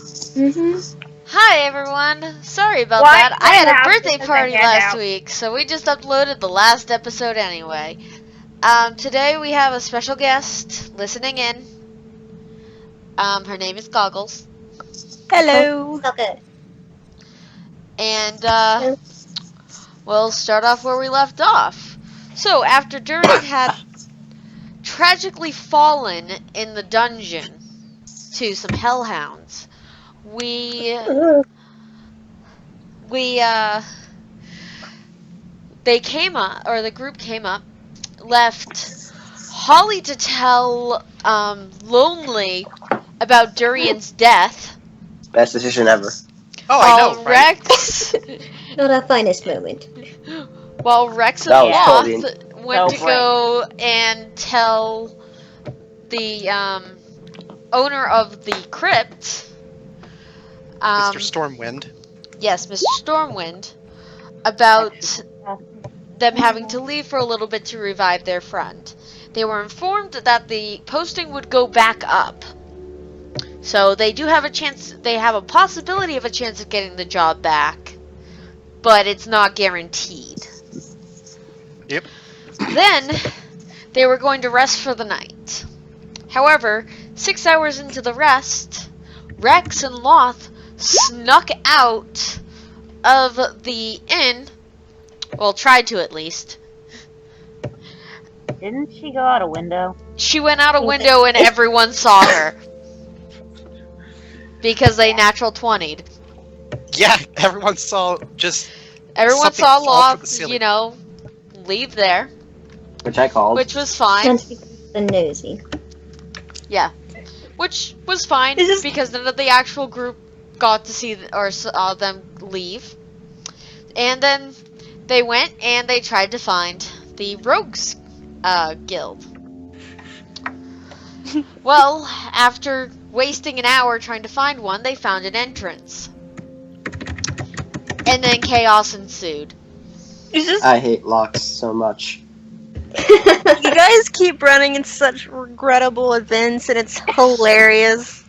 Hi everyone! Sorry about What? that. I What had a happened? birthday There's a party last handout. week, so we just uploaded the last episode anyway. Today we have a special guest listening in. Her name is Goggles. Hello. Okay. And, we'll start off where we left off. So, after Durian had tragically fallen in the dungeon to some hellhounds, the group came up, left Holly to tell Lonely about Durian's death. Best decision ever. Oh, I know, right? Rex, Not our finest moment. while Rex and That was Loth totally- went So to go and tell the owner of the crypt, Mr. Stormwind. yes, Mr. Stormwind, about them having to leave for a little bit to revive their friend. They were informed that the posting would go back up. So they do have a chance, they have a possibility of a chance of getting the job back, but it's not guaranteed. Yep. Then they were going to rest for the night. However, 6 hours into the rest, Rex and Loth snuck out of the inn. Well, tried to at least. Didn't she go out a window? She went out a window and everyone saw her. Because they natural 20'd. Yeah, everyone saw just Everyone something saw fall from the Loth, ceiling. leave there. Which I called. Which was fine. Sounds the nosy. Yeah. Which was fine This is- because none of the actual group got to see or saw them leave. And then they went and they tried to find the Rogues Guild. Well, after wasting an hour trying to find one, they found an entrance. And then chaos ensued. It's just, I hate locks so much. you guys keep running in such regrettable events, and it's hilarious.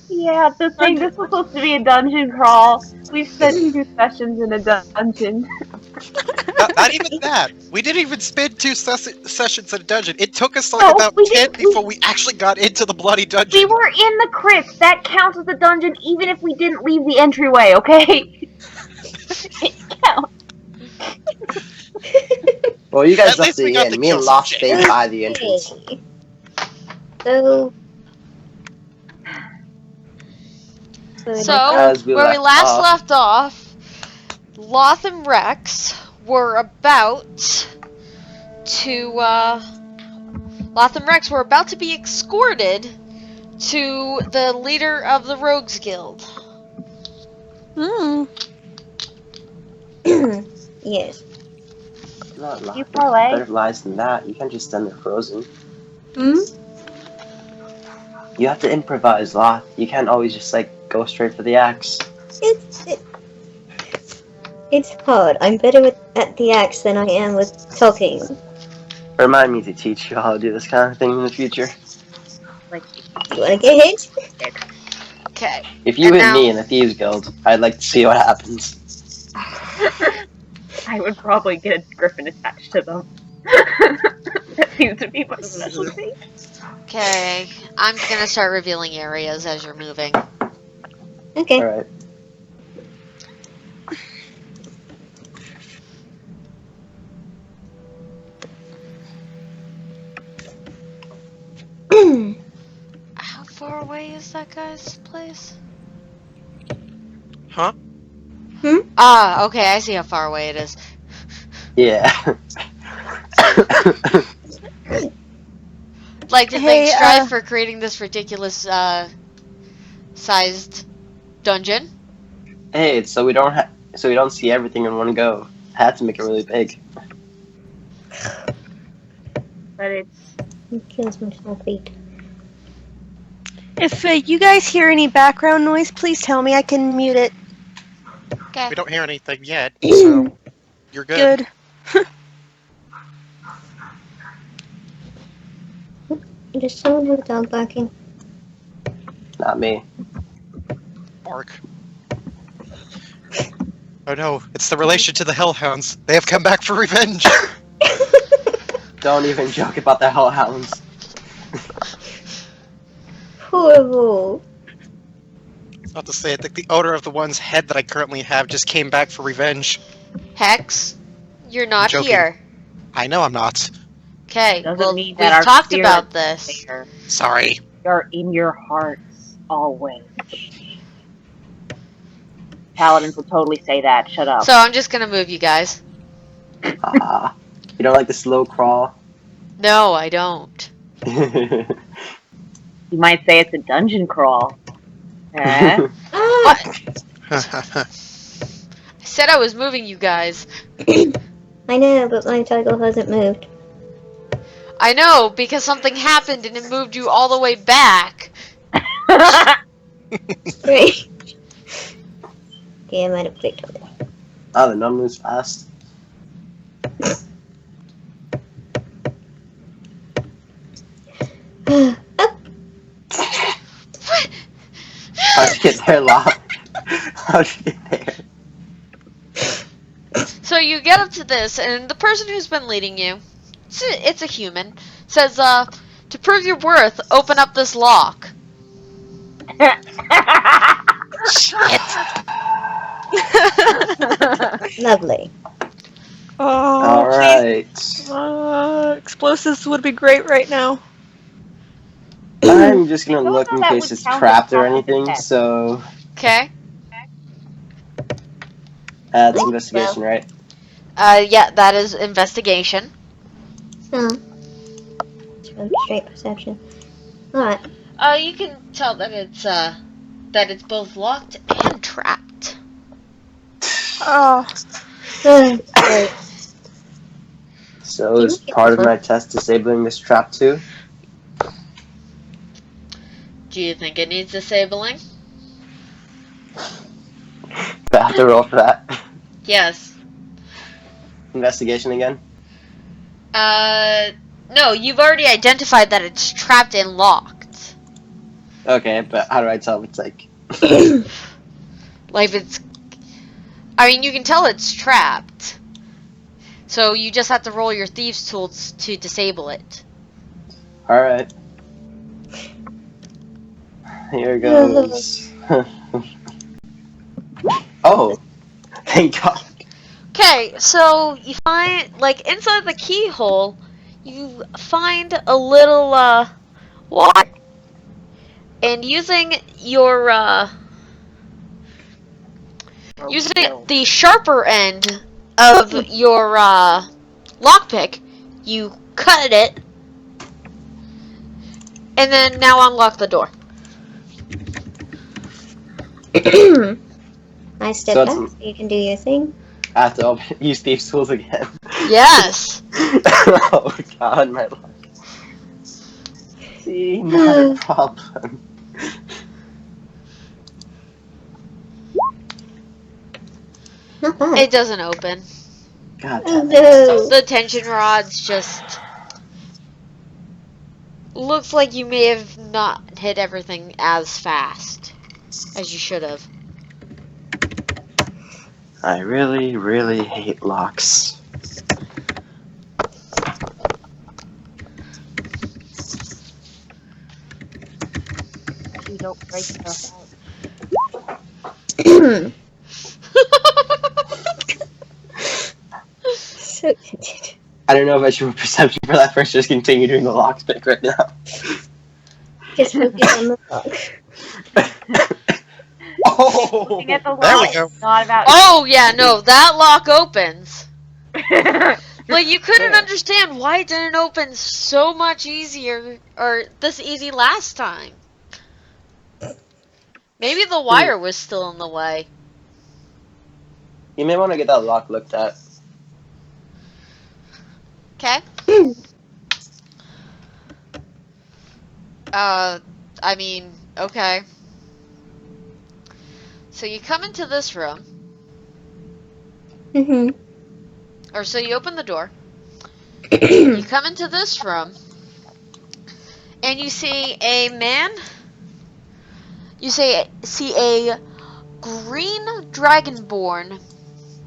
Yeah, the thing, this was supposed to be a dungeon crawl. We spent 2 sessions in a dungeon. Not even that. We didn't even spend 2 sessions in a dungeon. It took us like No, about we 10 didn't- before we actually got into the bloody dungeon. We were in the crypt. That counts as a dungeon even if we didn't leave the entryway, okay? It counts. Well, you guys At left least we the got inn. to Me kill and some Lost shit. stayed by the entrance. So, So, As we where we left last off. left off, Loth and Rex were about to, Loth and Rex were about to be escorted to the leader of the Rogues Guild. Yes. Not locked. You parlay? Better lies than that. You can't just stand there frozen. Hmm? You have to improvise, Loth. You can't always just go straight for the axe. It's hard. I'm better at the axe than I am with talking. Remind me to teach you how to do this kind of thing in the future. You wanna get hit? Okay. If you And hit now- me in the Thieves Guild, I'd like to see what happens. I would probably get a griffin attached to them. That seems to be my specialty. Okay. I'm gonna start revealing areas as you're moving. Okay. Alright. How far away is that guy's place? Huh? Ah, okay, I see how far away it is. Yeah. Like to Hey, thank Strive for creating this ridiculous sized dungeon. Hey, it's so we don't see everything in one go. I had to make it really big. But it's It kills my small feet. If you guys hear any background noise, please tell me. I can mute it. Okay. We don't hear anything yet, so you're good. Good. Does someone have a dog barking? Not me. Mark. Oh no, it's the relation to the Hellhounds. They have come back for revenge. Don't even joke about the Hellhounds. Horrible. Not to say, I think the owner of the one's head that I currently have just came back for revenge. Hex, you're not Joking. here. I know I'm not. Okay, Doesn't well, mean we've that our talked spirit about this. There. Sorry. You're in your hearts always. Paladins will totally say that. Shut up. So I'm just gonna move you guys. Ah, you don't like the slow crawl? No, I don't. You might say it's a dungeon crawl. Eh? Ah! I said I was moving you guys. I know, but my toggle hasn't moved. I know, because something happened and it moved you all the way back. Great. Okay, I might have clicked on it. Oh, the nun moves fast. Oh, How'd you get there, Locke? How'd you get there? So you get up to this, and the person who's been leading you, it's a human, says, to prove your worth, open up this lock. lovely. Oh, please. Alright. Explosives would be great right now. I'm just gonna don't look know in that case would it's count as trapped or part of the anything, test. so Okay? that's investigation, right? Yeah, that is investigation. So, straight perception. Alright. You can tell that it's both locked and trapped. Oh, Great. So is part of my test disabling this trap too? Do you think it needs disabling? Do I have to roll for that? Yes. Investigation again? No, you've already identified that it's trapped and locked. Okay, but how do I tell if it's like... Like it's... I mean, you can tell it's trapped. So you just have to roll your thieves' tools to disable it. Alright. Here goes. Oh! Thank God. Okay, so you find, like, inside the keyhole, you find a little, water. And using your, using the sharper end of your, lockpick, you cut it, and then now unlock the door. I step So back it's- so you can do your thing. I have to use thieves' tools again. Yes! Oh God, my luck. See, not a problem. Not bad. It doesn't open. God Oh damn it. no. The tension rods just... Looks like you may have not hit everything as fast as you should have. I really, really hate locks. You don't break stuff out. So tempted. I don't know if I should roll perception for that first, just continue doing the lockpick right now. Just focus on the lock. Oh! Looking at the There we lock, go. it's not about Oh, yeah, no, that lock opens. Like, you couldn't understand why it didn't open so much easier, or this easy last time. Maybe the wire was still in the way. You may want to get that lock looked at. Okay? I mean, okay. So you come into this room, Mm-hmm. or so you open the door. You come into this room, and you see a man. You see a green dragonborn,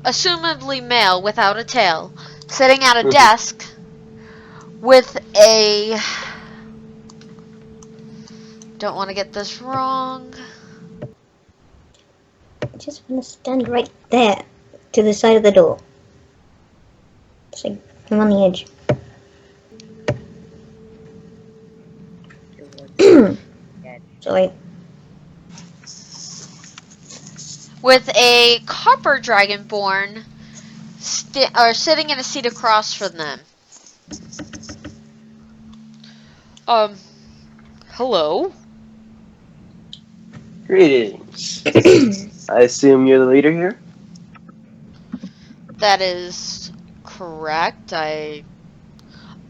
assumably male without a tail, sitting at a desk with a... Don't want to get this wrong. I just want to stand right there, to the side of the door. It's like I'm on the edge. So With a copper dragonborn sitting in a seat across from them. Hello? Greetings. I assume you're the leader here? That is correct.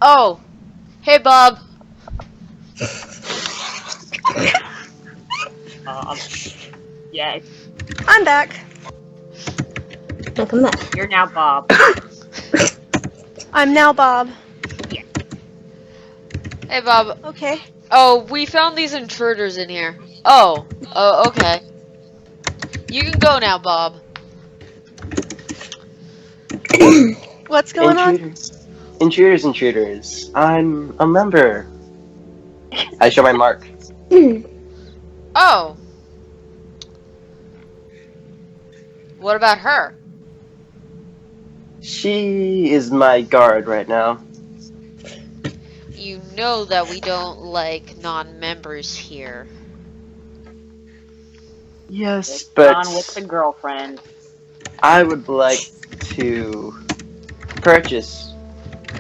Oh! Hey, Bob. Yeah, I'm back. welcome back. you're now Bob. I'm now Bob. Hey, Bob. Okay. Oh, we found these intruders in here. Oh, okay. You can go now, Bob. What's going on? Intruders. I'm a member. I show my mark. Oh. What about her? She is my guard right now. You know that we don't like non-members here. Yes, but On with the girlfriend. I would like to purchase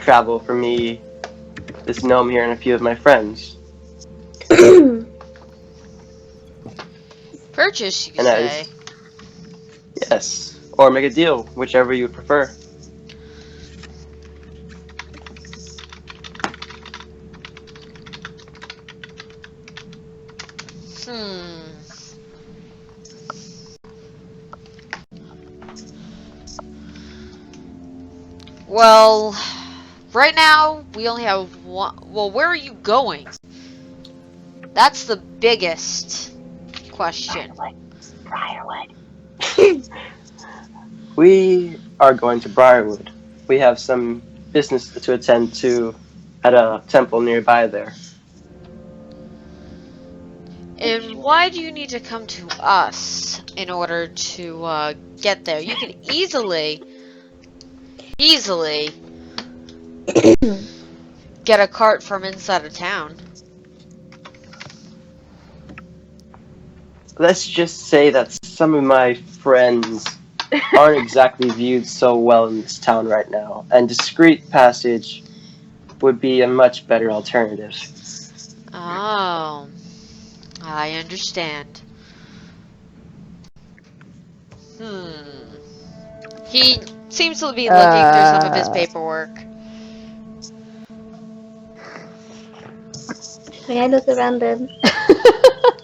travel for me, this gnome here, and a few of my friends. Purchase, you And that say? is- Yes, or make a deal, whichever you would prefer. Well, right now we only have one. Well, where are you going? That's the biggest question. Briarwood. We are going to Briarwood. We have some business to attend to at a temple nearby there. And why do you need to come to us in order to get there? You can easily get a cart from inside of town. Let's just say that some of my friends aren't exactly viewed so well in this town right now, and discreet passage would be a much better alternative. Oh, I understand. He seems to be looking through some of his paperwork. May I look around the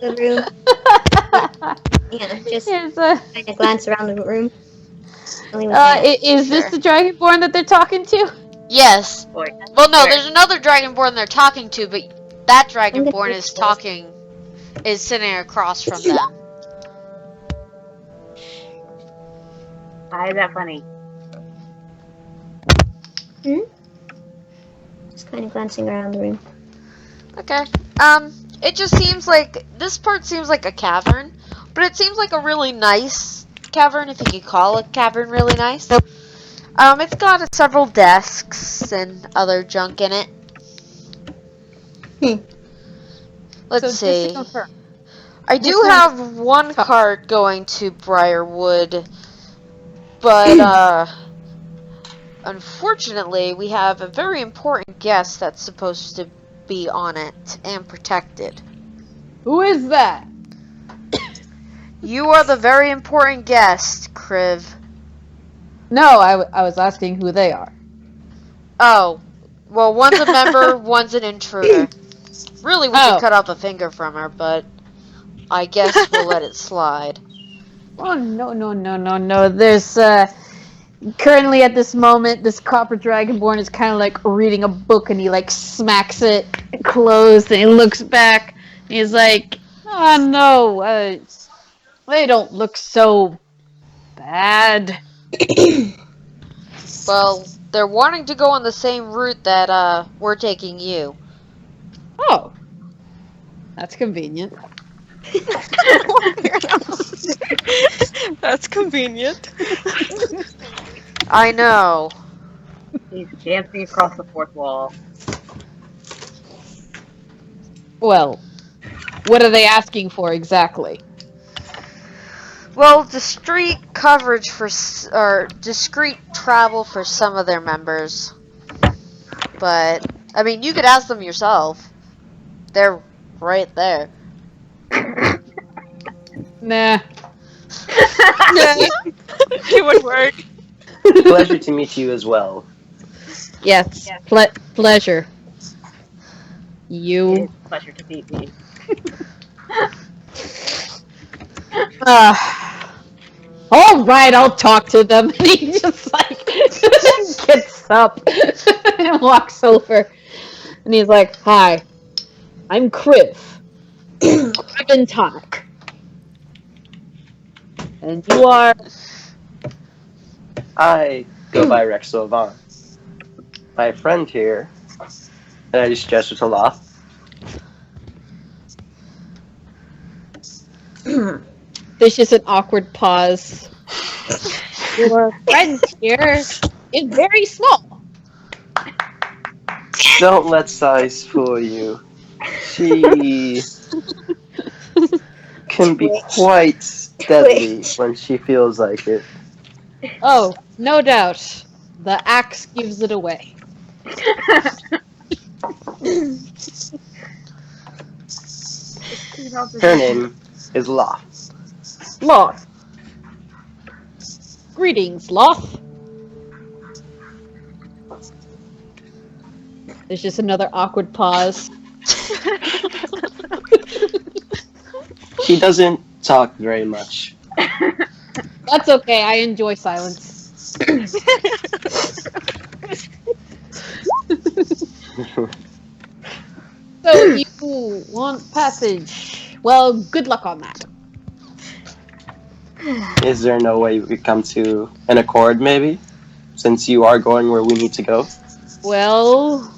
room? Yeah, just Yes, kind of glance around the room. Only with that. is this Sure. the Dragonborn that they're talking to? Yes. Boy. Well, no, Okay. there's another Dragonborn they're talking to, but that Dragonborn get is this. is sitting across from them. Why is that funny? Just kind of glancing around the room. Okay. It just seems like this part seems like a cavern, but it seems like a really nice cavern, if you could call a cavern really nice. It's got several desks and other junk in it. Let's So just see. to confirm, I do Which one? have one cart going to Briarwood, but unfortunately, we have a very important guest that's supposed to be on it and protected. who is that? You are the very important guest, Kriv. No, I was asking who they are. Oh, well, one's a member, one's an intruder. Really, we could Oh. cut off a finger from her, but I guess we'll let it slide. Oh no! There's currently at this moment, this copper dragonborn is kind of like reading a book, and he like smacks it closed, and he looks back, and he's like, "Oh no, They don't look so bad. Well, they're wanting to go on the same route that we're taking you. Oh, that's convenient. That's convenient. I know. He's dancing across the fourth wall. Well, what are they asking for exactly? Well, discreet coverage or discreet travel for some of their members. But, I mean, you could ask them yourself. They're right there. Nah. Yeah, it would work. Pleasure to meet you as well. Yes, pleasure. You. It's a pleasure to meet me. All right, I'll talk to them. And he just like gets up and walks over, and he's like, "Hi, I'm Kriv. Kriv and Tonic, and you are." I go by Rex Sylvan. My friend here, and I just gesture to Loth. There's just an awkward pause. Your friend here is very small. Don't let size fool you. She can be quite deadly when she feels like it. Oh, no doubt. The axe gives it away. Her name is Loth. Loth. Greetings, Loth. There's just another awkward pause. She doesn't talk very much. That's okay, I enjoy silence. So you want passage. Well, good luck on that. Is there no way we could come to an accord, maybe? Since you are going where we need to go? Well,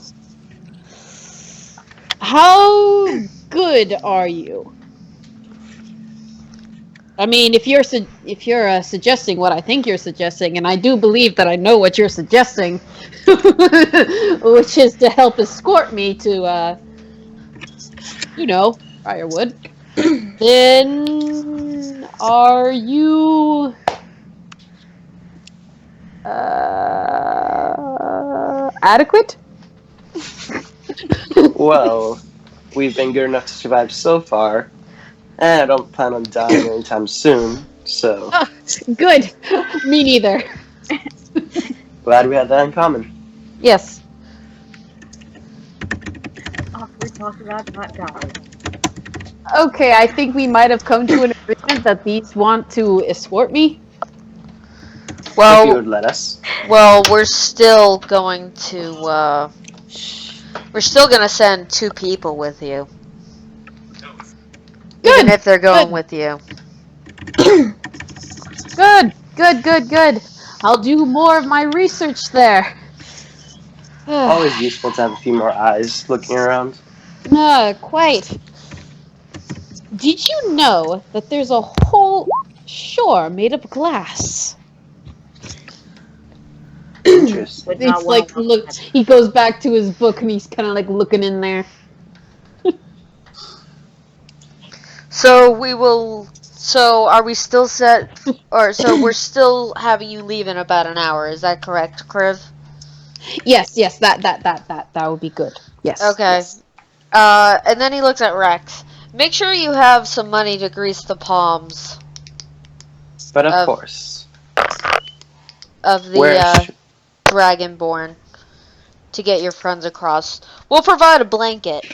how good are you? I mean, if you're suggesting what I think you're suggesting, and I do believe that I know what you're suggesting, which is to help escort me to, Briarwood, then are you adequate? Well, we've been good enough to survive so far, and I don't plan on dying anytime soon, so Good. Me neither. glad we had that in common. Yes. Awkward talk about not dying. Okay, I think we might have come to an agreement that these want to escort me. If you Well, would let us. we're still going to, we're still gonna send 2 people with you. Even if they're going with you. Good. I'll do more of my research there. Always useful to have a few more eyes looking around. Quite. Did you know that there's a whole shore made of glass? Interesting. Would It's not like wanna look. He goes back to his book and he's kind of like looking in there. So are we still set, or so we're still having you leave in about an hour, is that correct, Kriv? Yes. That would be good. Yes. Okay. yes. And then he looks at Rex. Make sure you have some money to grease the palms But of Of- course. of the, Where Dragonborn to get your friends across. We'll provide a blanket.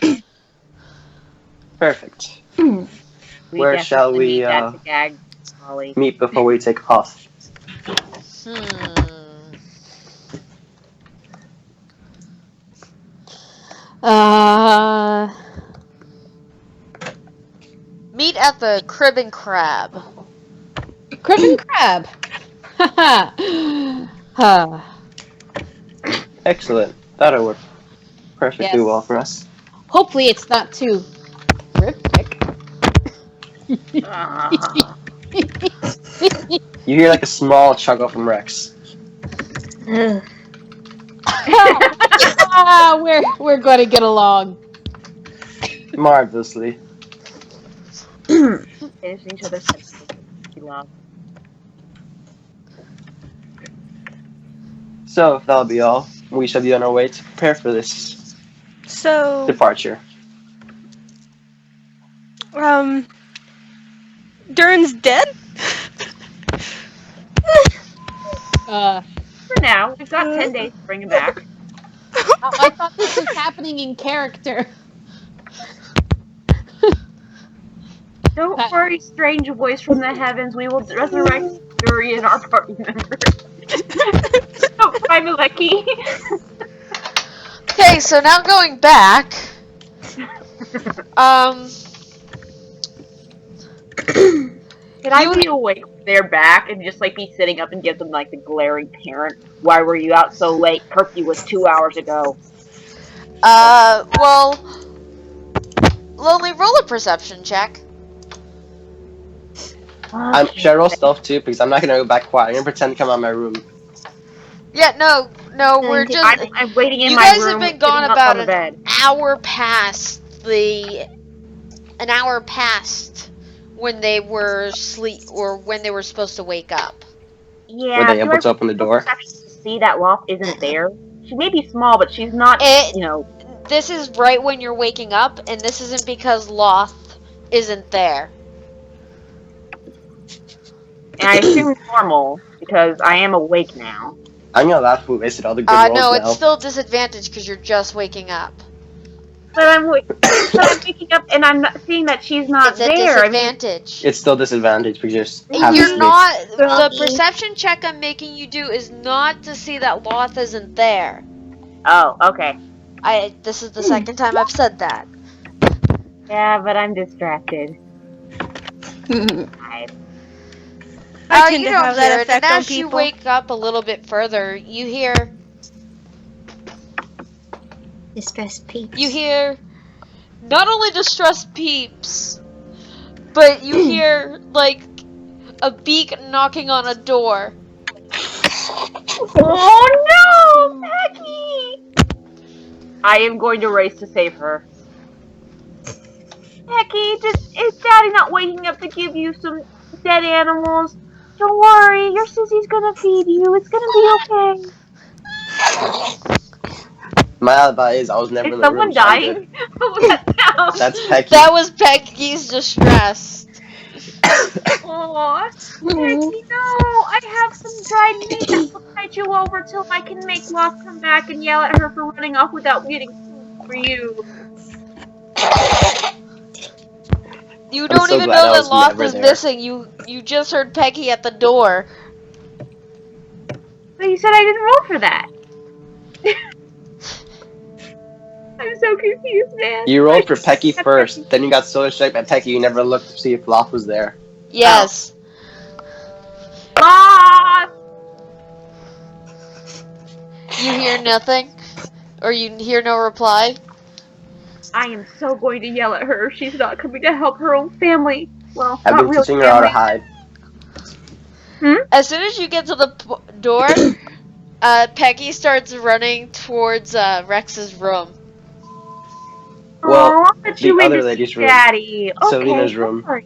Perfect. We Where definitely shall we, need that to gag Holly. Meet before we take off. Meet at the Crib and Crab. Criff and Crab. Haha. Excellent. That'll work perfectly Yes. well for us. Hopefully it's not too cryptic. Ah. You hear like a small chuckle from Rex. Ugh. We're going to get along. Marvelously. Finish each other's sentences. We love. So, if that'll be all, we shall be on our way to prepare for this So, departure. Durin's dead? For now, we've got 10 days to bring him back. I thought this was happening in character. Don't worry, strange voice from the heavens. We will resurrect Yuri and our party member. Don't cry, Maleki. Okay, so now going back. Can I be awake when they're back and just like be sitting up and give them like the glaring parent? Why were you out so late? Curfew was 2 hours ago. Well, Lonely, roll a perception check. Should I roll stealth too? Because I'm not gonna go back quiet. I'm gonna pretend to come out of my room. Yeah, no, we're just. I'm waiting in You my guys room. have been gone sitting up about on the bed. an hour past when they were when they were supposed to wake up. Yeah. Were they do able I to open the door? to see that Loth isn't there? She may be small, but she's not. It- You know. This is right when you're waking up, and this isn't because Loth isn't there. And I assume normal because I am awake now. I'm gonna laugh if we wasted all the good rolls No, now. it's still disadvantage because you're just waking up. But I'm waking up and I'm not seeing that she's not It's a there. I mean, disadvantage. It's still disadvantage because you're just happy You're to be- not. The Groggy. perception check I'm making you do is not to see that Loth isn't there. oh, okay. This is the second time I've said that. Yeah, but I'm distracted. I tend You to don't have hear that it, effect and on as you people. wake up a little bit further, you hear Distressed peeps. not only distressed peeps, but you hear like a beak knocking on a door. Oh no, Becky! I am going to race to save her. Becky, is Daddy not waking up to give you some dead animals? Don't worry, your sissy's gonna feed you. It's gonna be okay. My alibi is I was never Is in the someone room. so I'm dying? good. What was that sound? That's Pecky. That was Peggy's distress. Aw, Becky, no! I have some dried meat that will tide you over till I can make Loth come back and yell at her for running off without getting food for you. You don't so even glad know I that was Loth never is there. missing. You just heard Peggy at the door. But you said I didn't roll for that. I'm so confused, man. You rolled for Pecky first, then you got so distracted by Pecky you never looked to see if Loth was there. Yes. Loth! You hear nothing, or you hear no reply. I am so going to yell at her if she's not coming to help her own family. Well, I've not been real teaching her how to family. hide. As soon as you get to the door, Peggy starts running towards Rex's room. Well, Aw, I'll put the you in other to lady's see room. Daddy. Okay, Selena's room. sorry.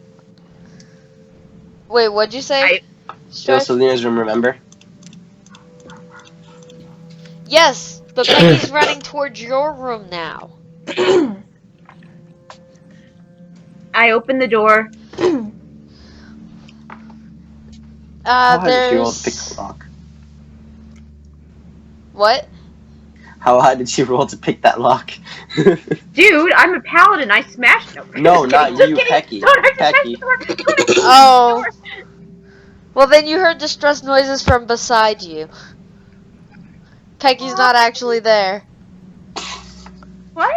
Wait, what'd you say? It was Strife? Selena's room, remember? Yes, but Peggy's running towards your room now. I opened the door. How high did she roll to pick There's the lock? what? How high did she roll to pick that lock? Dude, I'm a paladin. I smashed him. No, not Just you, kidding. Pecky. Don't hurt the Pecky. door. Don't hurt the Oh. door. Well, then you heard distress noises from beside you. Peggy's not actually there. What?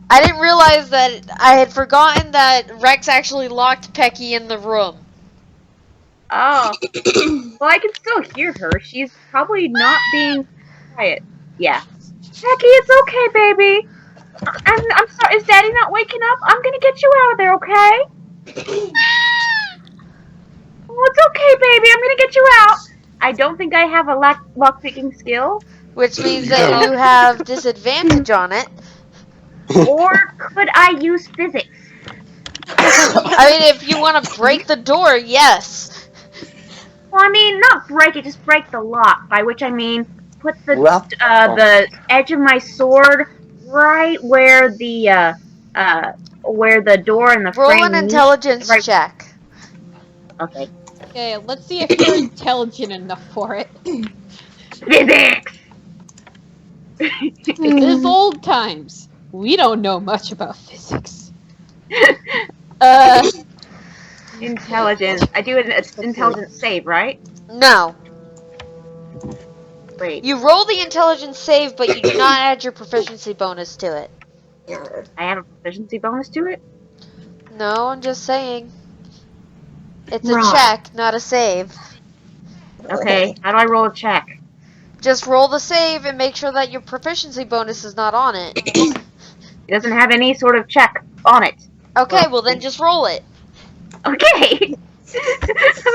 I didn't realize that I had forgotten that Rex actually locked Pecky in the room. Oh. Well, I can still hear her. She's probably not being quiet. Yeah. Becky, it's okay, baby. I'm sorry. Is Daddy not waking up? I'm gonna get you out of there, okay? Oh, it's okay, baby. I'm gonna get you out. I don't think I have a lock-picking skill. Which means that you have disadvantage on it. Or could I use physics? I mean, if you want to break the door, yes. Well, I mean, not break it, just break the lock. By which I mean, put the Well- the edge of my sword right where the door and the Roll frame an meet. intelligence Right- check. Okay. Okay, let's see if you're intelligent enough for it. Physics. This old times. We don't know much about physics. Intelligence. I do an intelligence save, right? No. Wait. You roll the intelligence save, but you do not add your proficiency bonus to it. I have a proficiency bonus to it? No, I'm just saying. It's a Right. check, not a save. Okay. How do I roll a check? Just roll the save and make sure that your proficiency bonus is not on it. It doesn't have any sort of check on it. Okay, well then just roll it. Okay.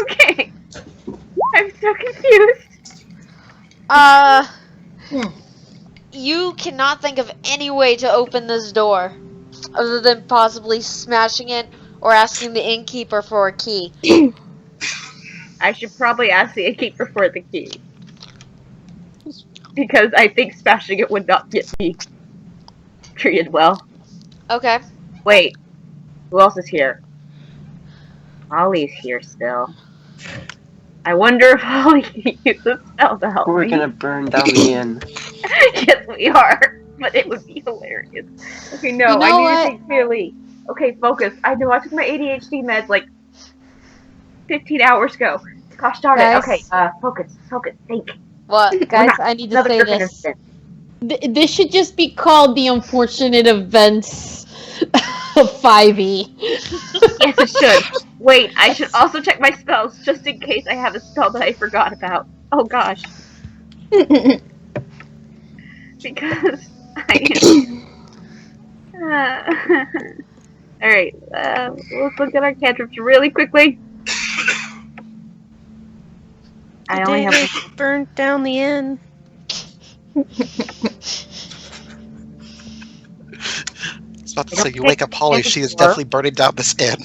Okay. I'm so confused. You cannot think of any way to open this door other than possibly smashing it or asking the innkeeper for a key. I should probably ask the innkeeper for the key. Because I think smashing it would not get me treated well. Okay. Wait. Who else is here? Ollie's here still. I wonder if Ollie can use a spell to help We're me. gonna burn down the inn. Yes, we are. But it would be hilarious. Okay, no, You know I need what? to think clearly. Okay, focus. I know I took my ADHD meds like 15 hours ago. Gosh darn it. Guys. Okay, focus, think. What? Guys, I need to Another say Griffin this. incident. This should just be called the unfortunate events of 5e. Yes, it should. Wait, I should also check my spells just in case I have a spell that I forgot about. Oh gosh. Because I Alright, let's look at our cantrips really quickly. I only have David burned down the inn. I was about to say, you wake up Holly, she is definitely burning down this inn.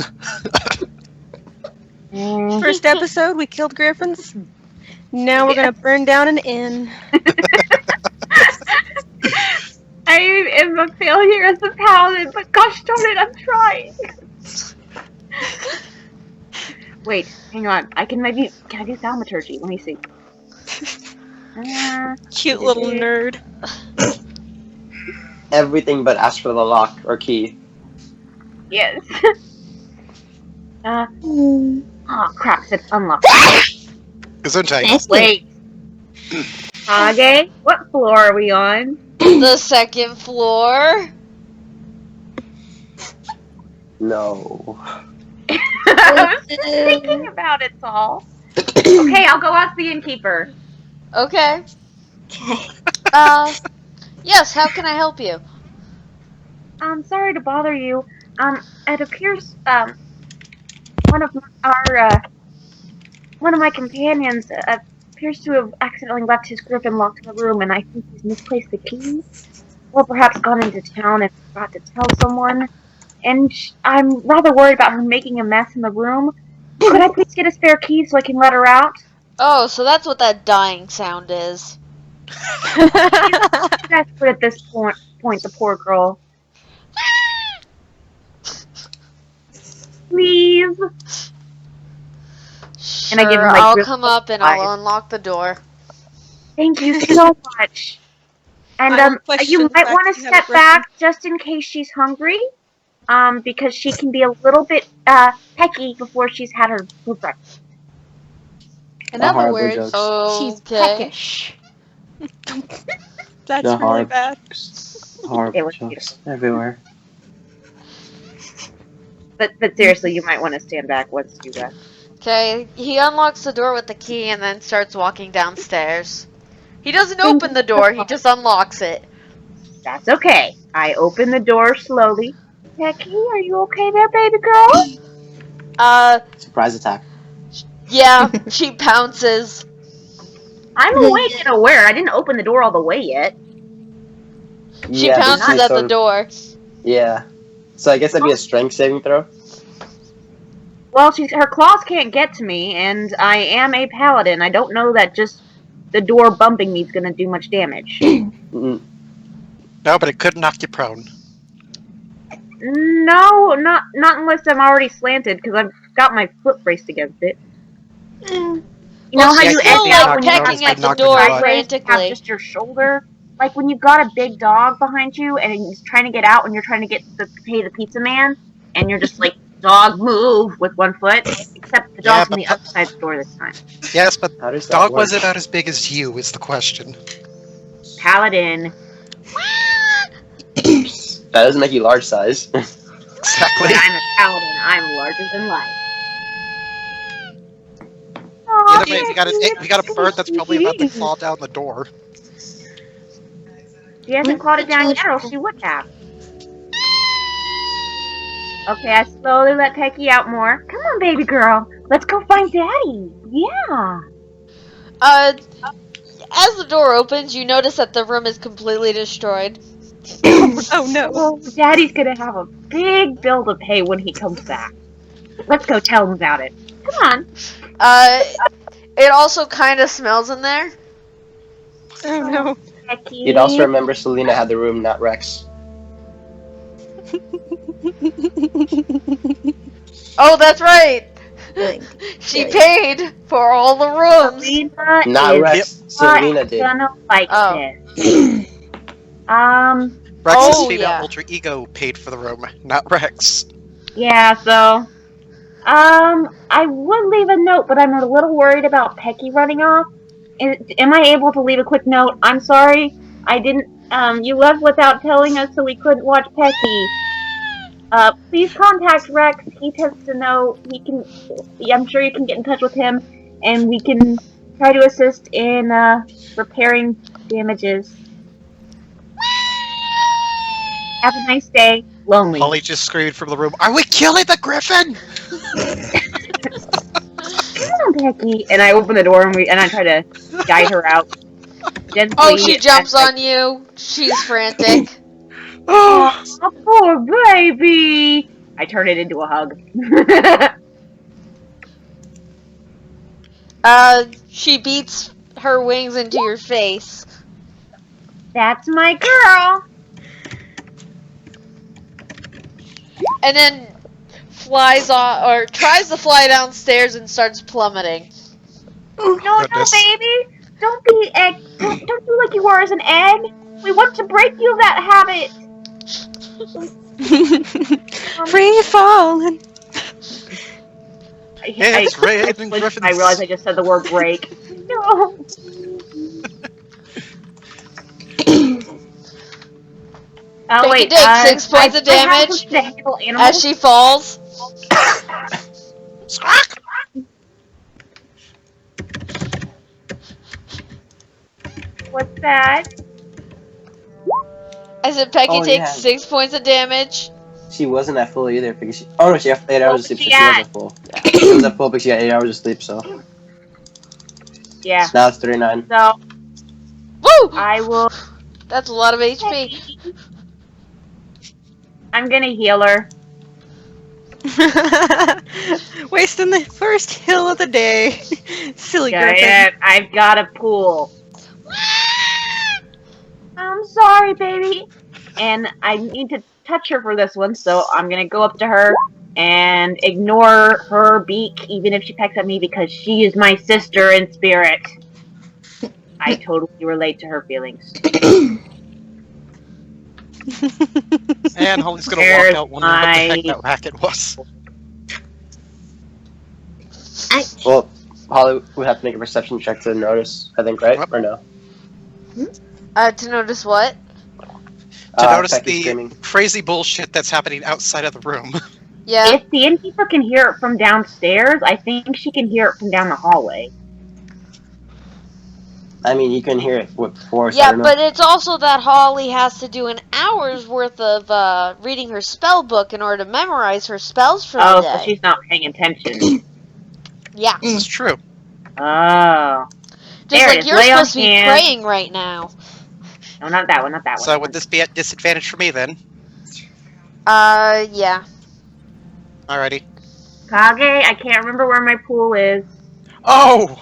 First episode, we killed griffins. Now we're gonna burn down an inn. I am a failure as a paladin, but gosh darn it, I'm trying. Wait, hang on. Can I do thaumaturgy? Let me see. Cute little nerd. Everything but ask for the lock or key. Yes. Oh crap! It said unlock. Gesundheit. Wait. Kage, what floor are we on? The second floor? No. I was just thinking about it, Saul. Okay, I'll go ask the innkeeper. Okay. Okay. Yes, how can I help you? I'm sorry to bother you. It appears, one of my companions appears to have accidentally left his griffin locked in the room, and I think he's misplaced the key. Or perhaps gone into town and forgot to tell someone. And I'm rather worried about her making a mess in the room. Could I please get a spare key so I can let her out? Oh, so that's what that dying sound is. Desperate at this point, the poor girl. Please. Sure, And I give him, like, I'll real come up and eyes. I'll unlock the door. Thank you so much. And I have a question. you might Zach, want do to you have a step back just in case she's hungry. Because she can be a little bit pecky before she's had her breakfast. In The other horrible words, jokes. she's Okay. peckish. That's The really horrible bad. jokes. Horrible It was jokes everywhere. But seriously, you might want to stand back once you Okay, he unlocks the door with the key and then starts walking downstairs. He doesn't open the door, he just unlocks it. That's okay. I open the door slowly. Becky, are you okay there, baby girl? Surprise attack. Yeah, she pounces. I'm awake and aware. I didn't open the door all the way yet. She Yeah, pounces this is at sort the of- door. Yeah. So I guess that'd be a strength saving throw. Well, her claws can't get to me, and I am a paladin. I don't know that just the door bumping me is going to do much damage. Mm, No, but it could knock you prone. No, not unless I'm already slanted, because I've got my foot braced against it. You know Well, how she's you still edge yeah, out like when you knocked pecking out, at the knocked in door the butt. sideways, you have frantically. just your shoulder. Like when you've got a big dog behind you and he's trying to get out and you're trying to pay the pizza man, and you're just like, dog move with one foot, except the Yeah, dog's on but the other side of the door this time. Yes, but how does that dog work? was about as big as you is the question. Paladin. That doesn't make you large size. Exactly. When I'm a paladin, I'm larger than life. Either way, we got a bird that's probably about to fall down the door. She hasn't clawed it down yet, or she would have. Okay, I slowly let Pecky out more. Come on, baby girl. Let's go find Daddy. Yeah. As the door opens, you notice that the room is completely destroyed. Oh no. Oh, Daddy's gonna have a big bill to pay when he comes back. Let's go tell him about it. Come on, It also kind of smells in there. Oh no. Pecky. You'd also remember Selena had the room, not Rex. Oh, that's right. Good. She paid for all the rooms. Selena Not is Rex. Selena did. gonna like Oh. this. Rex's Oh, female yeah. alter ego paid for the room, not Rex. Yeah, so, I would leave a note, but I'm a little worried about Pecky running off. Am I able to leave a quick note? I'm sorry, I didn't, you left without telling us, so we couldn't watch Pecky. Please contact Rex. He tends to know. I'm sure you can get in touch with him, and we can try to assist in, repairing damages. Have a nice day. Lonely. Holly just screamed from the room, "Are we killing the griffin?" Come on, Pecky. And I open the door and I try to guide her out. Gently, Oh, she jumps on you. She's frantic. Oh, Oh, poor baby. I turn it into a hug. She beats her wings into your face. That's my girl. And then flies off, or tries to fly downstairs and starts plummeting. No, Goodness. baby. Don't be egg. Don't do like you were as an egg. We want to break you of that habit. Free falling. It's raining griffins. I realized I just said the word break. No. Oh Becky wait, takes 6 points of I have damage something to handle animals. as she falls. Squawk! What's that? I said Becky Oh, takes yeah. 6 points of damage. She wasn't at full either because she. Oh no, she had 8 hours of sleep, so she she was at full. She was at full, but she got 8 hours of sleep, so Yeah. now it's 39. So Woo! I will. That's a lot of HP. I'm gonna heal her. Wasting the first hill of the day. Silly griffin. Yeah, I've got a pool. I'm sorry, baby. And I need to touch her for this one, so I'm gonna go up to her and ignore her beak, even if she pecks at me, because she is my sister in spirit. I totally relate to her feelings. And Holly's gonna There's walk out wondering what the heck my- that racket was. Well, Holly would have to make a perception check to notice, I think, right? Or no? To notice what? To notice Becky's the screaming. crazy bullshit that's happening outside of the room. Yeah. If the innkeeper can hear it from downstairs, I think she can hear it from down the hallway. I mean, you can hear it before, so I Yeah, don't know. but it's also that Holly has to do an hour's worth of reading her spell book in order to memorize her spells for the Oh, day. so she's not paying attention. Yeah. This is true. Oh. Just There it like is, you're lay on supposed to be hands. praying right now. No, not that one, not that one. So would this be at disadvantage for me then? Yeah. Alrighty. Kage, I can't remember where my pool is. Oh!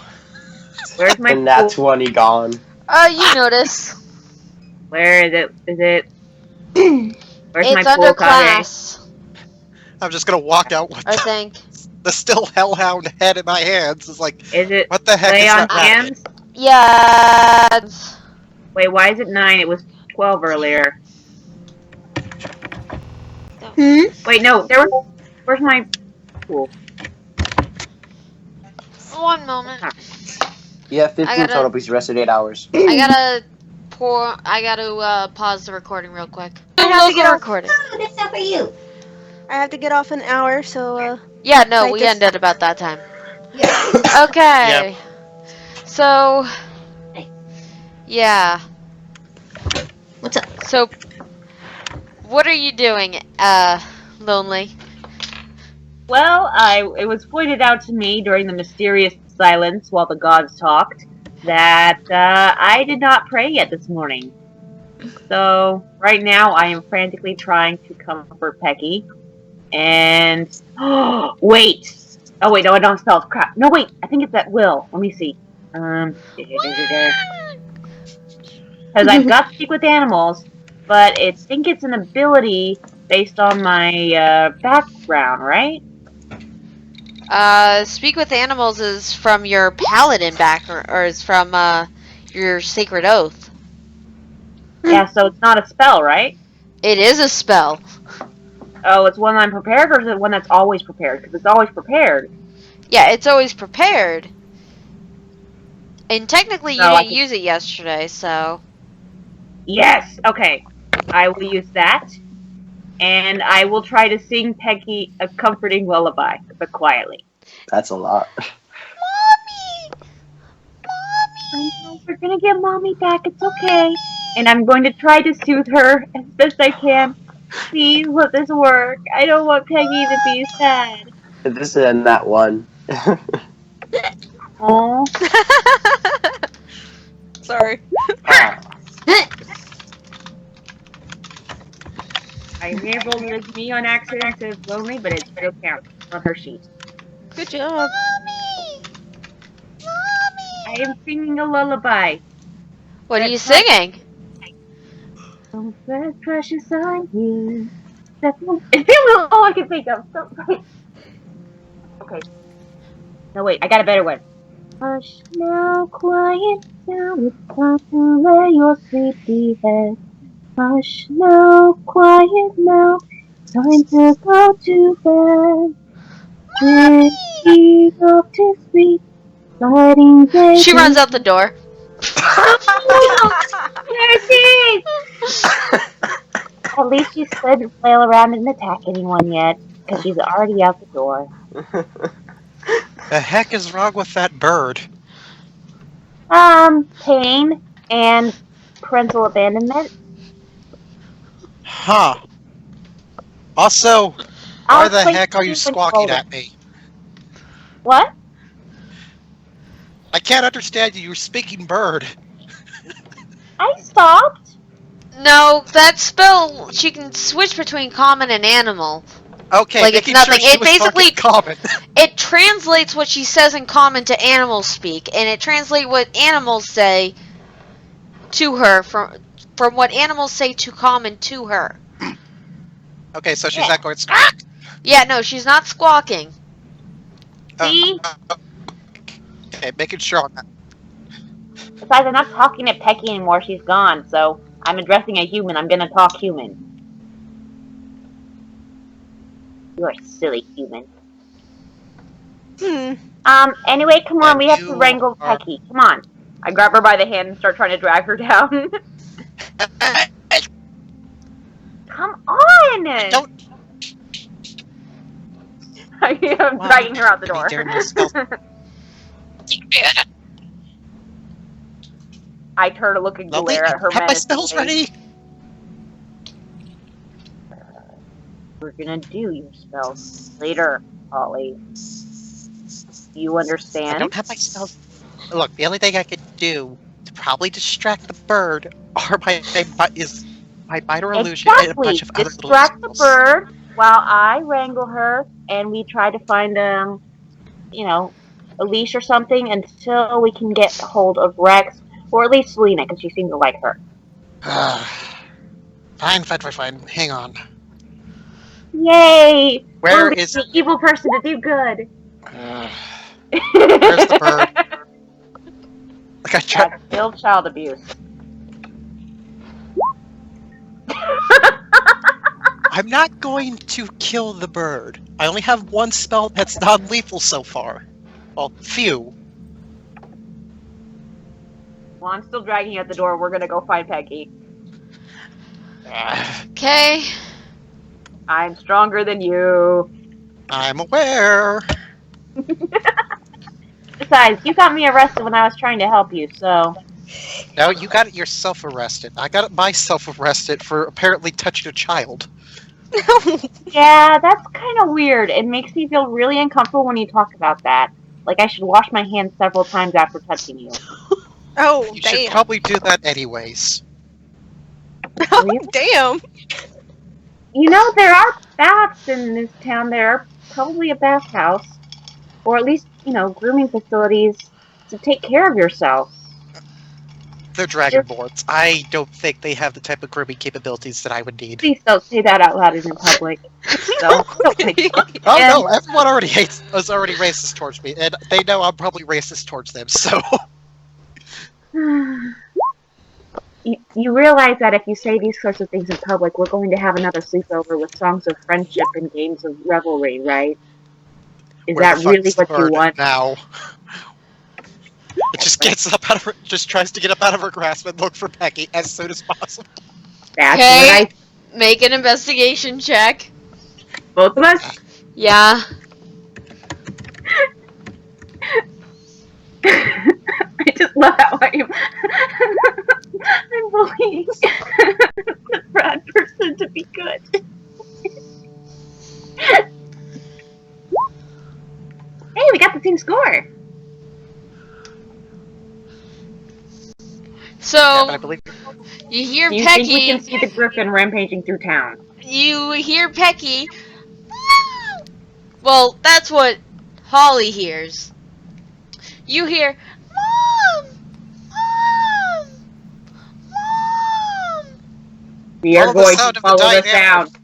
Where's my And that's pool? 20 gone. You notice. Where is it? Is it? Where's It's my pool, under Kage? class, I'm just gonna walk out with I think. the still hellhound head in my hands. It's like, Is it what the heck lay is on that? hands? Yeah. Wait, why is it 9? It was 12 earlier. Hmm? Wait, no, where's my pool? One moment. You have 15 I gotta- total because you rested 8 hours. I gotta pause the recording real quick. I have to Local get off. recording. Oh, that's not for you. I have to get off an hour, so Yeah, no, I we just- ended about that time. Yeah. Okay. So. Yeah. What's up? So. What are you doing, Lonely? Well, it was pointed out to me during the mysterious silence while the gods talked that I did not pray yet this morning. So right now I am frantically trying to comfort Pecky. And wait. Oh wait, no, I don't spell. Crap. No, wait. I think it's at will. Let me see. Because I've got to speak with animals, but I think it's an ability based on my background, right? Speak with animals is from your paladin background, or is from, your sacred oath. Yeah, so it's not a spell, right? It is a spell. Oh, it's one I'm prepared, or is it one that's always prepared? Because it's always prepared. Yeah, it's always prepared. And technically you No, I didn't use it yesterday, so... Yes! Okay. I will use that. And I will try to sing Pecky a comforting lullaby, but quietly. That's a lot. Mommy! I know, we're gonna get Mommy back, it's okay. And I'm going to try to soothe her as best I can. Please let this work. I don't want Peggy to be sad. This and that one. Oh. sorry. I labeled it as me on accident as lonely, but it still counts on her sheet. Good job. Mommy! I am singing a lullaby. What are you singing? So very precious are you. That's all I can think of. So, okay. No, wait, I got a better one. Hush now, quiet down. It's time to lay your sleepy head. Hush now, quiet now. Time to go to bed. Drifting off to sleep. Sliding day. She runs out the door. There she is! At least she couldn't flail around and attack anyone yet, because she's already out the door. The heck is wrong with that bird? Pain and parental abandonment. Huh. Also, why I'll the explain heck are you to when squawking older. at me? What? I can't understand you. You're speaking bird. I stopped. No, that spell, she can switch between common and animal. Okay, Like, it's making sure nothing. she It was basically- talking common. It translates what she says in common to animal speak, and it translates what animals say to her from what animals say to common to her. Okay, so she's Yeah. not going squawk. Yeah, no, she's not squawking. See? Okay, making sure on that. Besides, I'm not talking to Pecky anymore. She's gone, so I'm addressing a human. I'm gonna talk human. You're a silly human. Anyway, come on. And We have to you wrangle are- Pecky. Come on. I grab her by the hand and start trying to drag her down. Come on! Don't. I am dragging her out the door. During my spell- I turn to look and Lovely, glare at her have my spells menacingly. ready. We're gonna do your spells later, Holly. You understand? I don't have my spells. Look, the only thing I could do to probably distract the bird are is my biter illusion and a Exactly. bunch of other Distract the little spells. bird while I wrangle her, and we try to find a leash or something until we can get hold of Rex, or at least Selena, because she seems to like her. Fine. Hang on. Yay! Where We're is? the evil person to do good. Where's the bird? Like I tried. That's still child abuse. I'm not going to kill the bird. I only have one spell that's non-lethal so far. Well, few. Well, I'm still dragging you at the door. We're gonna go find Peggy. Okay. I'm stronger than you. I'm aware. Besides, you got me arrested when I was trying to help you, so... No, you got it yourself arrested. I got it myself arrested for apparently touching a child. Yeah, that's kind of weird. It makes me feel really uncomfortable when you talk about that. Like I should wash my hands several times after touching you. Oh, You should damn. probably do that anyways. Oh, damn. You know, there are baths in this town. There are probably a bathhouse. Or at least, grooming facilities to take care of yourself. They're dragonborns. I don't think they have the type of grooming capabilities that I would need. Please don't say that out loud in public. Don't say that. Oh Yeah. no, everyone is already racist towards me, and they know I'm probably racist towards them, so... You realize that if you say these sorts of things in public, we're going to have another sleepover with songs of friendship and games of revelry, right? Is Where that the fuck really is the what you bird want? now? It just gets up out of her, just tries to get up out of her grasp and look for Becky as soon as possible. That's Okay. what Make an investigation check. both of us? Yeah. I just love how I'm bullying the bad person to be good. Hey, we got the same score. So Yeah, but I believe you hear Do you think we Pecky. can see the griffin rampaging through town? You hear Pecky. Well, that's what Holly hears. You hear, Mom! Mom! Mom! We are Follow the going sound to of the follow dying the sound.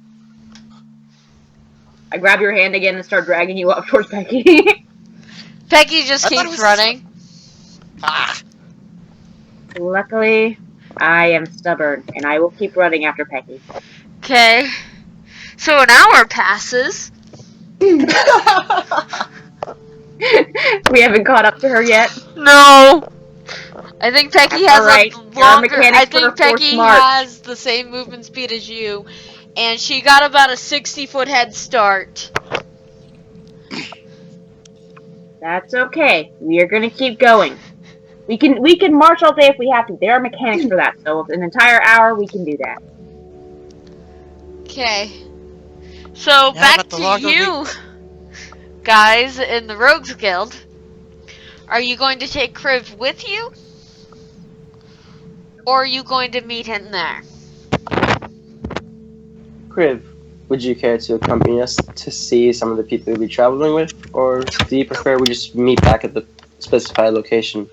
I grab your hand again and start dragging you up towards Becky. Pecky just I thought it keeps was- running. Ah, Luckily, I am stubborn, and I will keep running after Pecky. Okay. So an hour passes. We haven't caught up to her yet. No. I think Pecky That's has alright. a You're a longer. mechanic I for think the forced Pecky march. has the same movement speed as you, and she got about a 60-foot head start. That's okay. We are gonna keep going. We can march all day if we have to. There are mechanics for that. So an entire hour, we can do that. Okay. So Yeah, back but the to longer you guys in the Rogues Guild. Are you going to take Kriv with you? Or are you going to meet him there? Kriv, would you care to accompany us to see some of the people we'll be traveling with? Or do you prefer we just meet back at the specified location?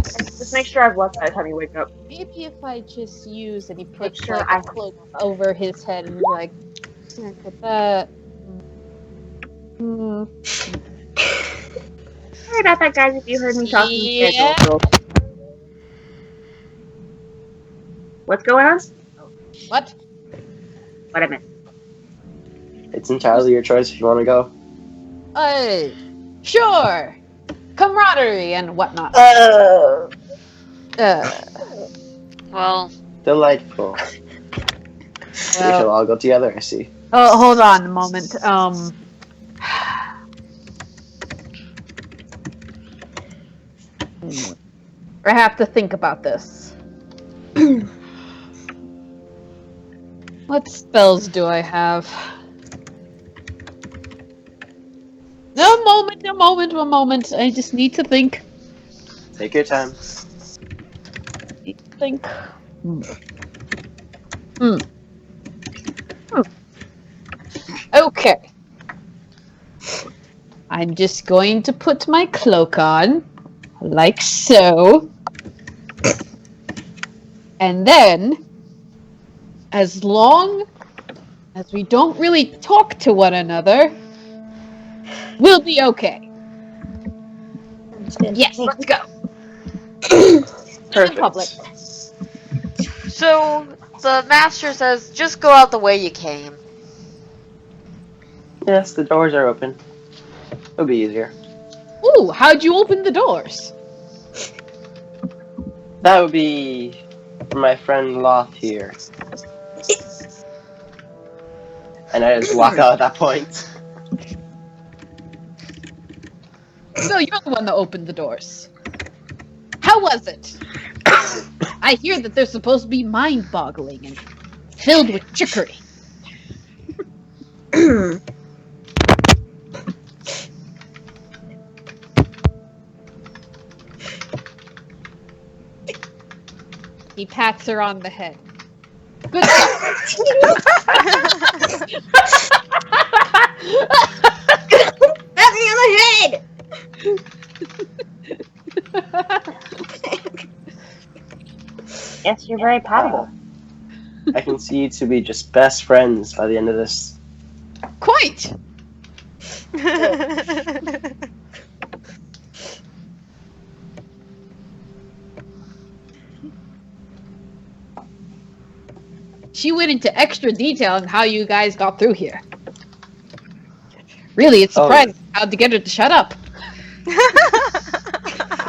Just make sure I've left by the time you wake up. Maybe if I just use and he puts sure like I- a cloak over his head and he's like, "Can I put that?" Sorry about that, guys. If you heard me talking Yeah. schedule. What's going on? What? What I meant. It's entirely your choice if you want to go. Sure. Camaraderie and whatnot. Well, Delightful. We shall all go together, I see. Oh, hold on a moment. I have to think about this. What spells do I have? No moment. I just need to think. Take your time. Think. Okay. I'm just going to put my cloak on, like so. And then, as long as we don't really talk to one another, we'll be okay. Sounds good. Yes, let's go. Perfect. In public. so the master says, just go out the way you came. Yes, the doors are open. It'll be easier. Ooh, how'd you open the doors? That would be my friend Loth here. And I just walk out at that point. So you're the one that opened the doors. How was it? I hear that they're supposed to be mind-boggling and filled with trickery. He pats her on the head. Good Pat me on the head! Yes, you're very palatable. I can see you to be just best friends by the end of this. Quite! She went into extra detail on how you guys got through here. Really, it's surprising how to get her to shut up.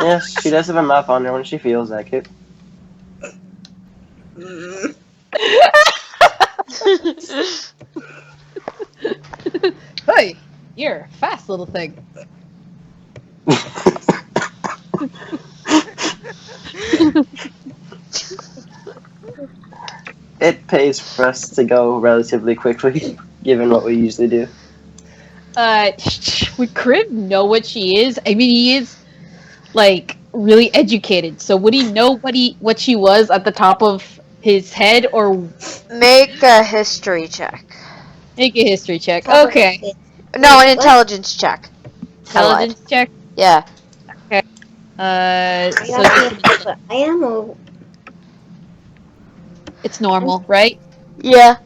Yes, she does have a mouth on her when she feels like it. Hey, you're a fast little thing. It pays for us to go relatively quickly, given what we usually do. Would Crib know what she is? I mean, he is, like, really educated, so would he know what she was at the top of his head, or Make a history check. make a history check? Probably. Okay. No, an intelligence check. Intelligence check? Yeah. Are you So asking if what I am, or it's normal, right? Yeah.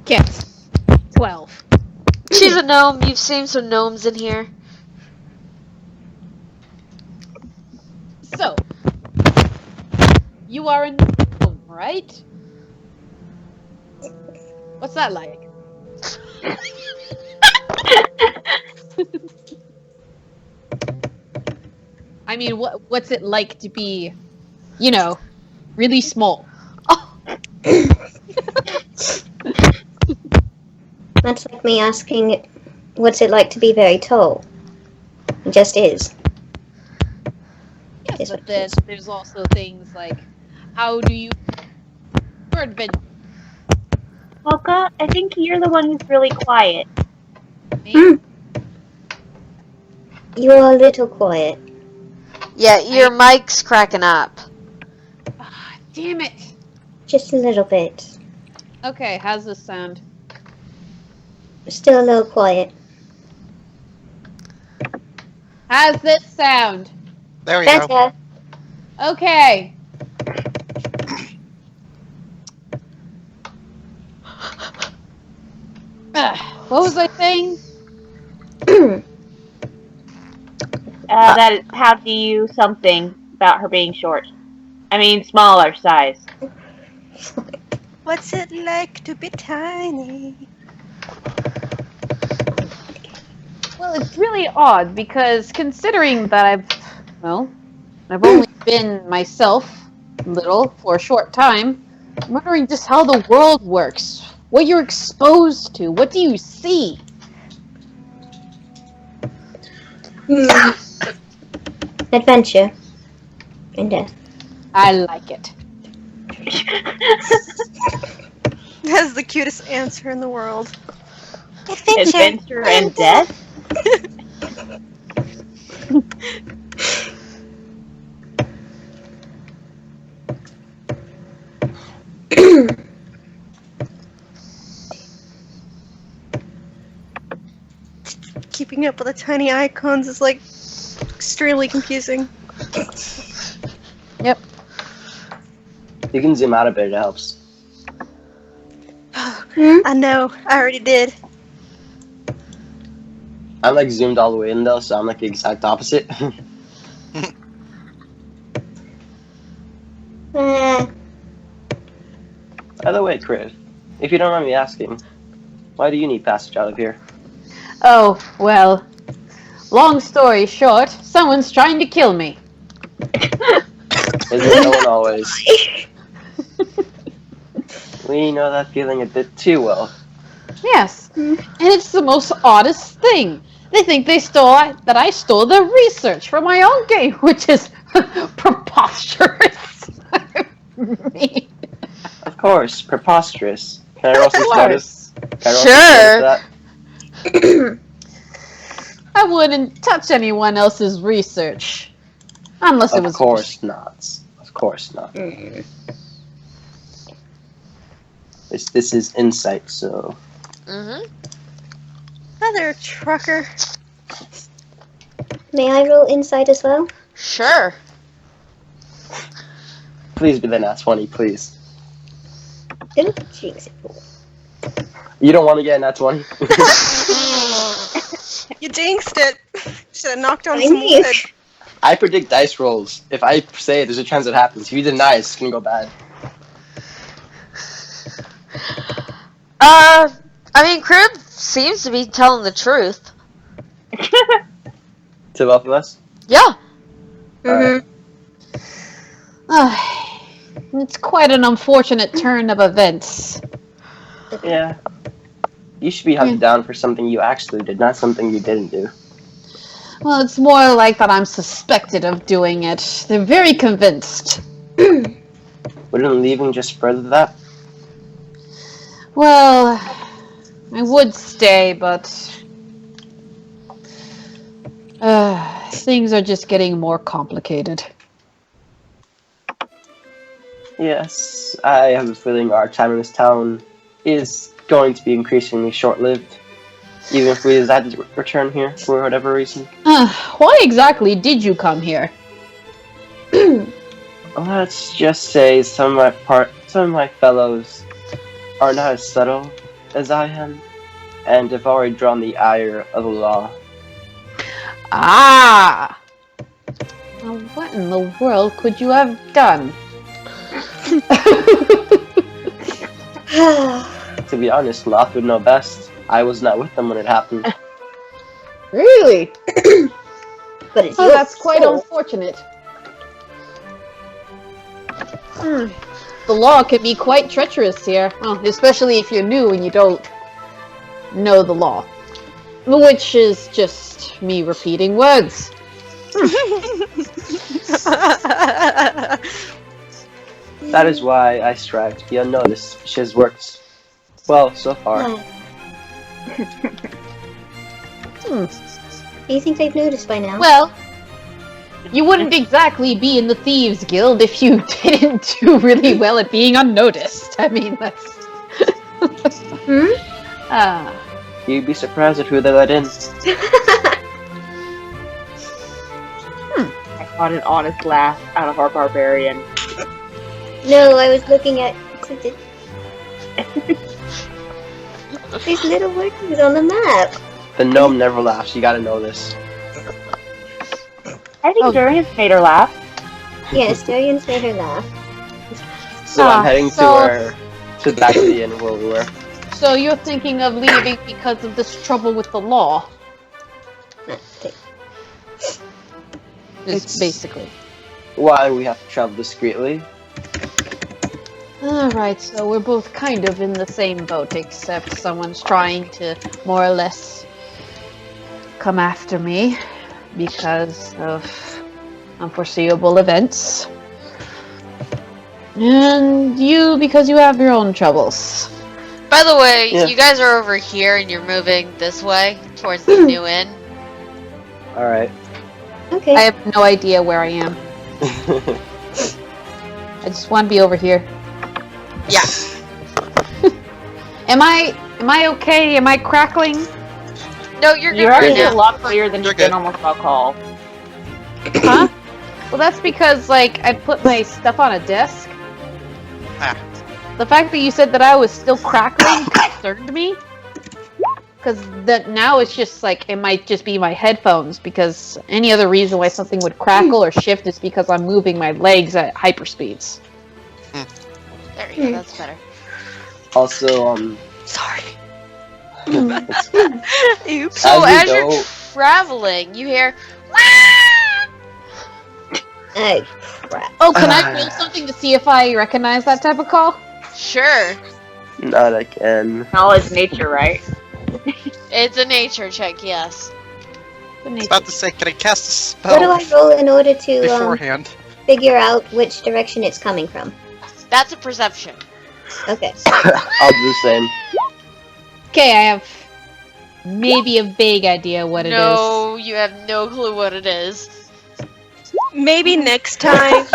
Yes. 12. She's a gnome. You've seen some gnomes in here. So, you are a gnome, right? What's that like? I mean, what's it like to be, you know, really small? that's like me asking, what's it like to be very tall? It just is. Yes, Is but what it then is. there's also things like, how do you your adventure? Polka, I think you're the one who's really quiet. Hmm. You're a little quiet. Yeah, your mic's cracking up. Ah, damn it. Just a little bit. Okay, how's this sound? Still a little quiet. How's this sound? There we go. Better. Okay. What was I saying? That how do you something about her being short? I mean, smaller size. What's it like to be tiny? Well, it's really odd because considering that I've only been myself little for a short time. I'm wondering just how the world works. What you're exposed to. What do you see? Adventure. And death. I like it. That's the cutest answer in the world. Adventure and death? Keeping up with the tiny icons is like extremely confusing. Yep. You can zoom out a bit, it helps. I know, I already did. I'm like zoomed all the way in though, so I'm like the exact opposite. Eh, By the way, Chris, if you don't mind me asking, why do you need passage out of here? Oh, well. Long story short, someone's trying to kill me. Isn't no one always? We know that feeling a bit too well. Yes. And it's the most oddest thing. They think that I stole their research for my own game, which is preposterous. Me. Of course, preposterous. Can I roll some Of status? Can I roll some Sure. status for I wouldn't touch anyone else's research. Unless that? it was Of course not. Of course not. This is insight, so Mm-hmm. Other trucker. may I roll insight as well? Sure. please be the nat 20, please. Don't jinx it. You don't want to get a nat 20? You jinxed it. Should have knocked on I some knew. wood. I predict dice rolls. If I say it, there's a chance it happens. If you deny, it's gonna go bad. I mean, Crib seems to be telling the truth. To both of us? Yeah. Mm-hmm. It's quite an unfortunate turn of events. Yeah. You should be hunted down for something you actually did, not something you didn't do. Well, it's more like that I'm suspected of doing it. They're very convinced. Wouldn't leaving just further that? Well, I would stay, but things are just getting more complicated. Yes, I have a feeling our time in this town is going to be increasingly short-lived. Even if we decide to return here for whatever reason. Why exactly did you come here? Let's just say some of my fellows are not as subtle as I am, and have already drawn the ire of the law. Ah! Well, what in the world could you have done? To be honest, Moth would know best. I was not with them when it happened. Really? But it's Oh, your that's quite fault. unfortunate. The law can be quite treacherous here, especially if you're new and you don't know the law. Which is just me repeating words. That is why I strive to be unnoticed, which has worked well so far. Do you think they've noticed by now? Well, you wouldn't exactly be in the Thieves Guild if you didn't do really well at being unnoticed. I mean, that's... You'd be surprised at who they let in. I caught an honest laugh out of our barbarian. No, I was looking at these little workings on the map. The gnome never laughs, you gotta know this. I think Durian's made her laugh. Yes, Darian's made her laugh. So I'm heading to back to the inn where we were. So you're thinking of leaving because of this trouble with the law? Just basically. Why we have to travel discreetly, Alright, so we're both kind of in the same boat, except someone's trying to more or less come after me because of unforeseeable events. And you, because you have your own troubles. By the way, Yeah. you guys are over here and you're moving this way towards the new inn. Alright. Okay. I have no idea where I am. I just want to be over here. Yeah. Am I okay? Am I crackling? No, you're good You're right actually a now. lot clearer than You're you've been good. almost all call. Huh? Well, that's because, like, I put my stuff on a desk. Ah. The fact that you said that I was still crackling concerned me. Because that now it's just like, it might just be my headphones, because any other reason why something would crackle or shift is because I'm moving my legs at hyperspeeds. There you go, that's better. Also, Sorry. it's- Oops. So As we as you're go- traveling, you hear Oh, crap. Oh, can I roll something to see if I recognize that type of call? sure. not again. Knowledge nature, right? It's a nature check, yes. I was about to say, can I cast a What do spell I roll in order to beforehand? figure out which direction it's coming from? That's a perception. Okay. I'll do the same. Okay, I have maybe a vague idea what it is. No, you have no clue what it is. Maybe next time,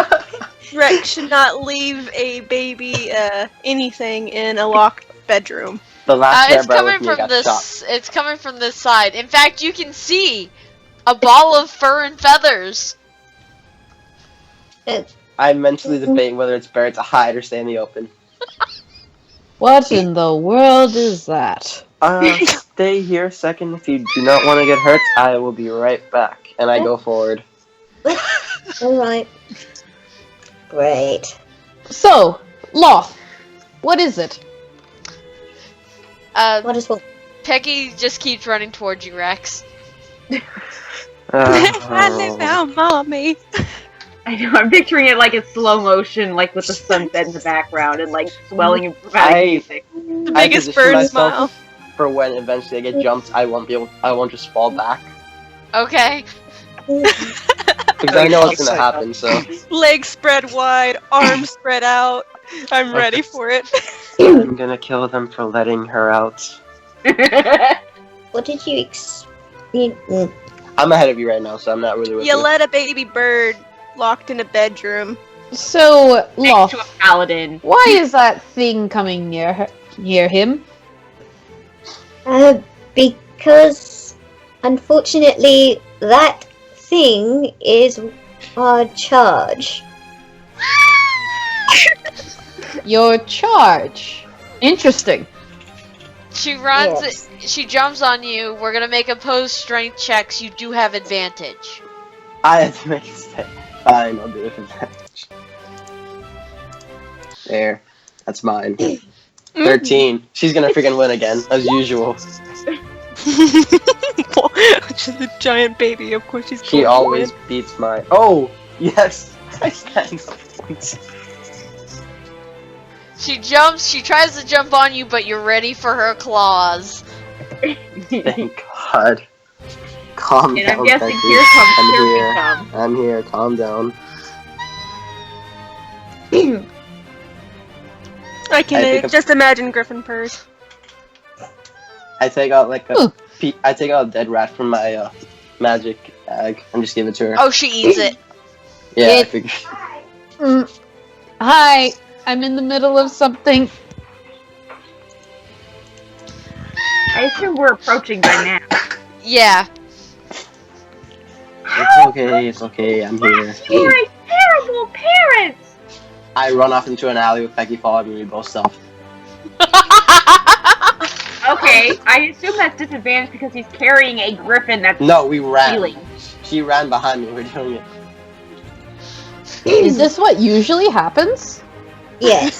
Rex should not leave a baby anything in a locked bedroom. The last It's guy brought coming with me from got this. shot. It's coming from this side. In fact, you can see a ball of fur and feathers. I'm mentally debating whether it's better to hide or stay in the open. What in the world is that? Stay here a second. If you do not want to get hurt, I will be right back. And I go forward. Alright. Great. So, Loth, what is it? What is what? Peggy just keeps running towards you, Rex. I found mommy. I know, I'm picturing it like in slow motion, like with the sunset in the background and like swelling and I- dramatic music. The I biggest position bird myself smile. for when eventually I get jumped. I won't just fall back Okay. because I know what's gonna happen. So Legs spread wide, arms spread out. I'm ready for it. I'm gonna kill them for letting her out. What did you I'm ahead of you right now, so I'm not really with You you. let a baby bird locked in a bedroom. So, Next Loth, to a paladin. why is that thing coming near him? Because unfortunately that thing is our charge. Your charge. Interesting. She runs. Yes. She jumps on you. We're gonna make opposed strength checks. You do have advantage. I have to make a step. Fine, I'll do it for advantage. There. That's mine. 13. She's gonna freaking win again, as usual. She's a giant baby, of course she's She going to always win. beats my. Oh! Yes! I stand up points. She jumps. She tries to jump on you, but you're ready for her claws. Thank God. Calm And down, I'm guessing Becky. here comes I'm here we here. come. I'm here. Calm down. I can I think I'm- just imagine Griffin purrs. I take out like a. Ooh. I take out a dead rat from my magic bag and just give it to her. Oh, she eats it. Yeah, I it- figured. Hi, I'm in the middle of something. I assume we're approaching by now. Yeah. It's okay. It's okay. I'm here. You are a terrible parent! I run off into an alley with Becky following me. We both stop. Okay, I assume that's disadvantage because he's carrying a griffin that's No, we ran. healing. She ran behind me. We're doing it. Is this what usually happens? Yes.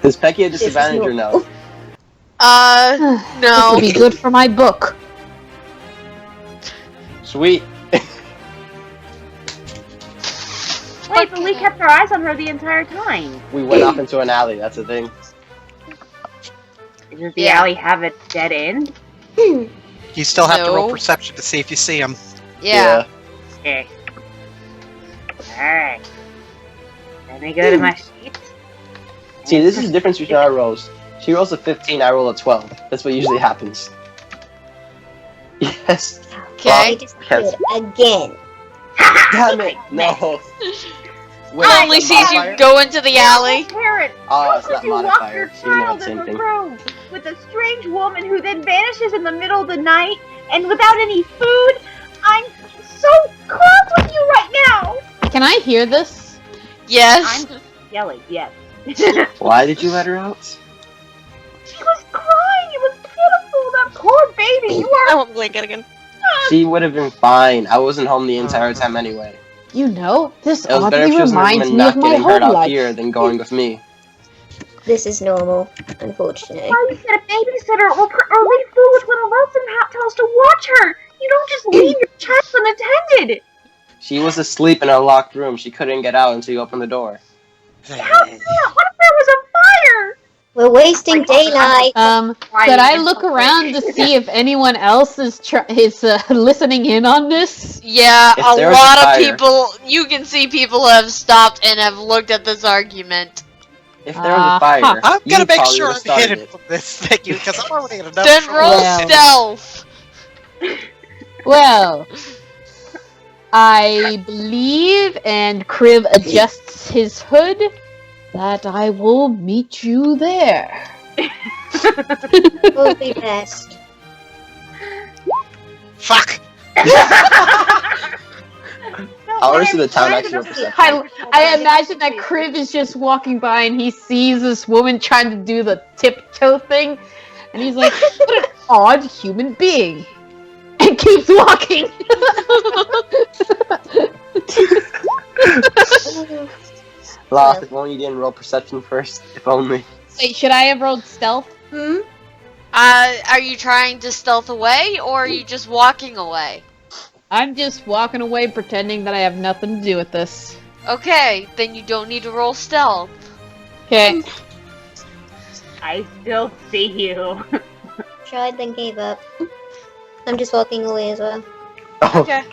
Is Becky a is disadvantage or no? This No. would be good for my book. Sweet. Wait, but we kept our eyes on her the entire time. We went off into an alley. That's the thing. Does the Yeah. alley have a dead end? You still have to roll No. perception to see if you see him. Yeah. Okay. Alright. Let me go to my sheet. See, this is the difference between our rolls. She rolls a 15, I roll a 12. That's what usually happens. Yes. I Okay. disappeared again. Damn it. No. Wait, Only is that sees you modifier? go into the alley. Parent, Oh, how it's not could you lock modifier. your She didn't know child the in same the thing. room with a strange woman who then vanishes in the middle of the night and without any food? I'm so cross with you right now! Can I hear this? Yes. I'm yelling, yes. Why did you let her out? She was crying! It was pitiful! That poor baby! You I are. won't blink it again. She would have been fine. I wasn't home the entire time anyway. You know, this It was better oddly if she was in the room reminds and me not of my getting hurt home out life. here than going with me. This is normal, unfortunately. Why you get a babysitter or leave food with one of us and tell us to watch her? You don't just leave your child unattended! She was asleep in a locked room. She couldn't get out until you opened the door. How not? What if there was a fire? We're wasting daylight. Should I look around to see if anyone else is listening in on this? Yeah, If a there was a lot of fire- people. You can see people have stopped and have looked at this argument. If there was a fire, I'm you gonna make probably sure would I'm have started hidden it. from this. Thank you, because I'm already in enough Then trouble. roll Well. stealth. Well, I believe, and Kriv adjusts his hood, that I will meet you there. Will be best. Fuck! I'll rest of the town actually represents. I imagine that Kriv is just walking by and he sees this woman trying to do the tiptoe thing, and he's like, what an odd human being. And keeps walking. Lost, if only you didn't roll perception first. If only. Wait, should I have rolled stealth? Are you trying to stealth away, or are you just walking away? I'm just walking away pretending that I have nothing to do with this. Okay, then you don't need to roll stealth. Okay. I still see you. Tried, then gave up. I'm just walking away as well. Oh, Okay.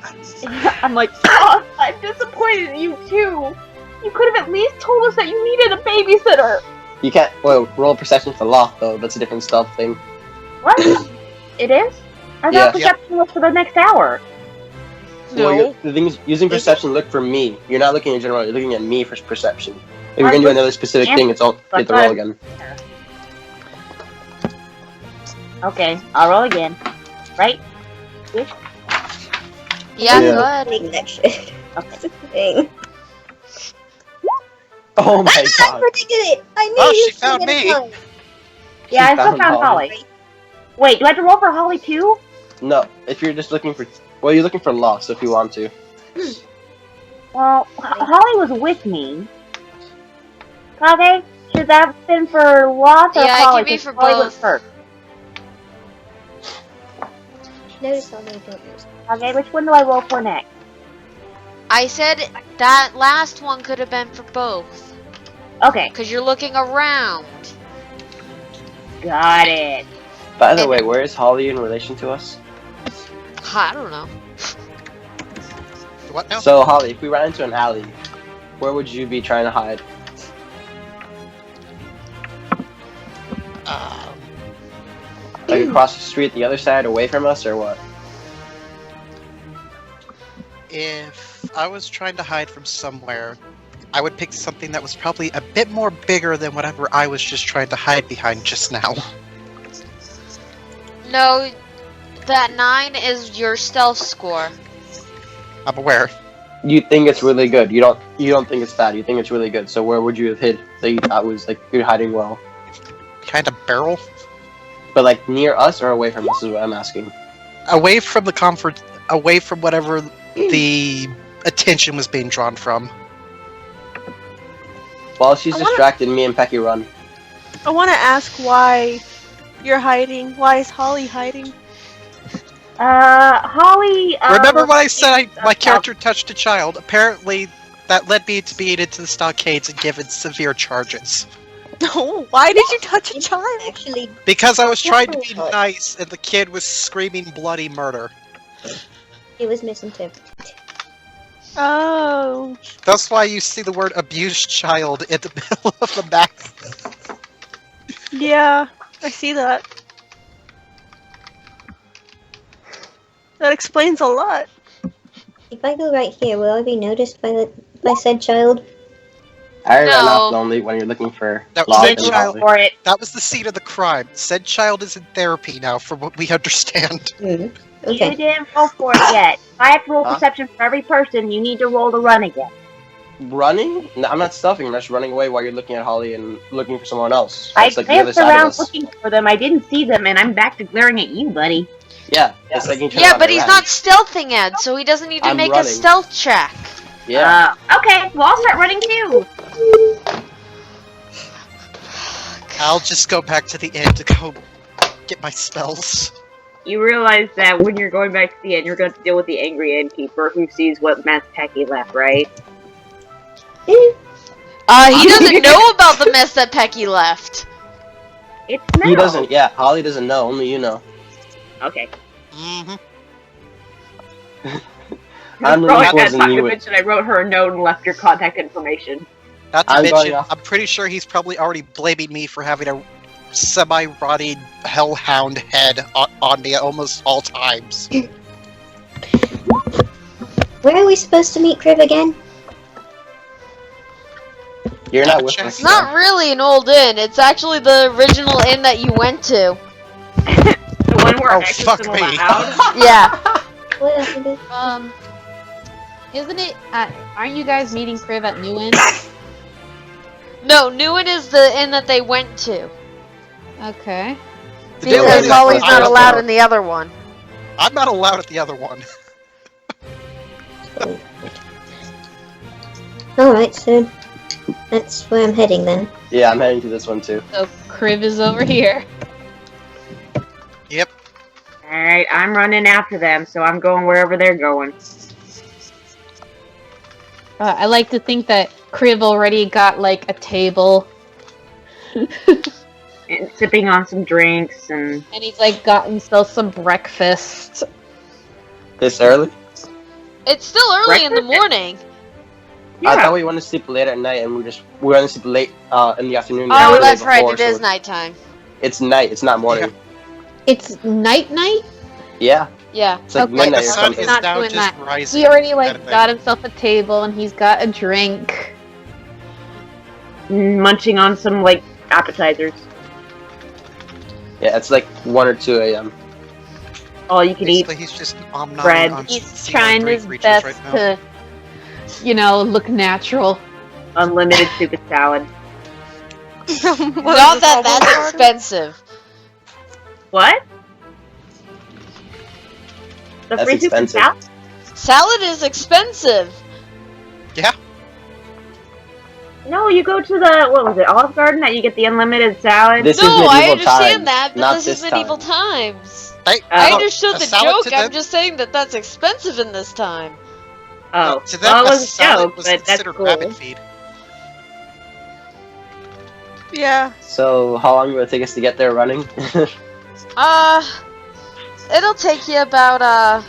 I'm like, oh, I'm disappointed in you too. You could have at least told us that you needed a babysitter. you can't. Well, roll perception for lock though. That's a different stealth thing. What? It is? I Yeah. thought perception was for the next hour. Well, the thing is, using perception, look for me. You're not looking in general. You're looking at me for perception. If you're gonna do another specific thing, it's all get the roll again. Okay, I'll roll again. Right? Yeah, Yeah. go ahead. Take that shit. That's a thing. Oh my I god. predicted it! I knew Oh, you she found were gonna me. come. Yeah, I still found found Holly. Holly. Wait, do I have to roll for Holly too? No, if you're just looking for. Well, you're looking for loss if you want to. Well, Holly was with me. Okay, should that have been for Lost or Yeah, it Holly? can be 'Cause for Holly was both. first. Notice all the don't Okay, which one do I roll for next? I said that last one could have been for both. Okay, Because you're looking around. got it. By the way, where is Holly in relation to us? I don't know. What now? So, Holly, if we ran into an alley, where would you be trying to hide? Like across the street, the other side, away from us, or what? If I was trying to hide from somewhere, I would pick something that was probably a bit more bigger than whatever I was just trying to hide behind just now. No, that 9 is your stealth score. I'm aware. You think it's really good. You don't think it's bad. You think it's really good. So where would you have hid that you thought was like you're hiding well? Kind of barrel. But like near us or away from us is what I'm asking. Away from the comfort, away from whatever the attention was being drawn from. While she's I wanna- distracted, me and Pecky run. I want to ask why you're hiding. Why is Holly hiding? Holly. Remember when I said my about- character touched a child? Apparently, that led me to being into the stockades and given severe charges. No, why did you touch a child? Actually, Because I was trying to be nice and the kid was screaming bloody murder. it was misinterpreted. Oh. That's why you see the word abused child in the middle of the map. Yeah, I see that. That explains a lot. If I go right here, will I be noticed by said child? I ran off No. lonely when you're looking for That Locke said and child- Holly. For it. That was the scene of the crime. Said child is in therapy now, from what we understand. You Okay. didn't roll for it yet. If I have to roll Huh? perception for every person, you need to roll to run again. Running? No, I'm not stuffing. I'm just running away while you're looking at Holly and looking for someone else. I It's like the other glanced side of around us. looking for them. I didn't see them, and I'm back to glaring at you, buddy. Yeah, it's like you turn Yeah, around but and he's run. not stealthing, Ed, so he doesn't need to I'm make a running. stealth check. Yeah. Okay, well, I'll start running too. I'll just go back to the inn to go get my spells. You realize that when you're going back to the inn, you're going to deal with the angry innkeeper who sees what mess Pecky left, right? He doesn't know about the mess that Pecky left. It's He Mel. doesn't. Yeah, Holly doesn't know. Only you know. Okay. Mm-hmm. I'm Probably looking that towards the time I new. mentioned I wrote her a note and left your contact information. Not to I'm going mention, off. I'm pretty sure he's probably already blaming me for having a semi-rotting hellhound head on me at almost all times. Where are we supposed to meet Kriv again? You're not with Gotcha. us. It's not really an old inn. It's actually the original inn that you went to. The one where Oh, X fuck isn't me. allowed. Yeah. What happened? Isn't it? Aren't you guys meeting Kriv at New Inn? No, Newen is the inn that they went to. Okay. The deal Because is, Holly's I not was- allowed in the other one. I'm not allowed at the other one. Alright, so that's where I'm heading then. Yeah, I'm heading to this one too. So Kriv is over here. Yep. Alright, I'm running after them, so I'm going wherever they're going. I like to think that Kriv already got like a table, And sipping on some drinks and... and he's like got himself some breakfast. This early? It's still early in the Breakfast? morning. I Yeah. thought we wanted to sleep late at night, and we're gonna sleep late in the afternoon. Oh, the day that's right. before, It is so nighttime. It's night. It's not morning. It's night. Yeah, Yeah. it's like Okay. Like midnight the or sun something. is Not now doing just that. rising. He already kind of like thing. got himself a table, and he's got a drink. munching on some, like, appetizers. Yeah, it's like 1 or 2 a.m. All you can eat. Basically, he's just omnodding bread. on He's sea trying green his creatures best right now. to, look natural. Unlimited stupid salad. Not that that's expensive. What? The That's free stupid expensive. salad? Salad is expensive. Yeah. No, you go to the, what was it, Olive Garden that you get the unlimited salad? This is No, I medieval understand times, that, but not this is this medieval time. times. Hey, I Oh. understood a the salad joke. to I'm them- just saying that that's expensive in this time. Oh, to them, well, it a was a salad joke, was but that's considered cool. rabbit feed. Yeah. So, how long will it take us to get there running? It'll take you about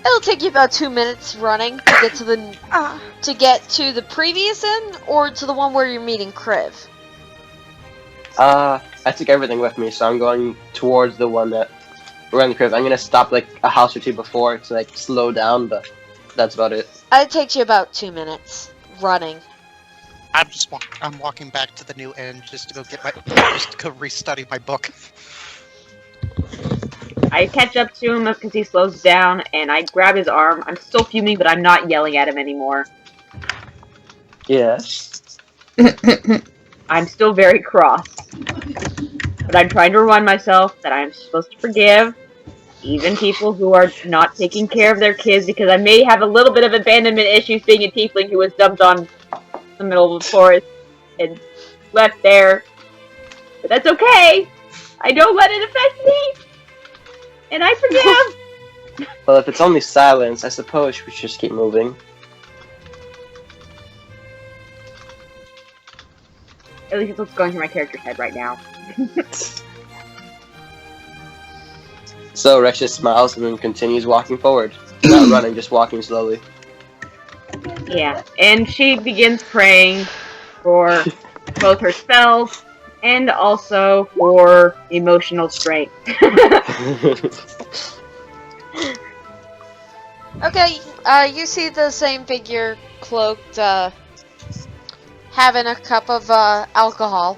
it'll take you about 2 minutes running to get to the previous inn or to the one where you're meeting Kriv. I took everything with me, so I'm going towards the one that we're in the crib. I'm gonna stop like a house or two before to like slow down, but that's about it. It takes you about 2 minutes running. I'm walking back to the new inn just to go get my just to go restudy my book. I catch up to him because he slows down, and I grab his arm. I'm still fuming, but I'm not yelling at him anymore. Yes. I'm still very cross. But I'm trying to remind myself that I'm supposed to forgive even people who are not taking care of their kids, because I may have a little bit of abandonment issues being a tiefling who was dumped on the middle of the forest and left there. But that's okay. I don't let it affect me. And I forgive. Well, if it's only silence, I suppose we should just keep moving. At least it's what's going through my character's head right now. So Rex just smiles and then continues walking forward. Not running, just walking slowly. Yeah, and she begins praying for both her spells and also for emotional strength. Okay, you see the same figure cloaked, having a cup of, alcohol.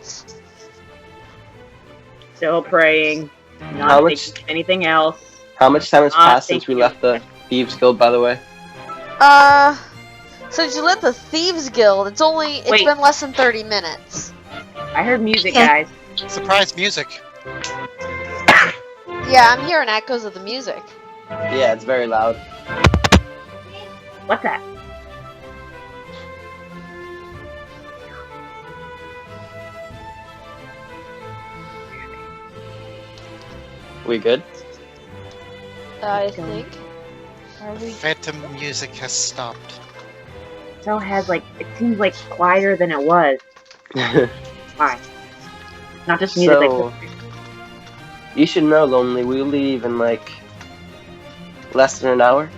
Still praying, How not much- thinking of anything else. How much time has passed since we thank you. left the Thieves Guild, by the way? Since you left the Thieves Guild, it's Wait. been less than 30 minutes. I heard music, Okay. guys. Surprise music. Yeah, I'm hearing echoes of the music. Yeah, it's very loud. What's that? We good? I think. Are we Phantom music has stopped. still has it seems like quieter than it was. Why? Not just music. So, you should know, Lonely, we leave in like less than an hour.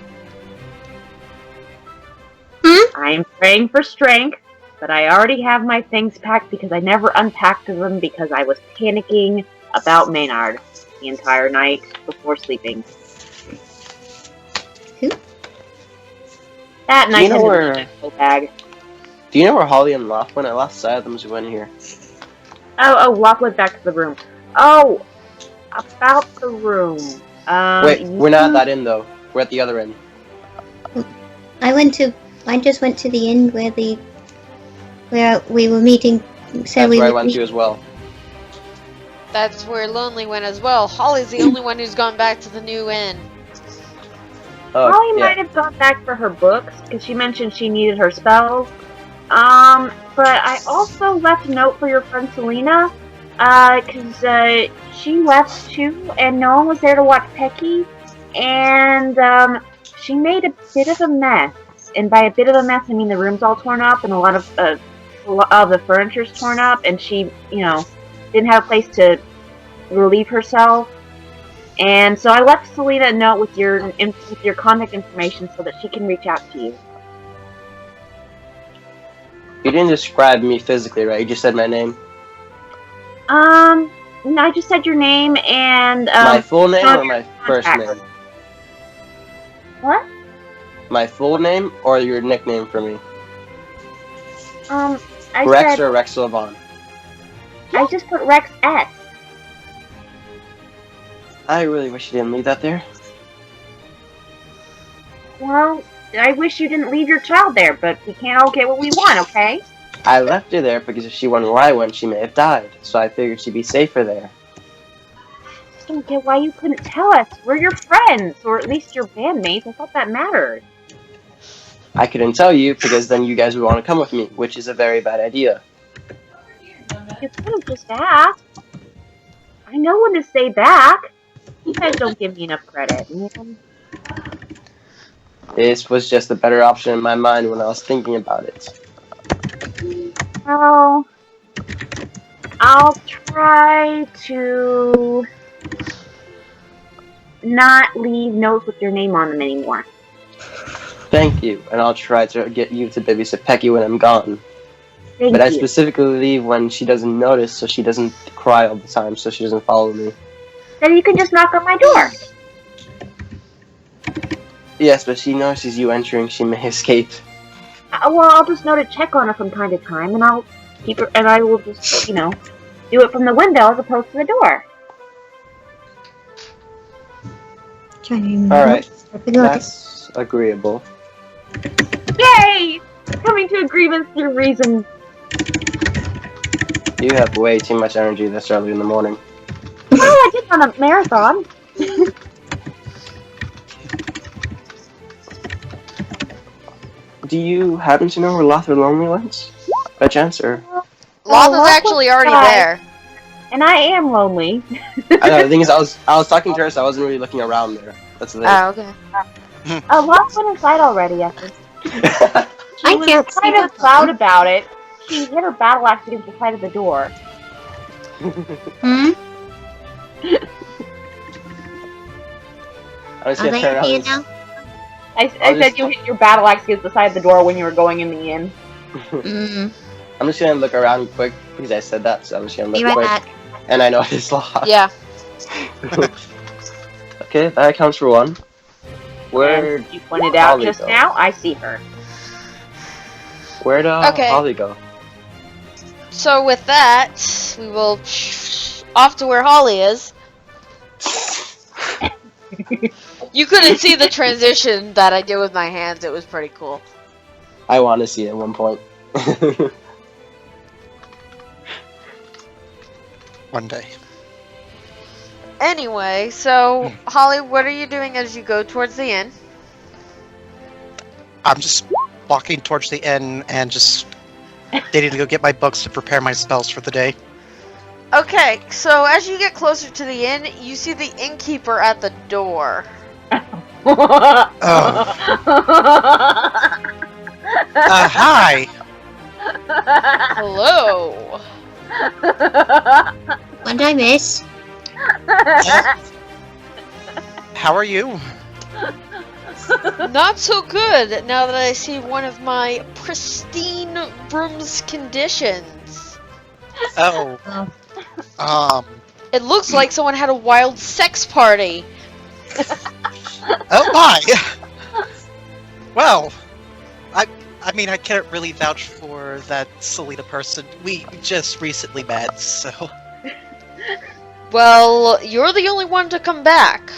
I'm praying for strength, but I already have my things packed because I never unpacked them because I was panicking about Maynard the entire night before sleeping. Who? That Do night you know has where- a full bag. Do you know where Holly and Locke went? I lost sight of them as we went here. Oh, Locke went back to the room. Oh, about the room. Wait, we're not at that inn though. We're at the other inn. I just went to the inn where we were meeting. So That's we where I would went meet- to as well. That's where Lonely went as well. Holly's the only one who's gone back to the new inn. Oh, Holly yeah. might have gone back for her books because she mentioned she needed her spells. But I also left a note for your friend Selena, because she left too, and no one was there to watch Pecky, and she made a bit of a mess. And by a bit of a mess, I mean the room's all torn up, and a lot of the furniture's torn up, and she, didn't have a place to relieve herself. And so I left Selena a note with your contact information so that she can reach out to you. You didn't describe me physically, right? You just said my name. No, I just said your name and My full name no, or my first contact. name? What? My full name or your nickname for me? I Rex said or Rex Sylvan? I just put Rex S. I really wish you didn't leave that there. Well, I wish you didn't leave your child there, but we can't all get what we want, okay? I left her there because if she went where I went, she may have died. So I figured she'd be safer there. I don't get why you couldn't tell us. We're your friends, or at least your bandmates. I thought that mattered. I couldn't tell you because then you guys would want to come with me, which is a very bad idea. You could have just asked. I know when to stay back. You guys don't give me enough credit. This was just a better option in my mind when I was thinking about it. Well, I'll try to not leave notes with your name on them anymore. Thank you, and I'll try to get you to babysit Pecky when I'm gone. Thank But I you. specifically leave when she doesn't notice, so she doesn't cry all the time, so she doesn't follow me. Then you can just knock on my door. Yes, but she notices you entering, she may escape. Well, I'll just know to check on her from time to time, and I'll keep her, and I will just, do it from the window as opposed to the door. Trying to remember. Alright, I forgot. that's agreeable. Yay! Coming to agreements through reason. You have way too much energy this early in the morning. Well, I did run a marathon. Do you happen to know where Lothar Lonely went? By chance, or? Lotha's Lotha's actually already died. there. And I am lonely. I know, the thing is, I was talking to her, so I wasn't really looking around there. That's the thing. Oh, okay. Lost went inside already, I think. I She can't was see kind of that. proud about it. she hit her battle axe against the side of the door. Hmm? I'm just Are gonna they turn here around. now? I I'll said just- you hit your battle axe against the side of the door when you were going in the inn. Mm. I'm just gonna look around quick because I said that, so I'm just gonna Be look right quick. back. And I know it's locked. Yeah. Okay, that accounts for one. Where And you pointed out Holly just go? now, I see her. Where'd Okay. Holly go? So with that, we will off to where Holly is. You couldn't see the transition that I did with my hands. It was pretty cool. I want to see it at one point. One day. Anyway, so Holly, what are you doing as you go towards the inn? I'm just walking towards the inn and just needing to go get my books to prepare my spells for the day. Okay, so as you get closer to the inn, you see the innkeeper at the door. Hi! Hello. What did I miss? How are you? Not so good now that I see one of my pristine room's conditions. Oh. It looks like someone had a wild sex party. Oh my! Well, I mean, I can't really vouch for that Selena person. We just recently met, so... Well, you're the only one to come back.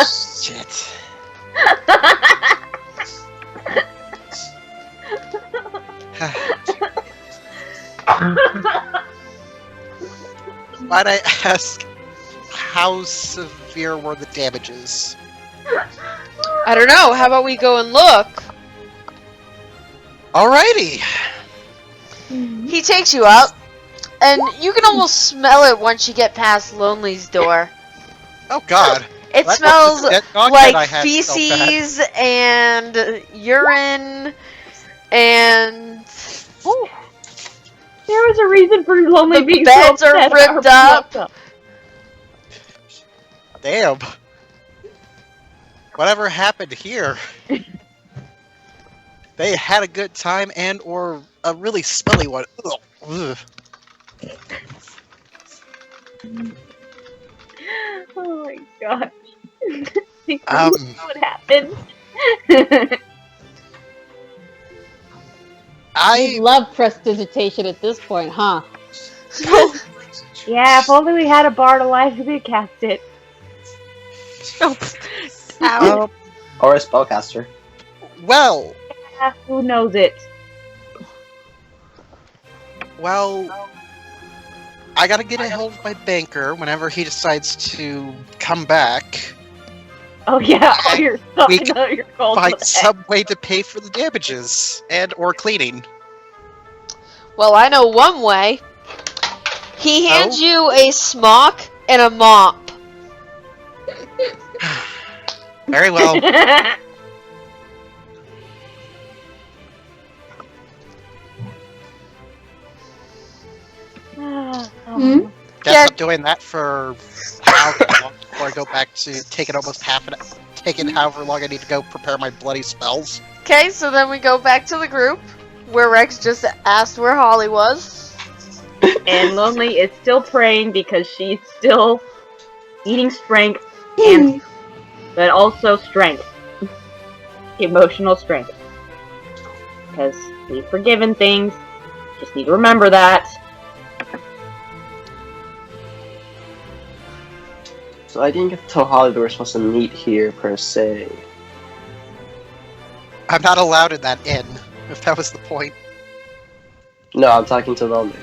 Shit. Might I ask, how severe were the damages? I don't know. How about we go and look? Alrighty! He takes you out, and you can almost smell it once you get past Lonely's door. Oh god. It That smells was the dead dog that I like had so bad. feces and urine and There was a reason for Lonely The being beds so are upset ripped about her up. Damn. Whatever happened here? They had a good time and or a really smelly one. Ugh. Ugh. Oh my gosh. Um, What happened? I I love prestidigitation at this point, huh? Yeah, if only we had a bard alive who could cast it. Ow. Or a spellcaster. well, Yeah, who knows it? I gotta get a hold of my banker whenever he decides to come back. Oh yeah, all your stuff. We I know you're cold. Find with that. some way to pay for the damages and or cleaning. well, I know one way. He hands Oh? you a smock and a mop. Very well. Hmm? Guess Yeah. I'm doing that for however long before I go back to taking almost taking however long I need to go prepare my bloody spells. Okay, so then we go back to the group where Rex just asked where Holly was. And Lonely is still praying because she's still eating strength, and but also strength, emotional strength. Because we've forgiven things. Just need to remember that. So I didn't get to tell Holly that we're supposed to meet here per se. I'm not allowed in that inn, if that was the point. No, I'm talking to Lonely.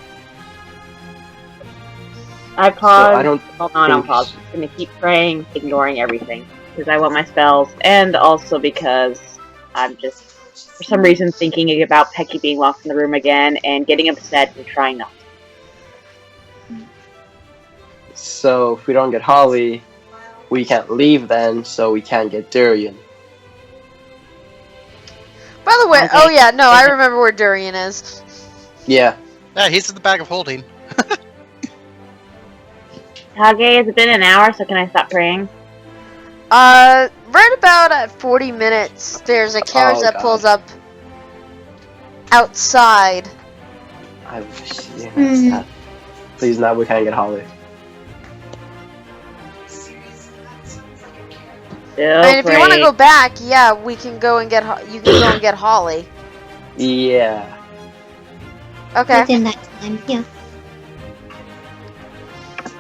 I So paused. I don't Hold on, I'm think- paused. I'm gonna keep praying, ignoring everything. Because I want my spells, and also because I'm just, for some reason, thinking about Pecky being locked in the room again and getting upset and trying not to. So if we don't get Holly, we can't leave then, so we can't get Durian. By the way, Okay. oh yeah, no, I remember where Durian is. Yeah. Yeah, he's in the bag of holding. Hage, has it been an hour, so can I stop praying? Right about at 40 minutes, there's a carriage Oh, that God. pulls up outside. I wish. Yeah, Hmm. that. Please, now we can't get Holly. Still And if you want to praying. go back, yeah, we can go and get. You can go and get Holly. Yeah. Okay. Within that time, yeah.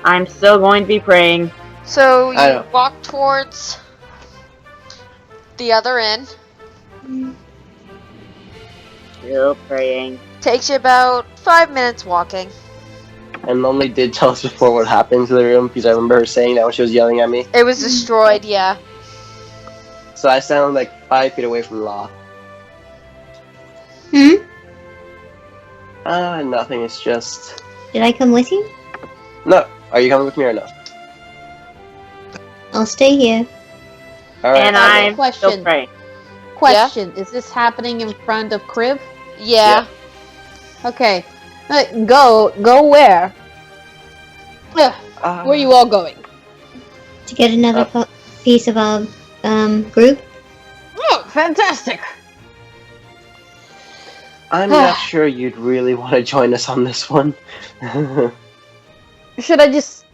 I'm still going to be praying. So I you know. walk towards the other inn. Still praying. Takes you about 5 minutes walking. And Lonely did tell us before what happened to the room because I remember her saying that when she was yelling at me. It was destroyed, yeah. So I sound like 5 feet away from Law. Hmm? Nothing. It's just. Did I come with you? No. Are you coming with me or no? I'll stay here. All right. And I'll I'm go. still Question. praying. Question: is this happening in front of Crib? Yeah. Okay. Go where? Where are you all going? To get another piece of our group? Oh, fantastic! I'm not sure you'd really want to join us on this one. Should I just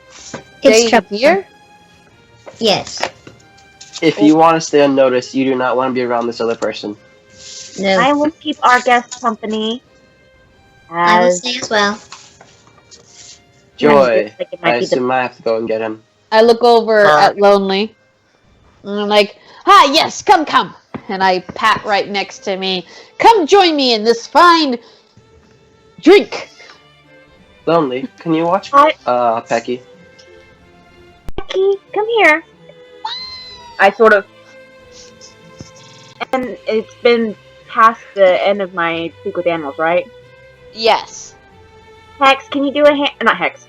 It's stay trouble. here? Yes. If you want to stay unnoticed, you do not want to be around this other person. No. I will keep our guest company. I will As stay as well. Joy, like it I might be the assume I have to go and get him. I look over Alright. at Lonely. And I'm like, "Hi, yes, come." And I pat right next to me. Come join me in this fine drink. Lonely, can you watch Hi. Pecky? Becky, come here. I sort of. And it's been past the end of my speak with animals, right? Yes. Hex, can you do not Hex.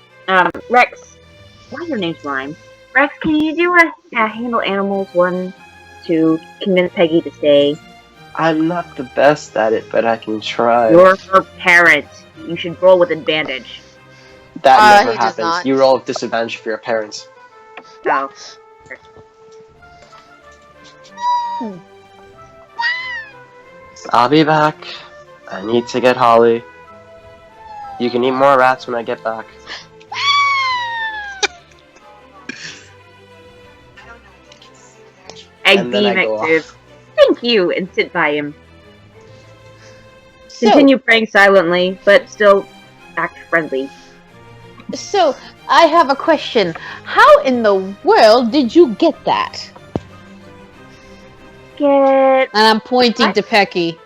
Rex. Why your names rhyme? Rex, can you do a handle animals one to convince Peggy to stay? I'm not the best at it, but I can try. You're her parent. You should roll with advantage. That never he does happens. not. You roll with disadvantage for your parents. Oh. I'll be back. I need to get Holly. You can eat more rats when I get back. I And then I beam go at Crib. Thank you, and sit by him. So, Continue praying silently, but still act friendly. so I have a question. How in the world did you get that? Get. And I'm pointing What? to Pecky.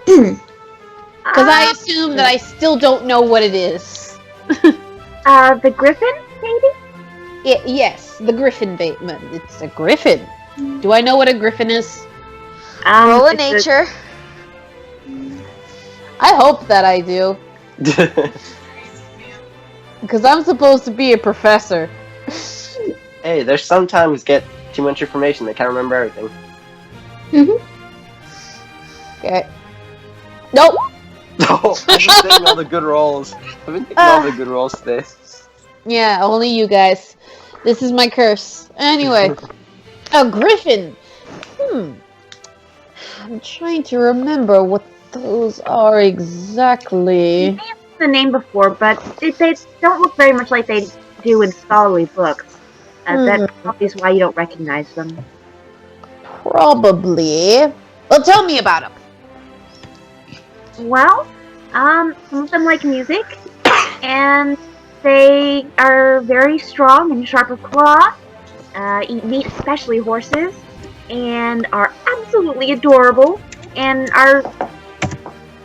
Because I assume that I still don't know what it is. The griffin, maybe? Yes, the griffin bateman. It's a griffin. Do I know what a griffin is? Roll a It's nature. I hope that I do. Because I'm supposed to be a professor. Hey, there's sometimes get too much information. They can't remember everything. Okay. Nope. No, I've been taking all the good rolls. I've been taking all the good rolls today. Yeah, only you guys. This is my curse. Anyway. A griffin. I'm trying to remember what those are exactly. the name before, but they don't look very much like they do in scholarly books. That probably is why you don't recognize them. Probably. Well, tell me about them. Well, some of them like music, and they are very strong and sharp of claw, eat meat, especially horses, and are absolutely adorable, and are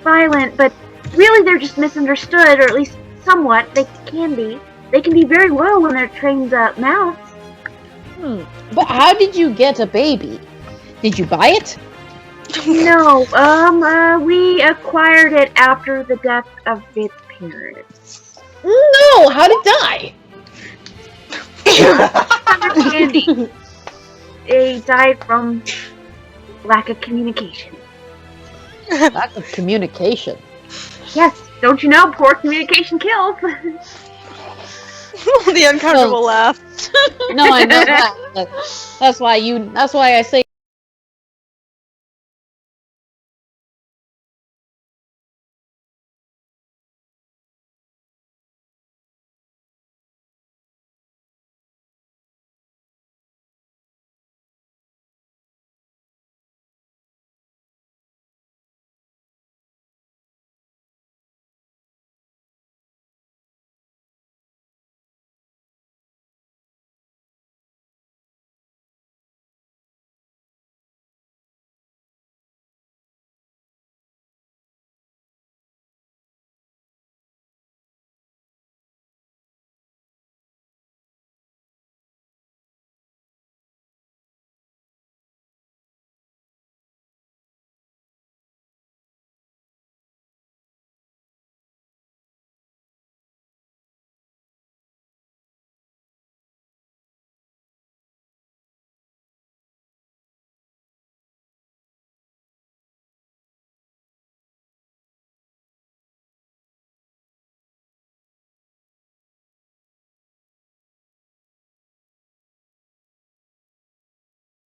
violent, but really they're just misunderstood, or at least somewhat. They can be. They can be very loyal when they're trained mounts. But how did you get a baby? Did you buy it? No, we acquired it after the death of its parents. No, how did it die? Understanding. They died from lack of communication. Lack of communication. Yes, don't you know? Poor communication kills. The uncomfortable laugh. No, I know that. But that's why I say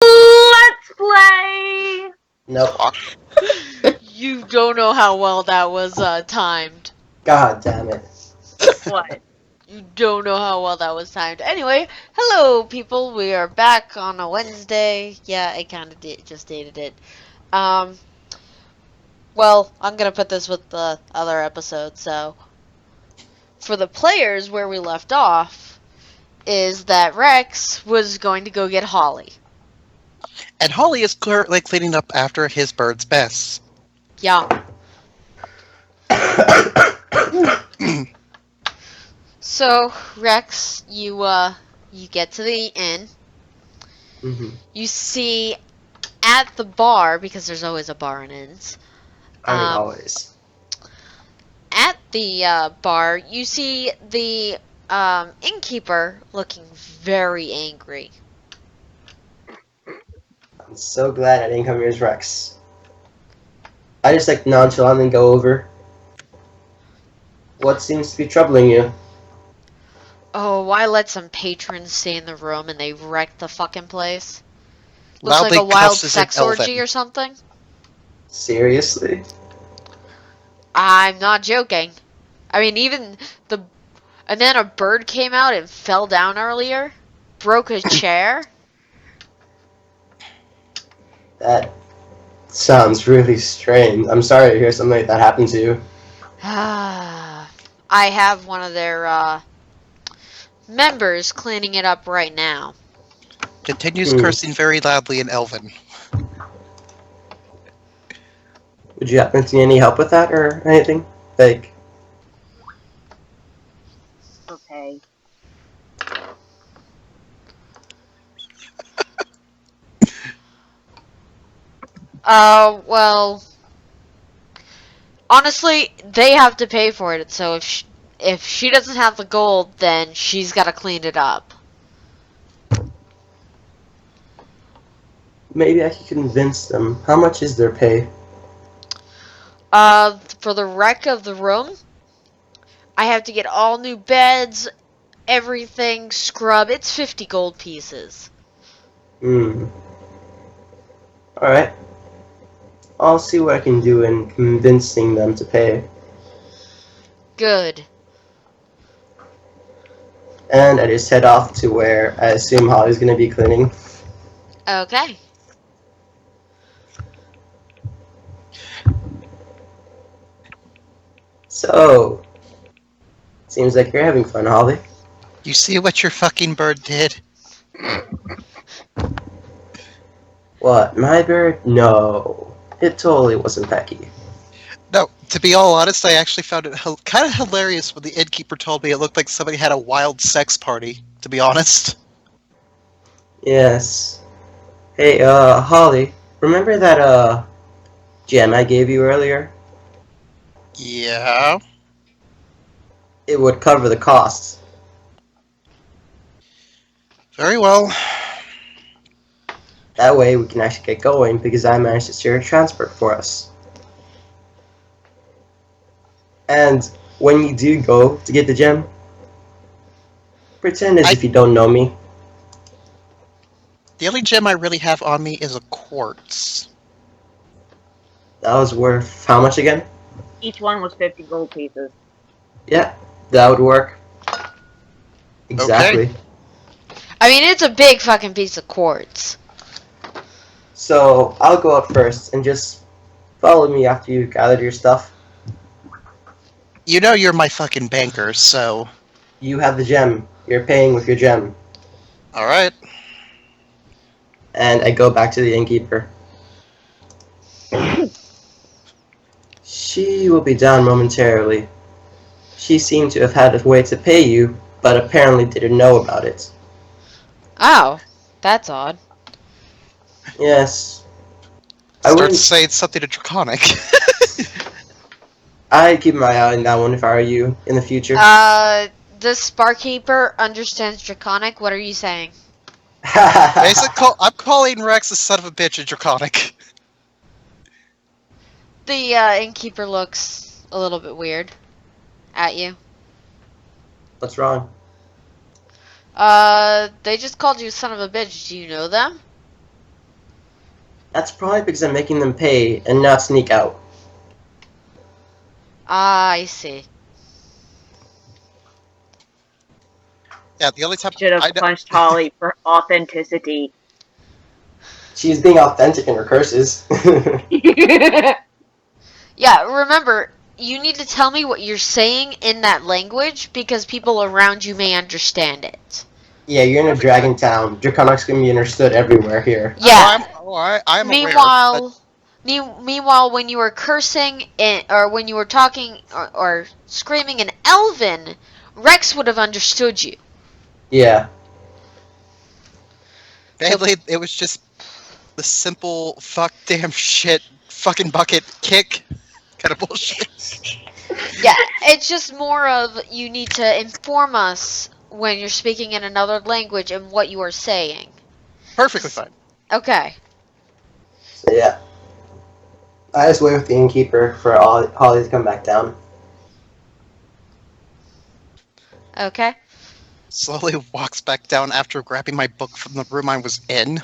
Let's play. Nope. You don't know how well that was timed. God damn it. What? You don't know how well that was timed. Anyway, hello people. We are back on a Wednesday. Yeah, I kind of just dated it. Well, I'm gonna put this with the other episode. So, for the players, where we left off is that Rex was going to go get Holly. And Holly is currently cleaning up after his bird's mess. Yeah. So, Rex, you get to the inn. Mm-hmm. You see at the bar, because there's always a bar in inns. I mean, always. At the bar, you see the innkeeper looking very angry. I'm so glad I didn't come here as Rex. I just like nonchalantly go over. What seems to be troubling you? Oh, I let some patrons stay in the room and they wrecked the fucking place. Looks Loudly like a wild cusses in sex orgy Elven. or something. Seriously? I'm not joking. I mean, and then a bird came out and fell down earlier, broke a chair. That sounds really strange. I'm sorry to hear something like that happen to you. I have one of their members cleaning it up right now. Continues cursing very loudly in Elven. Would you happen to need any help with that or anything? Like, Okay. Well, honestly, they have to pay for it. So if she doesn't have the gold, then she's got to clean it up. maybe I could convince them. How much is their pay? For the wreck of the room, I have to get all new beds, everything, scrub. It's 50 gold pieces. Alright. I'll see what I can do in convincing them to pay. Good. And I just head off to where I assume Holly's gonna be cleaning. Okay. So, seems like you're having fun, Holly. You see what your fucking bird did? What, my bird? No. It totally wasn't Becky. No, to be all honest, I actually found it kind of hilarious when the innkeeper told me it looked like somebody had a wild sex party, to be honest. Yes. Hey, Holly, remember that, gem I gave you earlier? Yeah. It would cover the costs. Very well. That way we can actually get going because I managed to secure a transport for us. And when you do go to get the gem, pretend as I- if you don't know me. The only gem I really have on me is a quartz. That was worth how much again? Each one was 50 gold pieces. Yeah, that would work. Exactly. I mean, it's a big fucking piece of quartz. So I'll go up first and just follow me after you've gathered your stuff. You know you're my fucking banker, so... You have the gem. You're paying with your gem. Alright. And I go back to the innkeeper. She will be down momentarily. She seemed to have had a way to pay you, but apparently didn't know about it. Oh, that's odd. Yes. I Start wouldn't. saying something to Draconic. I'd keep my eye on that one if I were you in the future. This barkeeper understands Draconic. What are you saying? Basically, I'm calling Rex a son of a bitch and Draconic. The innkeeper looks a little bit weird at you. What's wrong? They just called you son of a bitch. Do you know them? That's probably because I'm making them pay and not sneak out. Ah, I see. Yeah, the only time Should have I know, punched Holly for authenticity. She's being authentic in her curses. Yeah, remember, you need to tell me what you're saying in that language because people around you may understand it. Yeah, you're in a dragon town. Draconic's gonna be understood everywhere here. Yeah. I'm Meanwhile, meanwhile, when you were cursing or when you were talking or screaming in Elven, Rex would have understood you. Yeah. Mainly, it was just the simple fuck, damn, shit, fucking bucket, kick kind of bullshit. Yeah, it's just more of you need to inform us when you're speaking in another language and what you are saying. Perfectly fine. Okay. So yeah. I just wait with the innkeeper for Holly to come back down. Okay. Slowly walks back down after grabbing my book from the room I was in.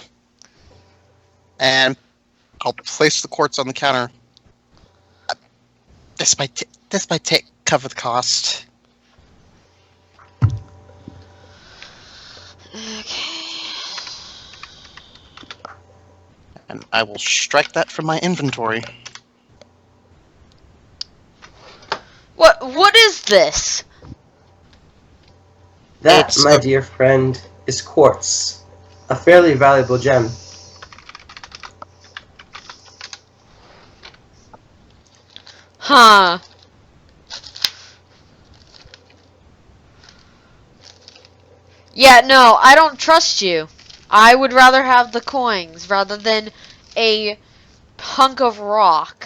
And I'll place the quartz on the counter. This might cover the cost. Okay. And I will strike that from my inventory. What is this? That, It's my a- dear friend, is quartz. A fairly valuable gem. Huh. Yeah, no, I don't trust you. I would rather have the coins rather than a hunk of rock.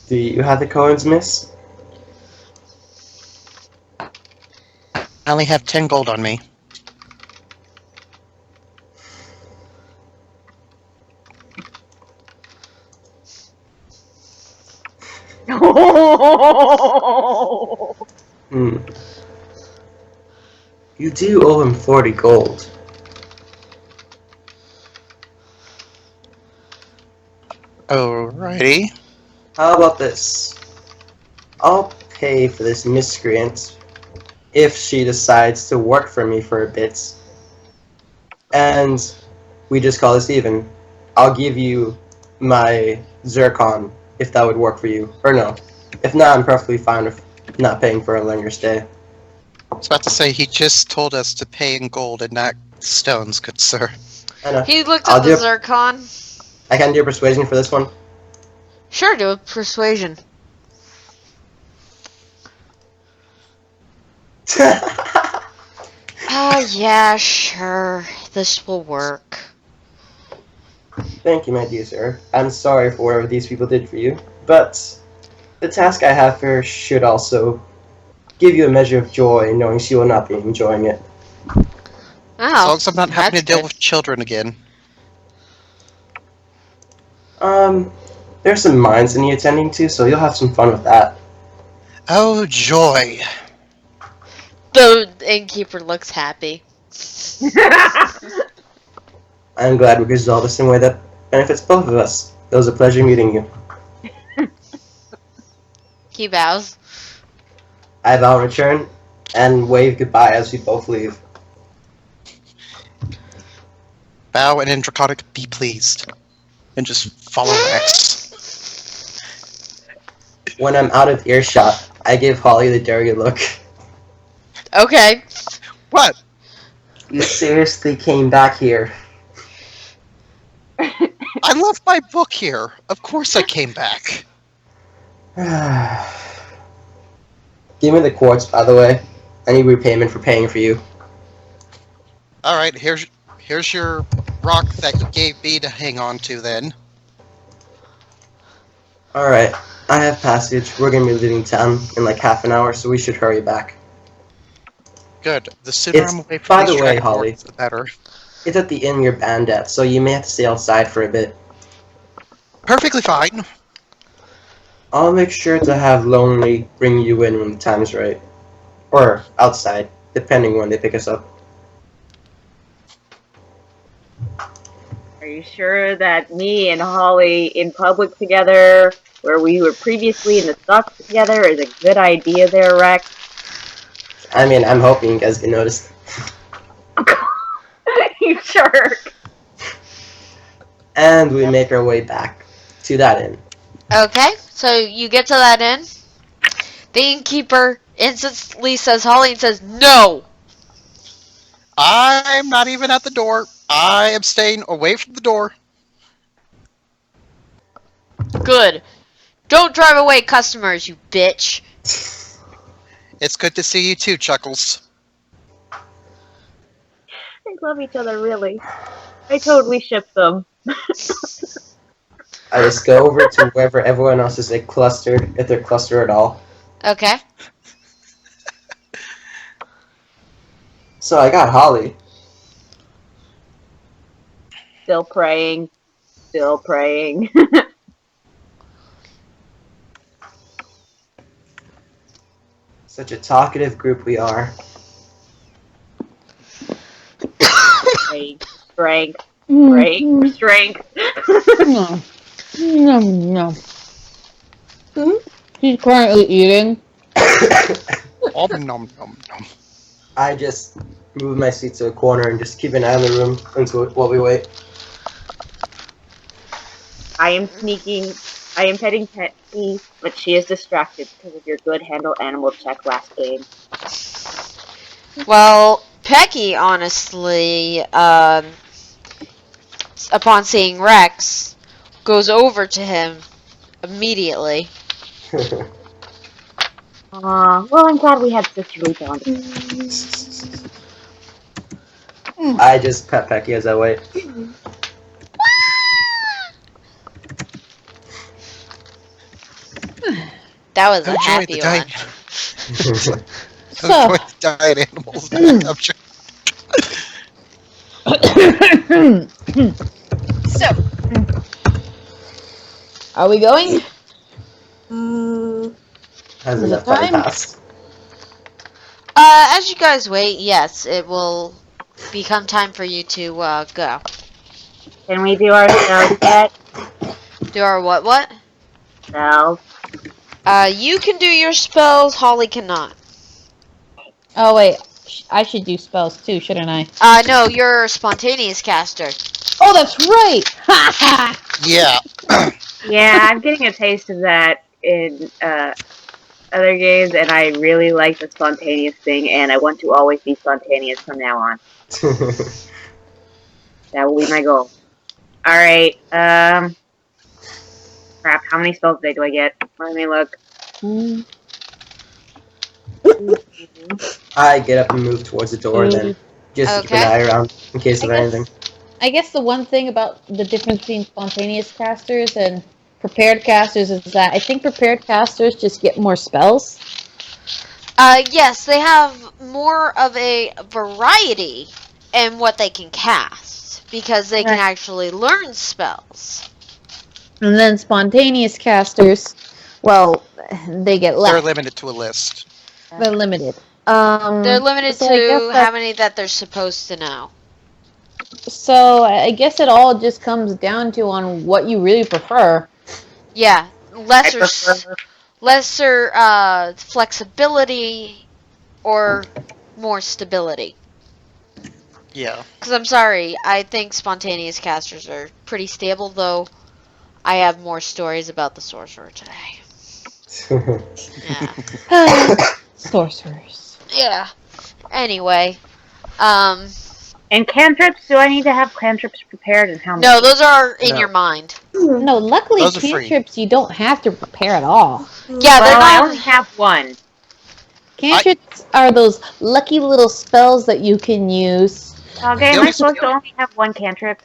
Do you have the coins, miss? I only have 10 gold on me. Hmm. You do owe him 40 gold. Alrighty. How about this? I'll pay for this miscreant if she decides to work for me for a bit. And we just call this even. I'll give you my zircon if that would work for you. Or no. If not, I'm perfectly fine with not paying for a longer stay. I was about to say, he just told us to pay in gold and not stones, good sir. I know. He looked I'll at the do- zircon. I can do persuasion for this one. Sure, do a persuasion. Yeah, sure. This will work. Thank you, my dear sir. I'm sorry for whatever these people did for you, but the task I have for her should also give you a measure of joy, knowing she will not be enjoying it. As long Oh, as I'm not having that's to deal good. with children again. There's some mines I need attending to, so you'll have some fun with that. Oh, joy. The innkeeper looks happy. I'm glad we resolved this in a way that benefits both of us. It was a pleasure meeting you. He bows. I bow in return and wave goodbye as we both leave. Bow and in Draconic, be pleased. And just follow Rex. When I'm out of earshot, I give Holly the dirty look. Okay. What? You seriously came back here. I left my book here. Of course I came back. Give me the quartz, by the way. I need repayment for paying for you. Alright, here's your rock that you gave me to hang on to then. Alright, I have passage. We're gonna be leaving town in like half an hour, so we should hurry back. Good. The sooner It's- I'm away from by these the way, track Holly. boards, the better. It's at the inn you're banned at, so you may have to stay outside for a bit. Perfectly fine. I'll make sure to have Lonely bring you in when the time's right. Or outside, depending when they pick us up. Are you sure that me and Holly in public together, where we were previously in the stocks together, is a good idea there, Rex? I mean, I'm hoping you guys get noticed. You jerk. And we make our way back to that inn. Okay, so you get to that inn. The innkeeper instantly says Holly and says, "No!" I'm not even at the door. I am staying away from the door. Good. Don't drive away customers, you bitch. It's good to see you too, Chuckles. They love each other, really. I totally ship them. I just go over to wherever everyone else is like clustered, if they're clustered at all. Okay. So I got Holly. Still praying. Still praying. Such a talkative group we are. Strength. Strength. Strength. No. No, no. He's currently eating. Om nom nom nom. I just move my seat to a corner and just keep an eye on the room while we wait. I am sneaking. I am petting Petty, but she is distracted because of your good handle animal check last game. Well, Pecky, honestly, upon seeing Rex, goes over to him immediately. Well, I'm glad we had sisterly bonding. I just pet Pecky as I wait. That was a Enjoy happy the one. diet. So, Enjoy the diet animals. I'm sure. so, are we going? Has Is it enough time time? passed? As you guys wait, yes, it will become time for you to go. Can we do our spells yet? Do our what? Spells. You can do your spells, Holly cannot. Oh wait, I should do spells too, shouldn't I? No, you're a spontaneous caster. Oh, that's right. Ha ha. Yeah. Yeah, I'm getting a taste of that in other games, and I really like the spontaneous thing, and I want to always be spontaneous from now on. That will be my goal. Alright, crap, how many spells today do I get? Let me look. I get up and move towards the door, then just keep an Okay. eye around in case of I guess- anything. I guess the one thing about the difference between spontaneous casters and prepared casters is that I think prepared casters just get more spells. Yes, they have more of a variety in what they can cast because they can Right. actually learn spells. And then spontaneous casters, well, they get They're left. limited to a list. They're limited. They're limited so I guess to that's- how many that they're supposed to know. So I guess it all just comes down to on what you really prefer. Yeah, I lesser prefer flexibility or more stability. Yeah. Because I'm sorry, I think spontaneous casters are pretty stable, though I have more stories about the sorcerer today. Yeah. Sorcerers. Yeah. Anyway, And cantrips? Do I need to have cantrips prepared, and how many? no, those are in No. your mind. No, luckily Those are free. cantrips you don't have to prepare at all. Yeah, they're Well, I not. only have one. Cantrips are those lucky little spells that you can use. Okay, am I supposed to only have one cantrip?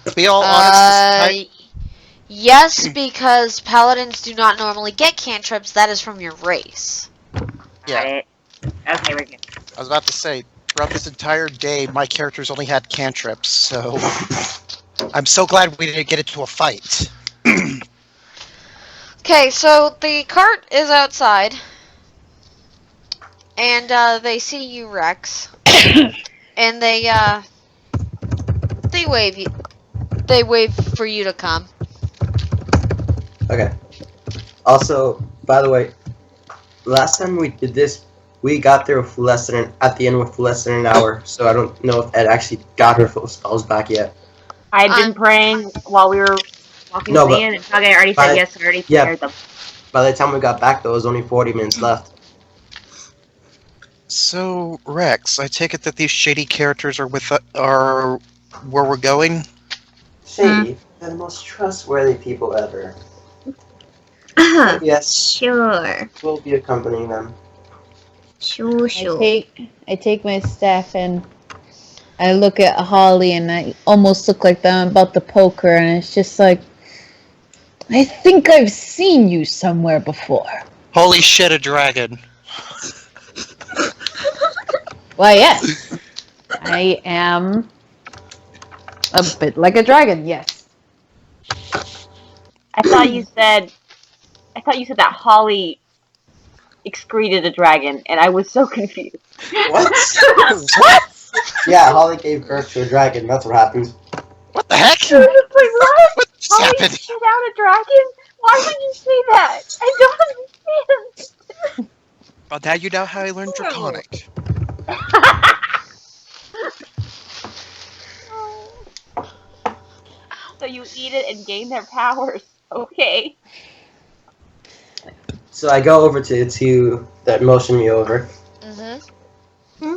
To be all honest, this Yes, because paladins do not normally get cantrips. That is from your race. Yeah. Got it. Okay, we're good. I was about to say, throughout this entire day, my characters only had cantrips, so I'm so glad we didn't get into a fight. Okay, so the cart is outside, and they see you, Rex, and they wave you. They wave for you to come. Okay. Also, by the way, last time we did this, we got there with at the end with less than an hour, so I don't know if Ed actually got her full spells back yet. I had been praying while we were walking No, to the but- inn, and Kage already but- said yes, I already yeah. prepared them. By the time we got back, there was only 40 minutes left. So, Rex, I take it that these shady characters are where we're going? Shady, they're the most trustworthy people ever. Yes, Sure. we'll be accompanying them. Sure, sure. I take my staff and I look at Holly and I almost look like I'm about to poke her, and it's just like, I think I've seen you somewhere before. Holy shit, a dragon. Why, yes. I am a bit like a dragon, yes. I thought you said that Holly excreted a dragon, and I was so confused. What? What? Yeah, Holly gave birth to a dragon, that's what happened. What the heck? I was like, what? What just Holly happened? spit out a dragon? Why would you say that? I don't understand. Well, now you know how I learned Draconic. So you eat it and gain their powers. Okay. So I go over to the two that motion me over. Mm-hmm.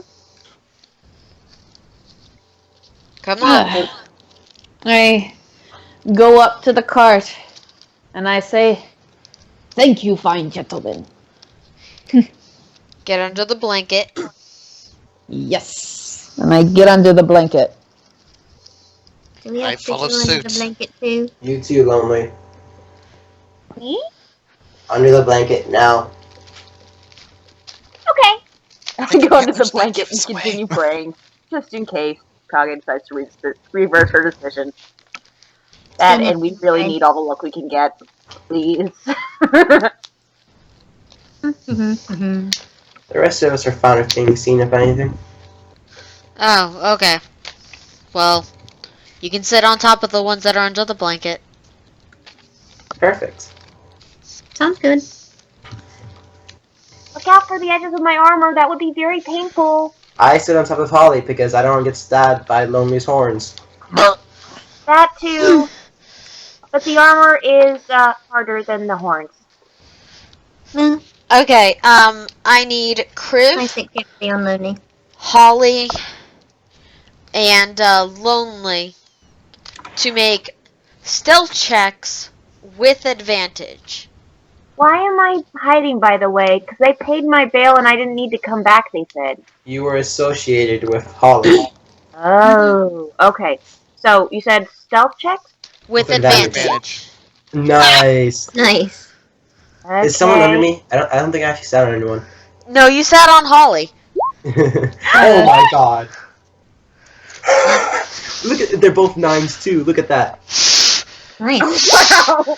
Come on. I go up to the cart and I say, "Thank you, fine gentlemen." Get under the blanket. Yes. And I get under the blanket. Do we I have to follow go under the suit. blanket too? You too, Lonely. Me? Under the blanket now. Okay. I I think go we under have the to blanket this and way. continue praying, just in case Kage decides to reverse her decision. That, and we really need all the luck we can get. Please. Mm-hmm. The rest of us are fine with being seen, if anything. Oh, okay. Well, you can sit on top of the ones that are under the blanket. Perfect. Sounds good. Look out for the edges of my armor. That would be very painful. I sit on top of Holly because I don't want to get stabbed by Lonely's horns. That too. But the armor is harder than the horns. Okay, I need I Kriv, think it's the unloading. Holly, and Lonely to make stealth checks with advantage. Why am I hiding, by the way? Because they paid my bail and I didn't need to come back, they said. You were associated with Holly. Oh, okay. So, you said stealth checks? With With advantage. Nice. Nice. Okay. Is someone under me? I don't think I actually sat on anyone. No, you sat on Holly. Oh my god. Look at they're both 9s too. Look at that. Nice. Wow.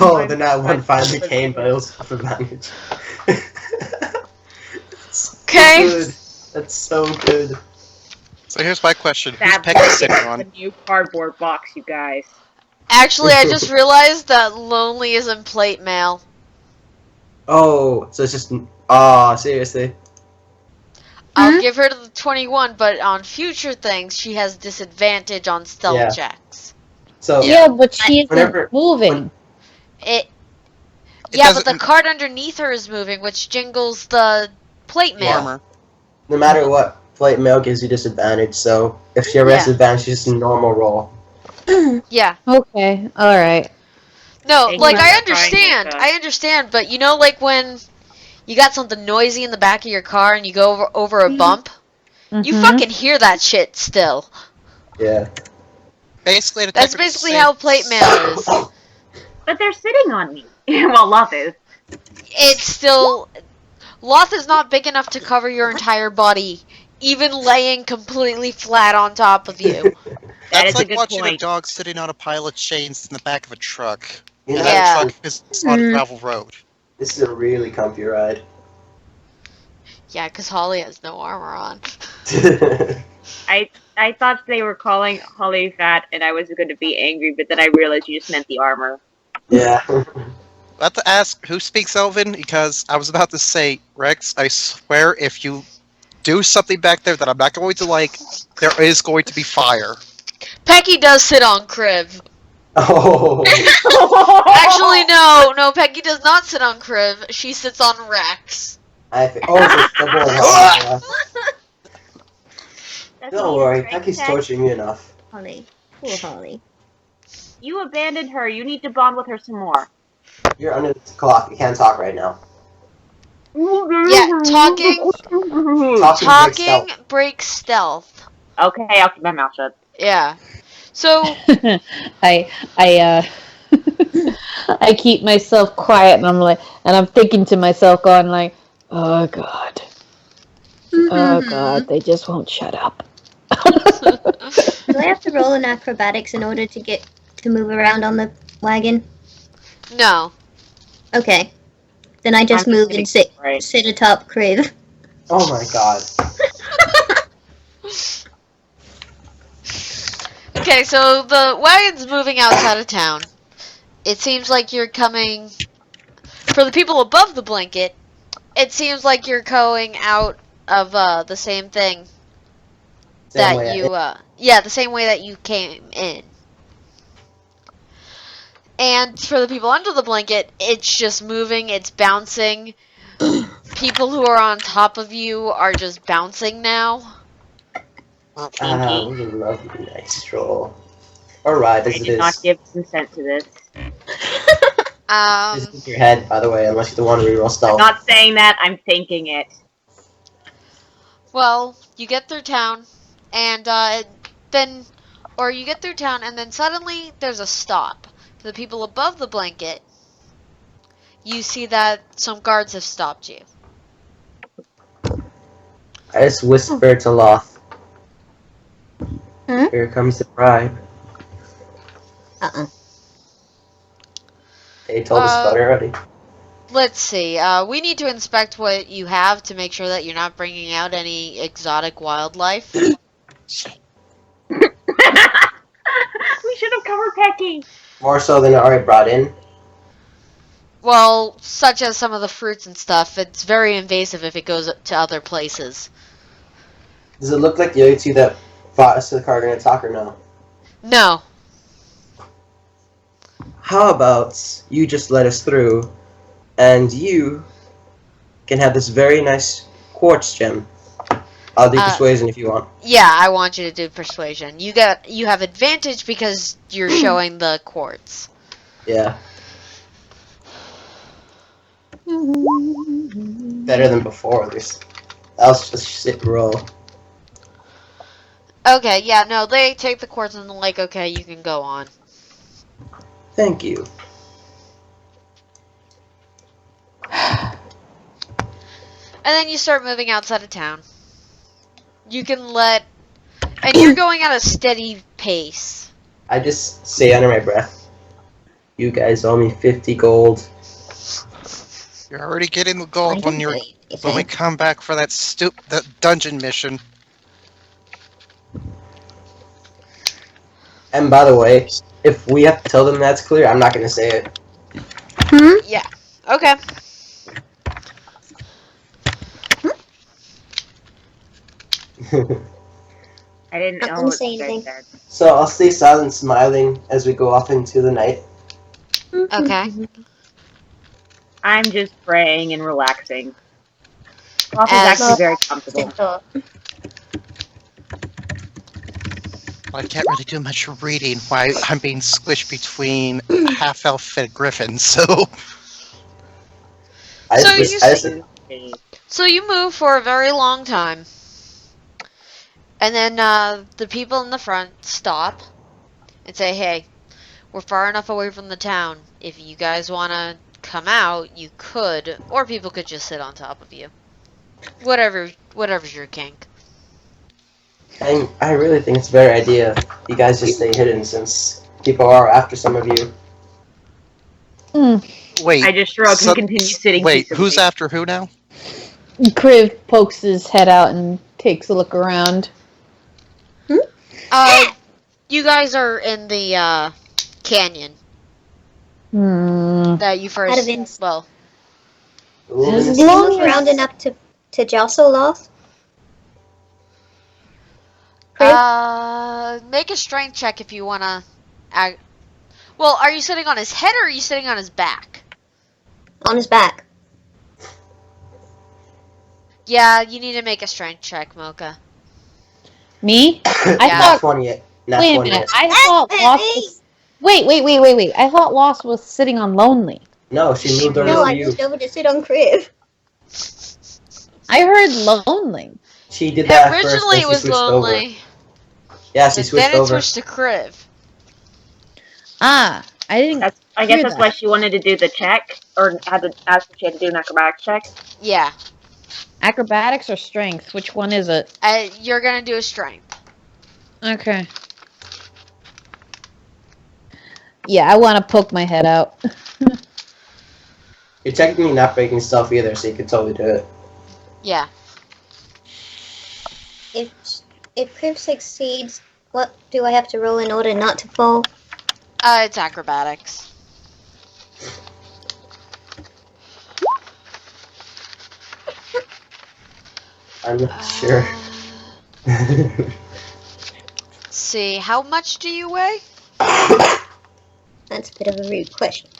Oh, the nat one finally came, but it was half advantage. Okay. Good. That's so good. So here's my question: Who's That Peggy sitting a on? new cardboard box, you guys. Actually, I just realized that Lonely is in plate mail. Oh, so it's just. Seriously. I'll give her the 21, but on future things, she has disadvantage on stealth Yeah. checks. So Yeah, but she isn't Whenever- moving. It. It Yeah, but doesn't- the card underneath her is moving, which jingles the plate mail. Armor. no matter what, plate mail gives you disadvantage. So if she has Yeah. advantage, she's just a normal roll. Yeah. Okay, alright. No, Thank like you I for understand. trying, I understand, but you know, like when you got something noisy in the back of your car and you go over a bump, you Mhm. fucking hear that shit still. Yeah. Basically, to That's take her to basically say- how plate mail is. But they're sitting on me. Well, Love is. It's still. Loth is not big enough to cover your entire body, even laying completely flat on top of you. That That's is a like good watching point. a dog sitting on a pile of chains in the back of a truck. You And know, Yeah. that truck is on a gravel road. This is a really comfy ride. Yeah, because Holly has no armor on. I thought they were calling Holly fat, and I was going to be angry, but then I realized you just meant the armor. Yeah. I have to ask who speaks Elven because I was about to say, Rex, I swear if you do something back there that I'm not going to like, there is going to be fire. Pecky does sit on Crib. Oh. Actually, no, Pecky does not sit on Crib. She sits on Rex. So it's double wrong. That's Don't what worry, you're trying to Pecky's say? torturing me enough. Holly. Poor Holly. You abandoned her. You need to bond with her some more. You're under the clock. You can't talk right now. Yeah, talking Talking breaks stealth. breaks stealth. Okay, I'll keep my mouth shut. Yeah. So, I I keep myself quiet and I'm thinking to myself going like, oh god. Oh god, they just won't shut up. Do I have to roll in acrobatics in order to get to move around on the wagon? no. Okay. Then I just I'm move kidding, and sit right. atop Crib. Oh my god. Okay, so the wagon's moving outside of town. It seems like you're coming. For the people above the blanket, it seems like you're going out of the same thing Same that way you yeah, the same way that you came in. And for the people under the blanket, it's just moving, it's bouncing. People who are on top of you are just bouncing now. What a lovely nice stroll. Alright, I as it did not is. give consent to this. Just keep your head, by the way, unless you don't want to reroll I'm stealth. not saying that. I'm thinking it. Well, you get through town, and then you get through town, and then suddenly there's a stop. For the people above the blanket, you see that some guards have stopped you. I just whispered to Loth. Hmm? Here comes the bribe. They told us about it already. Let's see. We need to inspect what you have to make sure that you're not bringing out any exotic wildlife. We should have covered Pecky. More so than I already brought in. Well, such as some of the fruits and stuff. It's very invasive if it goes to other places. Does it look like the other two that fought us to the car are gonna talk or no? No. How about you just let us through, and you can have this very nice quartz gem. I'll do persuasion if you want. Yeah, I want you to do persuasion. You have advantage because you're showing the quartz. Yeah. Better than before, at least. That was just a shit roll. Okay, yeah, no, they take the quartz and they're like, okay, you can go on. Thank you. And then you start moving outside of town. You can and you're going at a steady pace. I just say under my breath, you guys owe me 50 gold. You're already getting the gold when we come back for that that dungeon mission. And by the way, if we have to tell them that's clear, I'm not gonna say it. Yeah. Okay. I didn't Not know gonna what say you guys anything. said. So I'll stay silent, smiling as we go off into the night. Okay. I'm just praying and relaxing. Sloth is As- actually very comfortable. So, I can't really do much reading while I'm being squished between a half-elf and a griffin, so... So you move for a very long time. And then the people in the front stop and say, hey, we're far enough away from the town. If you guys want to come out, you could. Or people could just sit on top of you. Whatever's your kink. And I really think it's a better idea you guys just stay hidden since people are after some of you. Wait, I just shrug and continue sitting wait, peaceably. who's after who now? Kriv pokes his head out and takes a look around. You guys are in the canyon that you first. Out of ins- Well, Ooh, As do you long move as- around enough to jostle Loth? Kriv? make a strength check if you wanna. Well, are you sitting on his head or are you sitting on his back? On his back. Yeah, you need to make a strength check, Mocha. Me? Yeah. Nat 20. Nat Wait a 20. minute. I thought Lost was... Wait. I thought Lost was sitting on Lonely. No, she moved over No, to I you. moved over to sit on Kriv. I heard Lonely. She did that first, Originally then it she was switched lonely, over. Yeah, she but switched then it over. switched to Kriv. Ah, I didn't... I guess hear that's that. why she wanted to do the check, or had to ask if she had to do an acrobatics check. Yeah, Acrobatics or strength? Which one is it? you're gonna do a strength. Okay. Yeah, I want to poke my head out. You're technically not breaking stuff either, so you could totally do it. Yeah. If Kriv succeeds, what do I have to roll in order not to fall? It's acrobatics. I'm not sure. See, how much do you weigh? That's a bit of a rude question.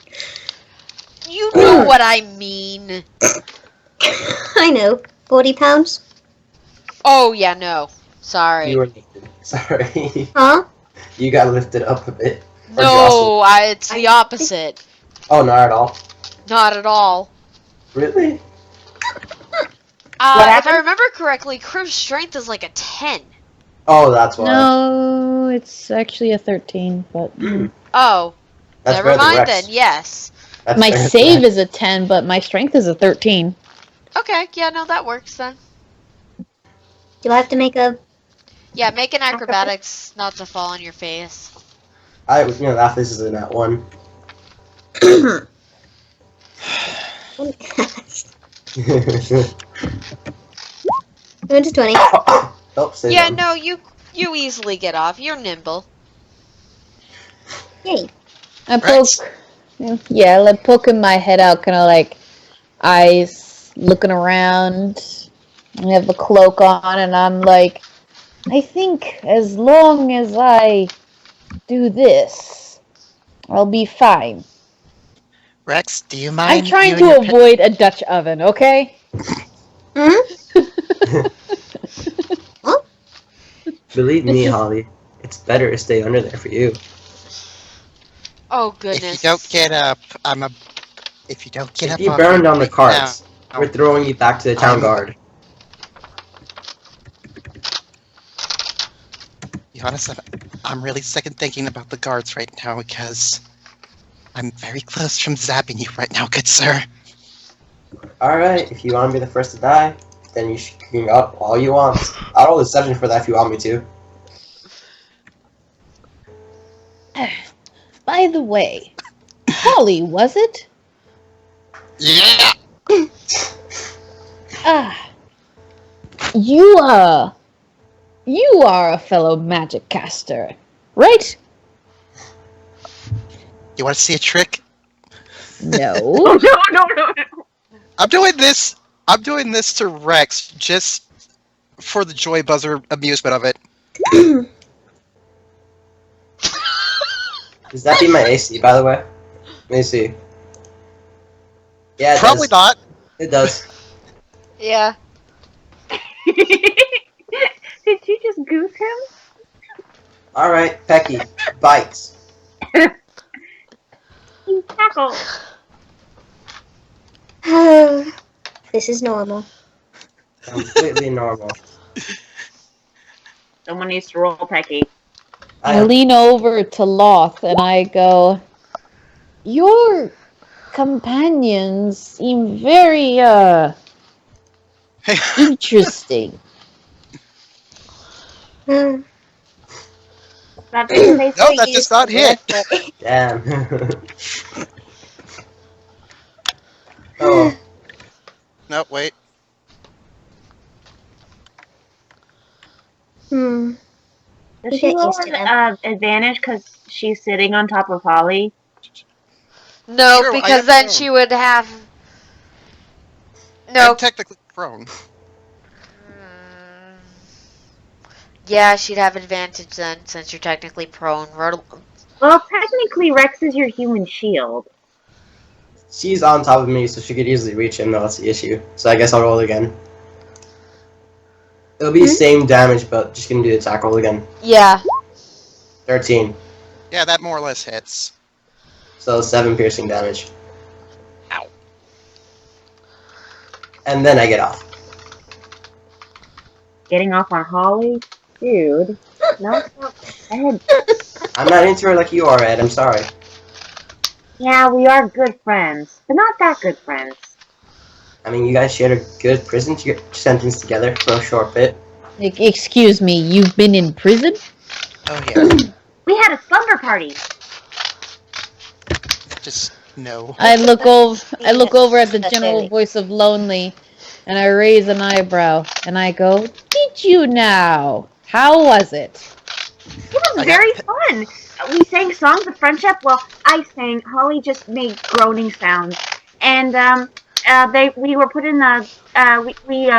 You know what I mean. I know. 40 pounds? Oh yeah, no. Sorry. You were lifted. Sorry. Huh? You got lifted up a bit. Or No, jostled. it's the opposite. Oh, not at all. Not at all. Really? If happened? I remember correctly, Kriv's strength is like a 10. Oh, that's why. No, it's actually a 13, but... Oh, That's never better than mind Rex. then. Yes. That's My better than save Rex. is a 10, but my strength is a 13. Okay, yeah, no, that works then. Do I have to make a... Yeah, make an acrobatics not to fall on your face. That this is a nat 1. Went to 20. Oh, say Yeah, them. no, you easily get off. You're nimble. Yay. I poke... Rex. Yeah, like poking my head out, kind of like eyes looking around. I have the cloak on, and I'm like, I think as long as I do this, I'll be fine. Rex, do you mind? I'm trying you and to your avoid a Dutch oven, okay? Believe me, Holly, it's better to stay under there for you. Oh If goodness. you don't get up, If you don't get If up, you off burn your down the feet carts, now- we're throwing you back to the town I'm- guard. Be honest, I'm really second thinking about the guards right now because I'm very close from zapping you right now, good sir. Alright, if you want to be the first to die, then you can go up all you want. I'll roll a 7 for that if you want me to. By the way, Holly, was it? Yeah. Ah, you are a fellow magic caster, right? You want to see a trick? No. Oh, no. I'm doing this. I'm doing this to Rex just for the joy buzzer amusement of it. Does that be my AC, by the way? Let me see. Yeah, it Probably does. not. It does. Yeah. Did you just goose him? Alright, Pecky. Bites. You tackle. This is normal. Completely normal. Someone needs to roll Pecky. I lean over to Loth and I go, your companions seem very, interesting. Hmm. That's what they No, say. that does not hit. Damn. Oh, No, wait. Hmm. Does We she get roll used to an advantage because she's sitting on top of Holly? No, True, I because am then prone. she would have. I'm No. technically prone. Mm, Yeah, she'd have advantage then, since you're technically prone. Well, technically, Rex is your human shield. she's on top of me, so she could easily reach him. No, that's the issue. So I guess I'll roll again. It'll be same damage, but just gonna do the attack roll again. Yeah. 13. Yeah, that more or less hits. So 7 piercing damage. Ow. And then I get off. Getting off on Holly? Dude. No, Ed. I'm not into her like you are, Ed. I'm sorry. Yeah, we are good friends, but not that good friends. I mean, you guys shared a good prison sentence together for a short bit. Excuse me, you've been in prison? Oh yeah. We had a slumber party. Just no. I look over at the That's general very- voice of Lonely, and I raise an eyebrow, and I go, did you now? How was it? It was very fun. We sang songs of friendship. Well, I sang. Holly just made groaning sounds, and we were put in the we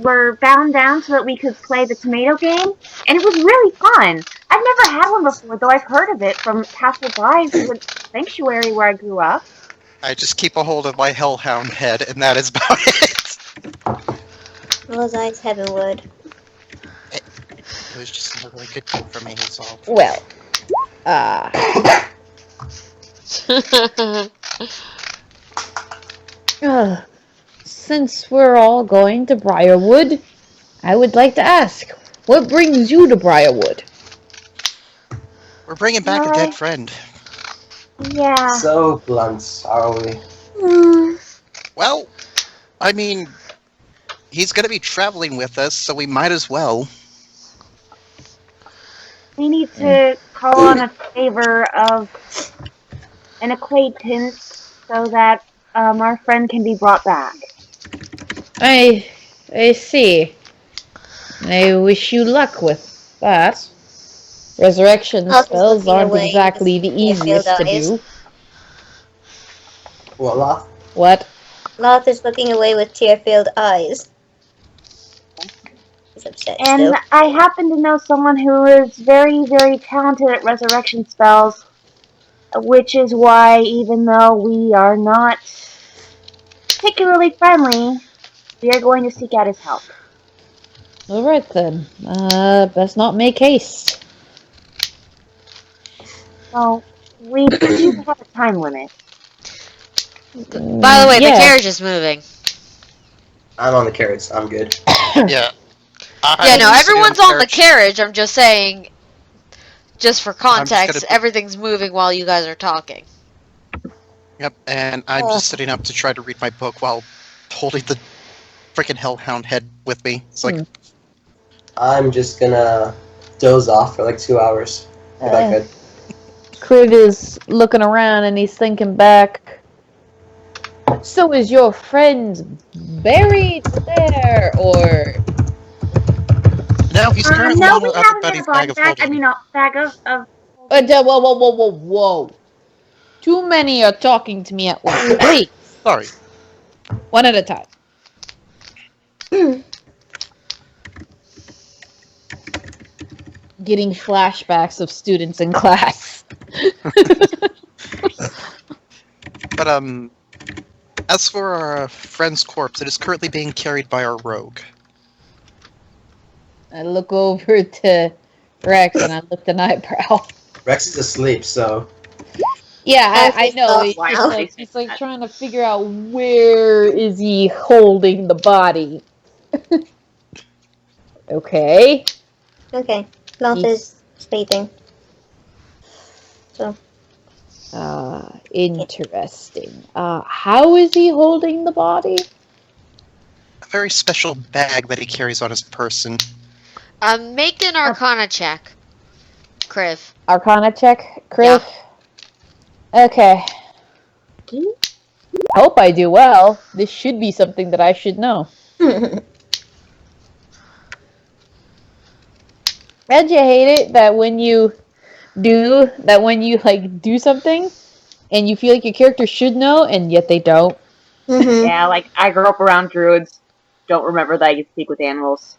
were bound down so that we could play the tomato game, and it was really fun. I've never had one before, though I've heard of it from passersby who went to the sanctuary where I grew up. I just keep a hold of my hellhound head, and that is about it. Those eyes heavenward. It was just a really good thing for me, that's all. Well, since we're all going to Briarwood, I would like to ask, what brings you to Briarwood? We're bringing back a dead friend. Yeah. So blunt, are we? Well, I mean, he's gonna be traveling with us, so we might as well. We need to call on a favor of an acquaintance so that our friend can be brought back. I see. I wish you luck with that. Resurrection I'll just spells look aren't away exactly the with my easiest to field eyes. do. What, Loth? What? Loth is looking away with tear-filled eyes. He's upset And still. I happen to know someone who is very, very talented at resurrection spells, which is why, even though we are not particularly friendly, we are going to seek out his help. Alright then. Best not make haste. So, we do have a time limit. By the way, Yeah. the carriage is moving. I'm on the carrots. I'm good. Yeah. Yeah, no, everyone's on the carriage. carriage. I'm just saying, just for just gonna context, be- everything's moving while you guys are talking. Yep, and I'm just sitting up to try to read my book while holding the freaking hellhound head with me. It's like, I'm just gonna doze off for like 2 hours, if I could. Kriv is looking around and he's thinking back. So is your friend buried there, or No, he's currently no, on we our other haven't buddy's been a body bag of bag. I holding. mean, a bag of. whoa. Too many are talking to me at once. Please, Sorry. one at a time. Getting flashbacks of students in class. But, as for our friend's corpse, it is currently being carried by our rogue. I look over to Rex and I lift an eyebrow. Rex is asleep, so Yeah, I know. He's, Wow. just like, he's like trying to figure out where is he holding the body. Okay. Okay. Lost is sleeping. So, Interesting. How is he holding the body? A very special bag that he carries on his person. Make an Arcana check, Kriv. Arcana check, Kriv? Okay. I hope I do well. This should be something that I should know. Don't you hate it that when you do something and you feel like your character should know and yet they don't? mhm. Yeah, like I grew up around druids. Don't remember that I could speak with animals.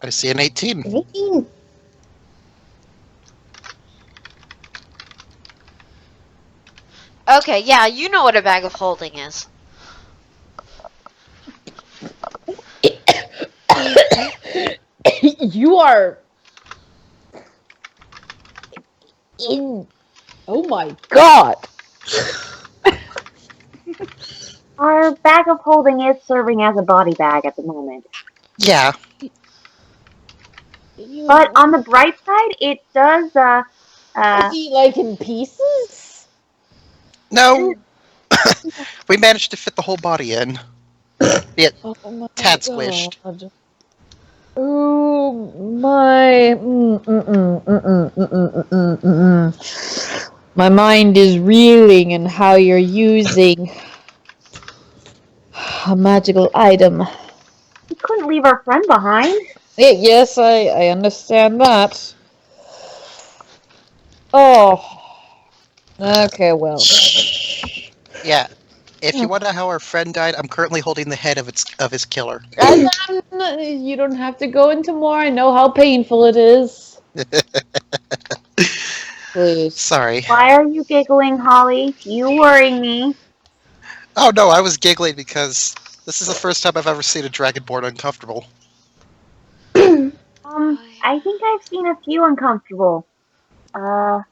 I see an 18. 18. Okay, yeah, you know what a bag of holding is. You are in. Oh my god! Our bag of holding is serving as a body bag at the moment. Yeah. But on the bright side, it does, Is he like in pieces? No. We managed to fit the whole body in. Oh my Tad squished. God. Oh my. My mind is reeling in how you're using a magical item. we couldn't leave our friend behind. Yes, I understand that. Oh. Okay, well. Yeah. If you wonder how our friend died, I'm currently holding the head of his killer. You don't have to go into more. I know how painful it is. Please. Sorry. Why are you giggling, Holly? You worrying me. Oh no, I was giggling because this is the first time I've ever seen a dragonborn uncomfortable. I think I've seen a few uncomfortable. Really?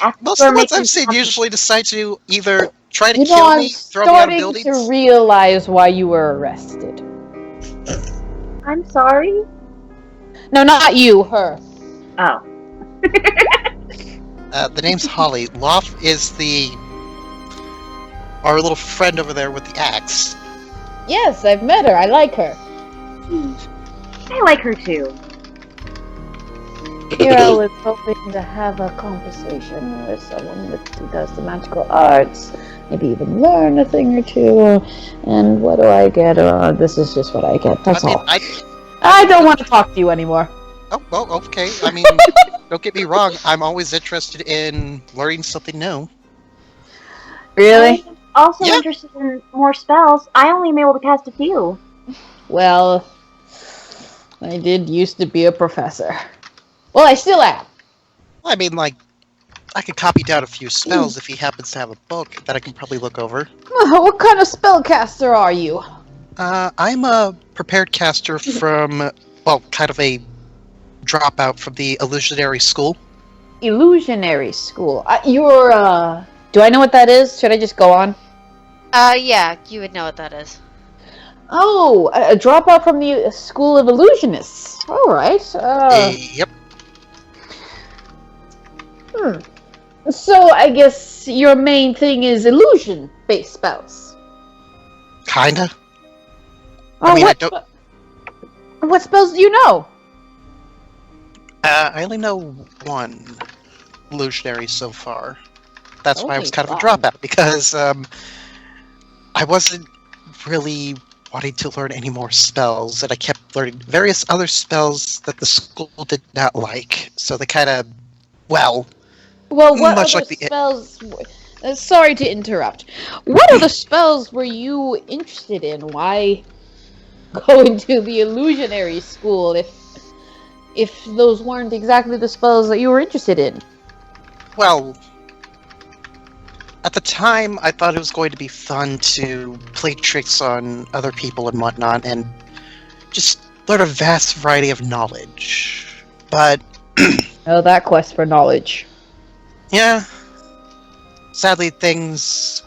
After Most of the ones making I've seen something- usually decide to either try to You know, kill I'm me, throw me out of starting buildings. to realize why you were arrested. I'm sorry. No, not you, her. Oh. The name's Holly. Loth is our little friend over there with the axe. Yes, I've met her. I like her. I like her too. Here I was hoping to have a conversation with someone who does the magical arts. Maybe even learn a thing or two. And what do I get? This is just what I get. That's I mean, all. I don't want to talk to you anymore. Oh, well, okay. I mean, don't get me wrong. I'm always interested in learning something new. Really? I'm also Yeah. interested in more spells. I only am able to cast a few. Well, I did used to be a professor. Well, I still am. I mean, like, I could copy down a few spells if he happens to have a book that I can probably look over. What kind of spellcaster are you? I'm a prepared caster from, well, kind of a dropout from the illusionary school. Illusionary school. You're, do I know what that is? Should I just go on? Yeah, you would know what that is. Oh, a dropout from the School of Illusionists. All right. Yep. So I guess your main thing is illusion-based spells. Kinda. Oh, mean, I what, don't. what spells do you know? I only know one illusionary so far. That's why I was Only kind of a one? dropout, because I wasn't really wanting to learn any more spells, and I kept learning various other spells that the school did not like. So they kind of, well, Well, what much other like the spells? Sorry to interrupt. What other spells were you interested in? Why go into the illusionary school if those weren't exactly the spells that you were interested in? well, at the time, I thought it was going to be fun to play tricks on other people and whatnot, and just learn a vast variety of knowledge. But Oh, that quest for knowledge. yeah, sadly, things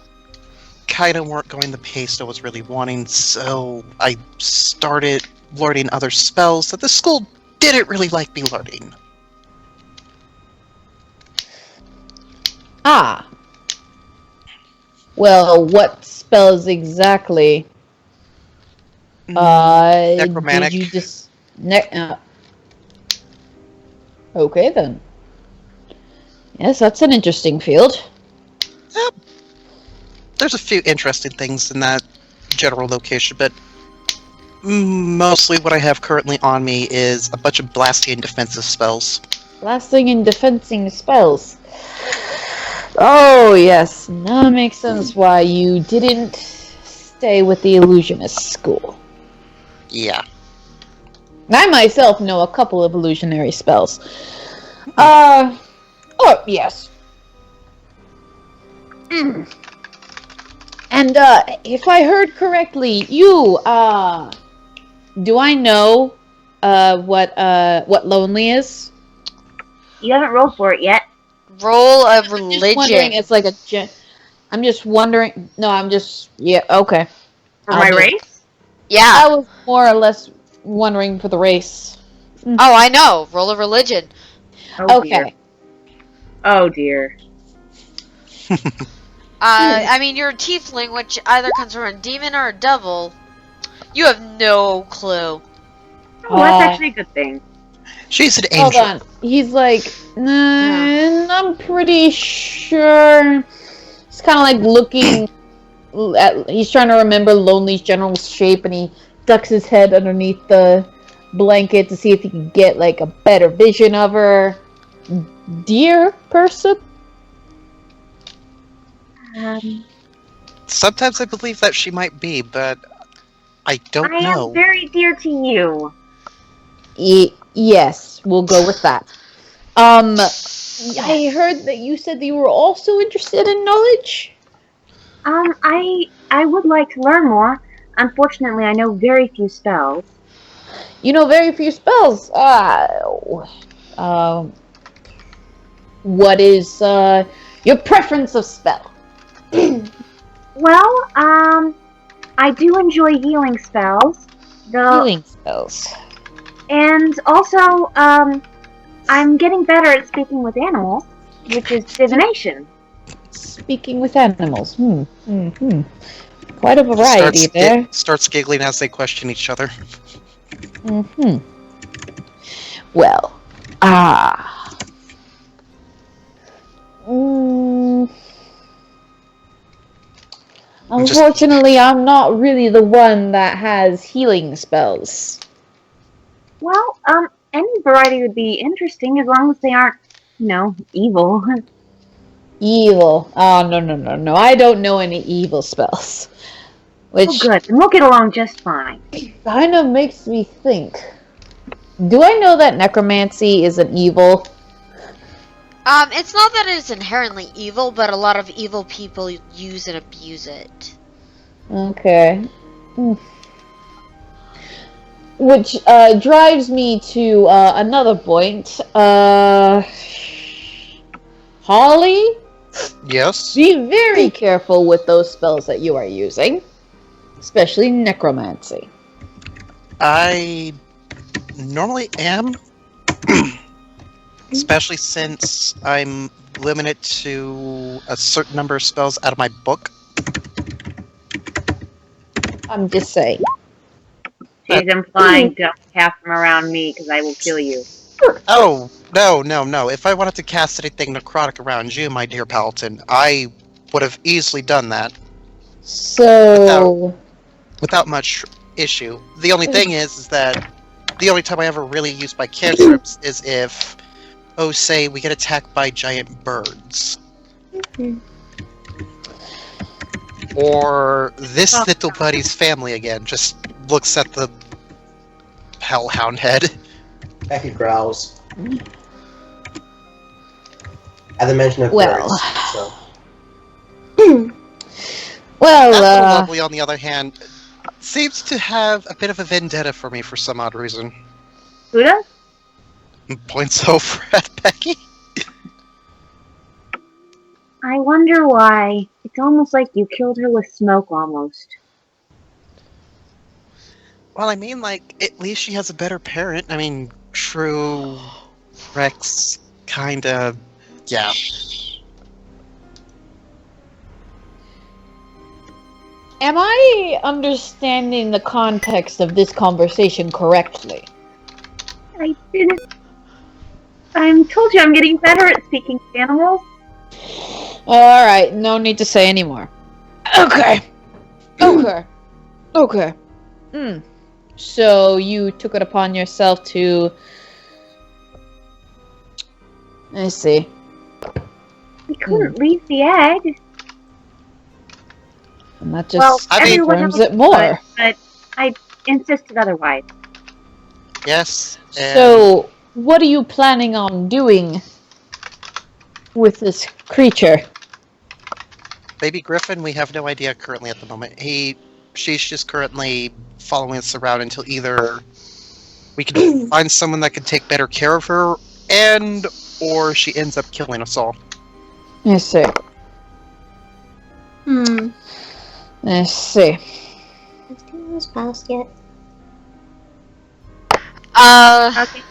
kind of weren't going the pace I was really wanting, so I started learning other spells that the school didn't really like me learning. Ah. Well, what spells exactly? Necromantic. Did you just okay then. Yes, that's an interesting field. There's a few interesting things in that general location, but mostly what I have currently on me is a bunch of blasting and defensive spells. Blasting and defensing spells. Oh, yes. Now it makes sense why you didn't stay with the illusionist school. Yeah. I myself know a couple of illusionary spells. Oh, yes. And, if I heard correctly, you, do I know, what lonely is? You haven't rolled for it yet. Roll a I'm just wondering, religion. it's like I'm just wondering, no, yeah, okay. For I'll my do it. race? Yeah. I was more or less wondering for the race. Oh, I know. Roll a religion. Oh, dear. Okay. Oh, dear. I mean, you're a tiefling, which either comes from a demon or a devil. You have no clue. Oh, that's actually a good thing. She's an Hold angel. on. He's like, I'm pretty sure. He's kind of like looking at. He's trying to remember Lonely's general shape, and he ducks his head underneath the blanket to see if he can get like a better vision of her. Dear person? Sometimes I believe that she might be, but I don't I know. am very dear to you. Yes, we'll go with that. I heard that you said that you were also interested in knowledge. I would like to learn more. Unfortunately, I know very few spells. You know very few spells. What is your preference of spell? Well, I do enjoy healing spells. Healing spells. And also, I'm getting better at speaking with animals, which is divination. Speaking with animals. Quite a variety there. Starts giggling as they question each other. Well, unfortunately, I'm not really the one that has healing spells. Well, any variety would be interesting as long as they aren't, evil. Evil. Oh, no. I don't know any evil spells. Oh, good. Then we'll get along just fine. Kind of makes me think. Do I know that necromancy is an evil? It's not that it's inherently evil, but a lot of evil people use and abuse it. Okay. Which drives me to another point. Holly? Yes? Be very careful with those spells that you are using. Especially necromancy. I normally am. Especially since I'm limited to a certain number of spells out of my book. I'm just saying. is implying to cast them around me because I will kill you. Oh, no. If I wanted to cast anything necrotic around you, my dear Paladin, I would have easily done that So, without much issue. The only thing is that the only time I ever really use my cantrips is if, say, we get attacked by giant birds. Or this little buddy's family again just looks at the hellhound head. Becky growls. At the mention of Well. birds, so. well, That lovely, on the other hand, seems to have a bit of a vendetta for me for some odd reason. Who does? Points over at Becky. I wonder why. It's almost like you killed her with smoke, almost. Well, I mean, like, at least she has a better parent. I mean, true, Rex, kinda, yeah. am I understanding the context of this conversation correctly? I didn't. I told you I'm getting better at speaking to animals. Alright, no need to say anymore. Okay. Okay. So you took it upon yourself to... I see. We couldn't leave the egg. And that Well, just everyone confirms else it more. But I insisted otherwise. Yes, and So, what are you planning on doing with this creature? Baby Griffin, we have no idea currently at the moment. She's just currently following us around until either we can find someone that can take better care of her, or she ends up killing us all. I see. I see. Has 2 hours passed yet? Okay.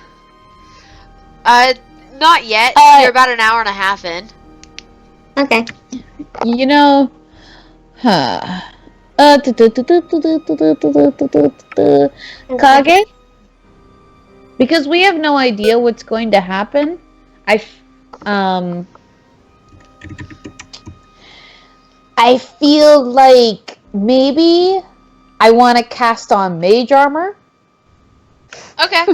Not yet. You're about an hour and a half in. Okay. You know, Kage? Because we have no idea what's going to happen, I feel like maybe I want to cast on mage armor. Okay.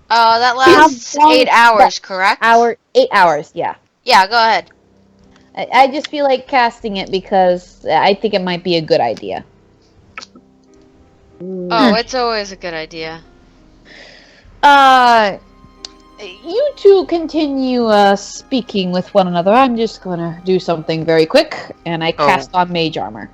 That lasts How long 8 hours, correct? 8 hours, yeah. Yeah, go ahead. I just feel like casting it because I think it might be a good idea. Oh, it's always a good idea. You two continue speaking with one another. I'm just gonna do something very quick, and I cast on mage armor.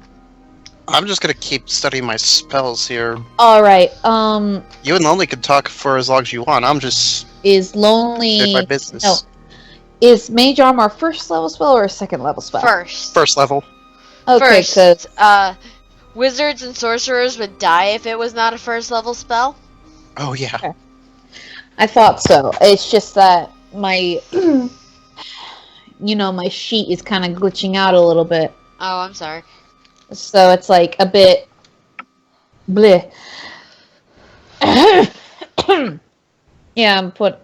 I'm just gonna keep studying my spells here. Alright, You and Lonely can talk for as long as you want. I'm just is Lonely... doing my business. No. Is mage armor a first level spell or a second level spell? First. First level. Okay, First, wizards and sorcerers would die if it was not a first level spell. Oh, yeah. I thought so. It's just that my... my sheet is kind of glitching out a little bit. Oh, I'm sorry. So it's like a bit... bleh. Yeah, I'm put...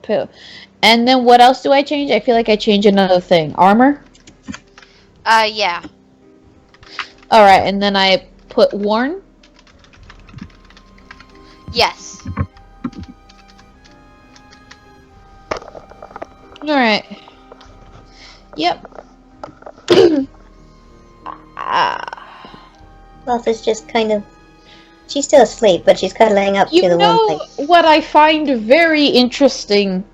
And then what else do I change? I feel like I change another thing. Armor? Yeah. Alright, and then I put Warn? Yes. Alright. Yep. Fluff is just kind of... She's still asleep, but she's cuddling up to You the one know thing. what I find very interesting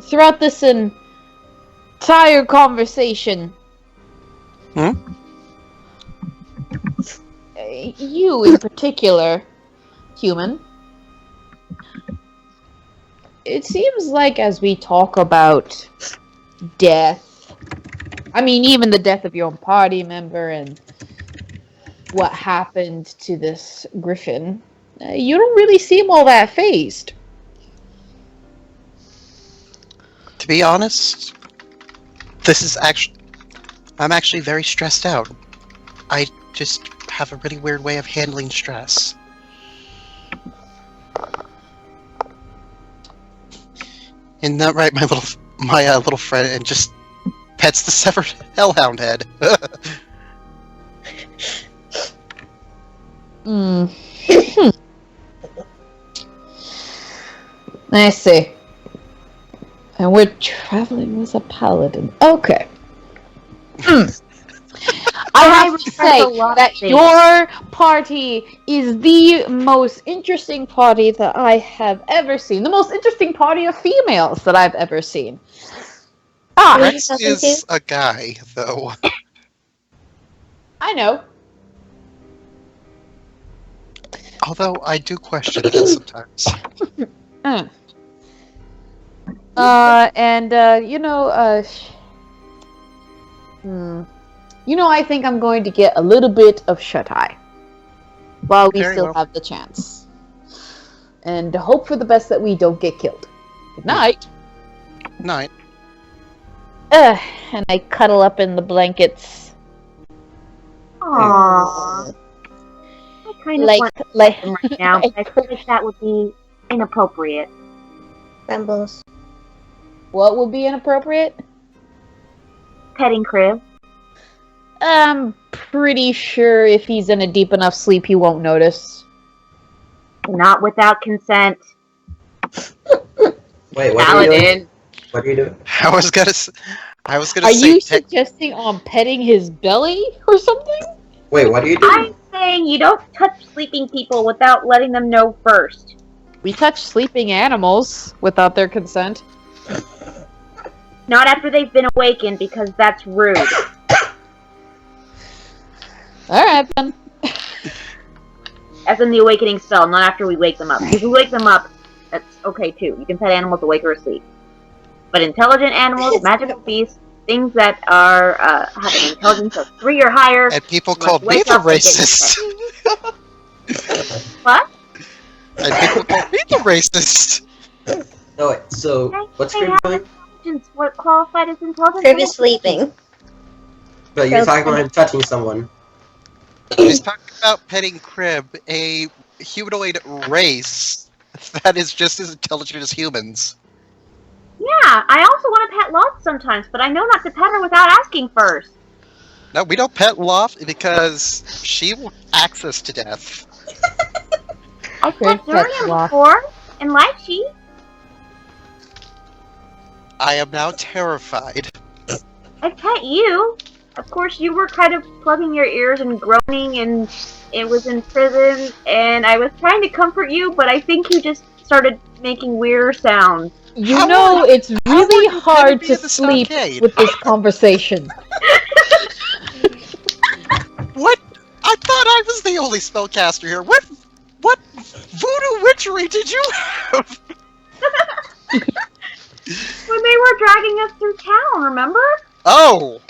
throughout this entire conversation? You in particular, human. It seems like as we talk about death, I mean even the death of your own party member and what happened to this griffin, you don't really seem all that fazed. To be honest, I'm actually very stressed out. I just have a really weird way of handling stress. Isn't that right, my little friend, and just pets the severed hellhound head. Hmm. I see. And we're traveling with a paladin. Okay. I have to respect say a lot of that things. your party is the most interesting party that I have ever seen. The most interesting party of females that I've ever seen. Ah, Really? Rex talking is a guy, though. I know. Although I do question that sometimes. Mm. I think I'm going to get a little bit of shut-eye while we Very still well. have the chance. And hope for the best that we don't get killed. Good night. Night. And I cuddle up in the blankets. Aww. I kind of want to pet him right now, but I feel like that would be inappropriate. Rambles. What would be inappropriate? Petting Crib. I'm pretty sure if he's in a deep enough sleep, he won't notice. Not without consent. Wait, what are you doing? Paladin. What are you doing? I was gonna say. Are you suggesting on petting his belly or something? Wait, what are you doing? I'm saying you don't touch sleeping people without letting them know first. We touch sleeping animals without their consent. Not after they've been awakened, because that's rude. Alright then. As in the awakening spell, not after we wake them up. If we wake them up, that's okay too. You can pet animals awake or asleep. But intelligent animals, magical beasts, things that are have an intelligence of 3 or higher. And people must called me wake the up and get racist. What? And people called me the racist. No, wait, so, what's They Crib have doing? intelligence. What qualified as intelligence? Crib is sleeping. But you're talking about him touching someone. He's talking about petting Crib, a humanoid race that is just as intelligent as humans. Yeah, I also want to pet Lost sometimes, but I know not to pet her without asking first. No, we don't pet Loft because she will axe us to death. I Crib pet pets Durian Lost. before, and Lychee. I am now terrified. I pet you. Of course, you were kind of plugging your ears and groaning, and it was in prison, and I was trying to comfort you, but I think you just started making weirder sounds. You How know, are- it's how really are you hard gonna be to in the sleep stockade? with this conversation. What? I thought I was the only spellcaster here. What voodoo witchery did you have? When they were dragging us through town, remember? Oh!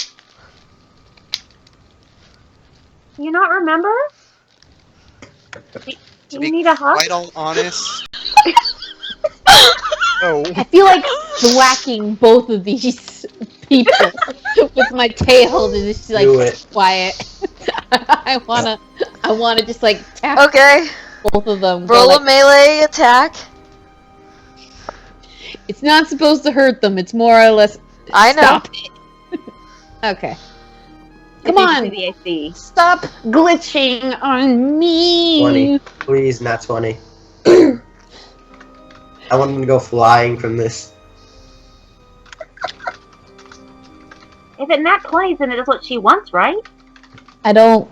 You not remember? Do To you be need a hug? quite all honest. Oh. I feel like whacking both of these people with my tail to just like Do it. quiet. I wanna just like tap Okay, both of them. go roll like, a melee attack. It's not supposed to hurt them. It's more or less. I know. Stop it. Okay. Come on. The AC. Stop glitching on me. 20. Please, not 20. I want him to go flying from this. If it nat 20s, then it is what she wants, right? I don't.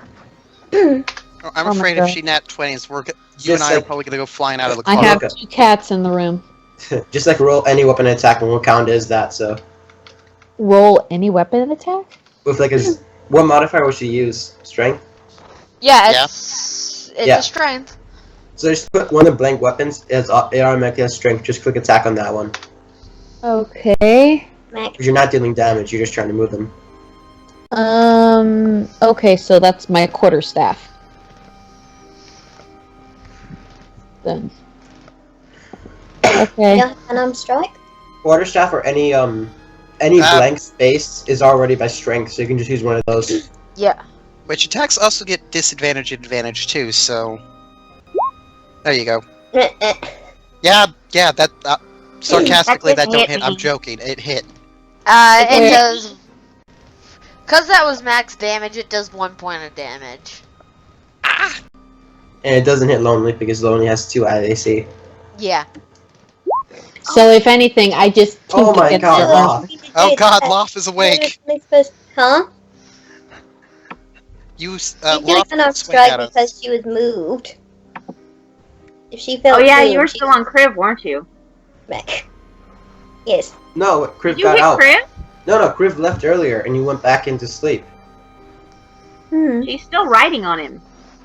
I'm Oh my afraid God. if she nat 20s, you Just and I are like- probably gonna go flying out of the I car. have okay. 2 cats in the room. Just like roll any weapon attack and we'll count as that, so. Roll any weapon attack? With like what modifier would she use? Strength? Yeah, Yeah. it's Yeah. a strength. So just put one of the blank weapons, it automatically has strength, just click attack on that one. Okay. Mac. Because you're not dealing damage, you're just trying to move them. Okay, so that's my quarterstaff. Then. Okay. You don't have unarmed strike? Quarterstaff or any blank space is already by strength, so you can just use one of those. Yeah. Which attacks also get disadvantage and advantage too, so... There you go. Yeah, that... Sarcastically, that That don't didn't hit. hit I'm me. joking. It hit. It Okay. does. Because that was max damage, it does 1 point of damage. And it doesn't hit Lonely because Lonely has 2 out of AC. Yeah. So if anything, I just Oh tink my against God, your Loth. armor. Oh God, Loth is awake. Huh? You, She Loth, went off swing at stride us. because she was moved. If she Oh felt yeah, moved, you were she still on Crib, weren't you? back. Yes. No, Kriv Did you got hit out. Crib? No, Kriv left earlier and you went back into sleep. Hmm. She's still riding on him.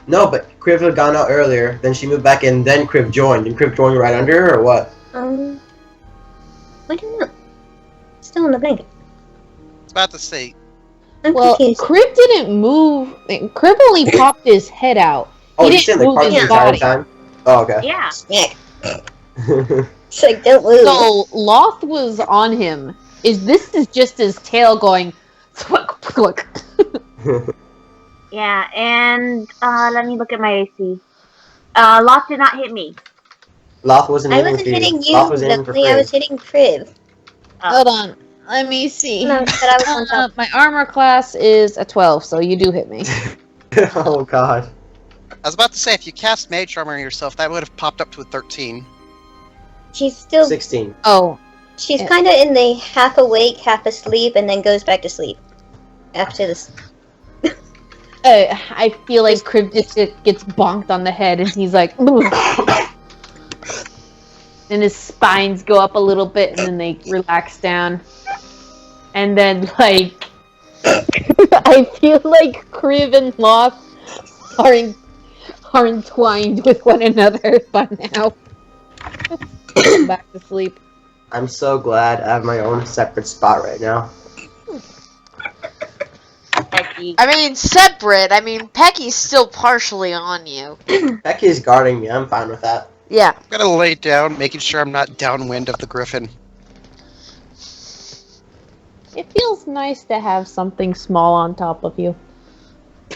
No, but Kriv had gone out earlier, then she moved back in, then Kriv joined. And Kriv joined right under her, or what? I don't know. Still in the blanket. I was about to say, I'm Well, confused. Crib didn't move. Crib only popped his head out. Oh, He you didn't stayed in the move car his the entire body. time? Oh, okay. Yeah. Smack. It's like, don't move. So Loth was on him. This is just his tail going. Thwunk, thwunk. Yeah, and let me look at my AC. Loth did not hit me. Loth wasn't I aiming wasn't for you. hitting you, Loth was aiming for Lovely. I was Kriv. hitting Crib. Hold on. Let me see. No, but I was on top. My armor class is a 12, so you do hit me. Oh God. I was about to say, if you cast Mage Armor on yourself, that would have popped up to a 13. She's still. 16. Oh, She's Yeah. kind of in the half awake, half asleep, and then goes back to sleep. After this. I feel like Crib just gets bonked on the head, and he's like, "Ugh." And his spines go up a little bit, and then they relax down. And then, like, I feel like Crib and Loth are entwined with one another by now. Back to sleep. I'm so glad I have my own separate spot right now. Becky. I mean, separate. I mean, Pecky's still partially on you. Becky's guarding me. I'm fine with that. Yeah. I'm gonna lay down, making sure I'm not downwind of the Griffin. It feels nice to have something small on top of you.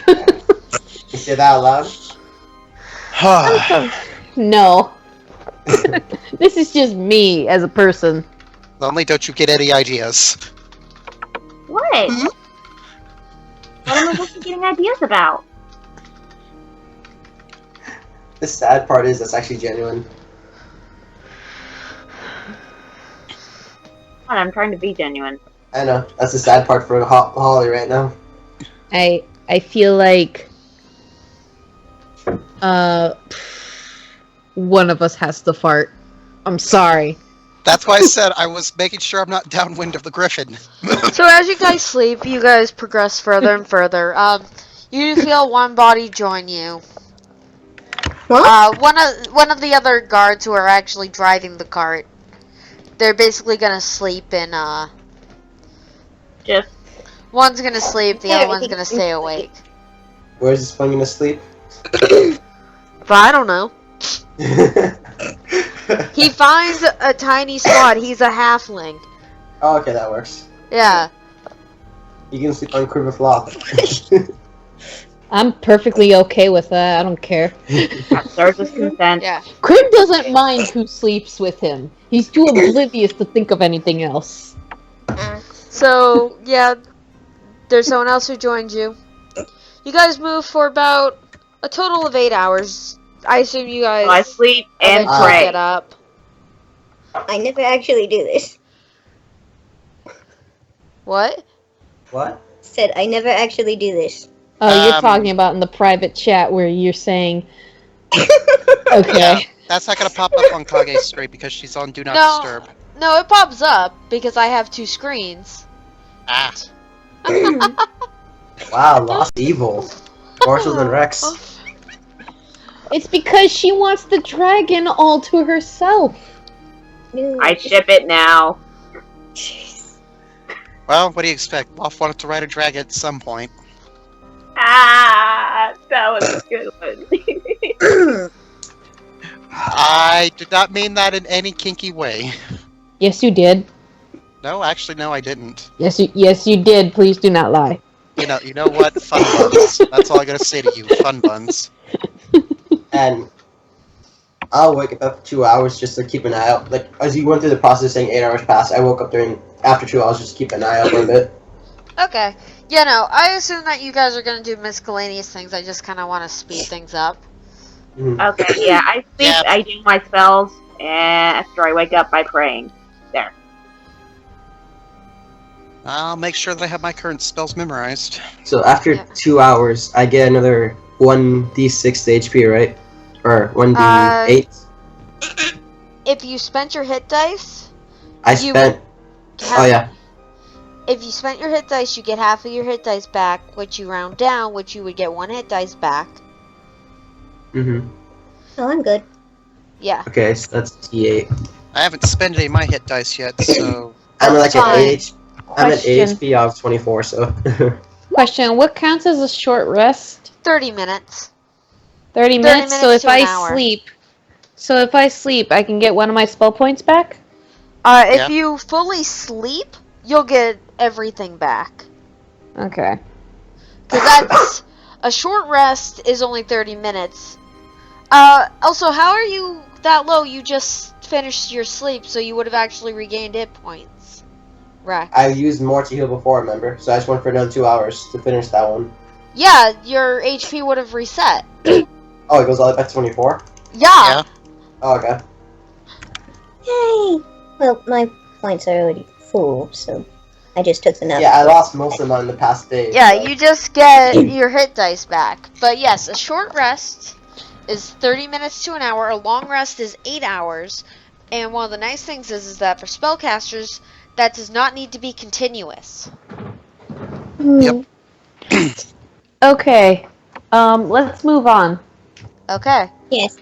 You say that out loud? No. This is just me as a person. Lonely, don't you get any ideas? What? What am I supposed to be getting ideas about? The sad part is that's actually genuine. God, I'm trying to be genuine. I know. That's the sad part for Holly right now. I feel like one of us has to fart. I'm sorry. That's why I said I was making sure I'm not downwind of the Griffin. So as you guys sleep, you guys progress further and further. You feel one body join you. What? One of the other guards who are actually driving the cart. They're basically gonna sleep in. Just One's gonna sleep, the other one's gonna stay awake. Where's this one gonna sleep? But I don't know. He finds a tiny spot. He's a halfling. Oh, okay, that works. Yeah. You can sleep on Kriv with Loth. I'm perfectly okay with that. I don't care. that serves as consent. Yeah. Crib doesn't mind who sleeps with him. He's too oblivious to think of anything else. So, yeah, there's someone else who joined you. You guys move for about a total of 8 hours. I assume you guys So I sleep and eventually pray. get up. I never actually do this. What? What? Said I never actually do this. Oh, you're talking about in the private chat where you're saying, okay. Yeah, that's not gonna pop up on Kage's stream because she's on Do Not No. Disturb. No, it pops up because I have 2 screens. Ah. Wow, Lost Evil. Marshall and Rex. It's because she wants the dragon all to herself. No. I ship it now. Well, what do you expect? Loth wanted to ride a dragon at some point. Ah, that was a good one. I did not mean that in any kinky way. Yes, you did. No, actually, no, I didn't. Yes, you did. Please do not lie. You know what? Fun buns. That's all I gotta say to you. Fun buns. And I'll wake up after 2 hours just to keep an eye out. Like as you went through the process saying 8 hours passed, I woke up after 2 hours just to keep an eye out for a bit. Okay. Yeah, no, I assume that you guys are gonna do miscellaneous things. I just kind of want to speed things up. Mhm. Okay, yeah, I sleep, Yeah. I do my spells, and after I wake up by praying. There. I'll make sure that I have my current spells memorized. So after Yeah. 2 hours, I get another 1d6 HP, right? Or 1d8. If you spent your hit dice, I you spent. Oh yeah. If you spent your hit dice, you get half of your hit dice back, which you round down, which you would get 1 hit dice back. Mhm. Oh, I'm good. Yeah. Okay, so that's d8. I haven't spent any of my hit dice yet, so I'm That's like at fine. 8 I'm at Question. HP of 24, so. Question: what counts as a short rest? 30 minutes. 30 minutes. So minutes if to an I hour. sleep, I can get one of my spell points back. If Yeah. you fully sleep, you'll get everything back. Okay. Because that's a short rest is only 30 minutes. Also, how are you that low? You just finished your sleep, so you would have actually regained hit points. Rex. I used more to heal before, remember? So I just went for another 2 hours to finish that one. Yeah, your HP would have reset. Oh, it goes all the way back to 24? Yeah. Oh, okay. Yay! Well, my points are already full, so I just took enough. Yeah, I lost most of them in the past day. Yeah, so. you just get your hit dice back. But yes, a short rest is 30 minutes to an hour. A long rest is 8 hours. And one of the nice things is that for spellcasters, that does not need to be continuous. Yep. Okay. Let's move on. Okay. Yes.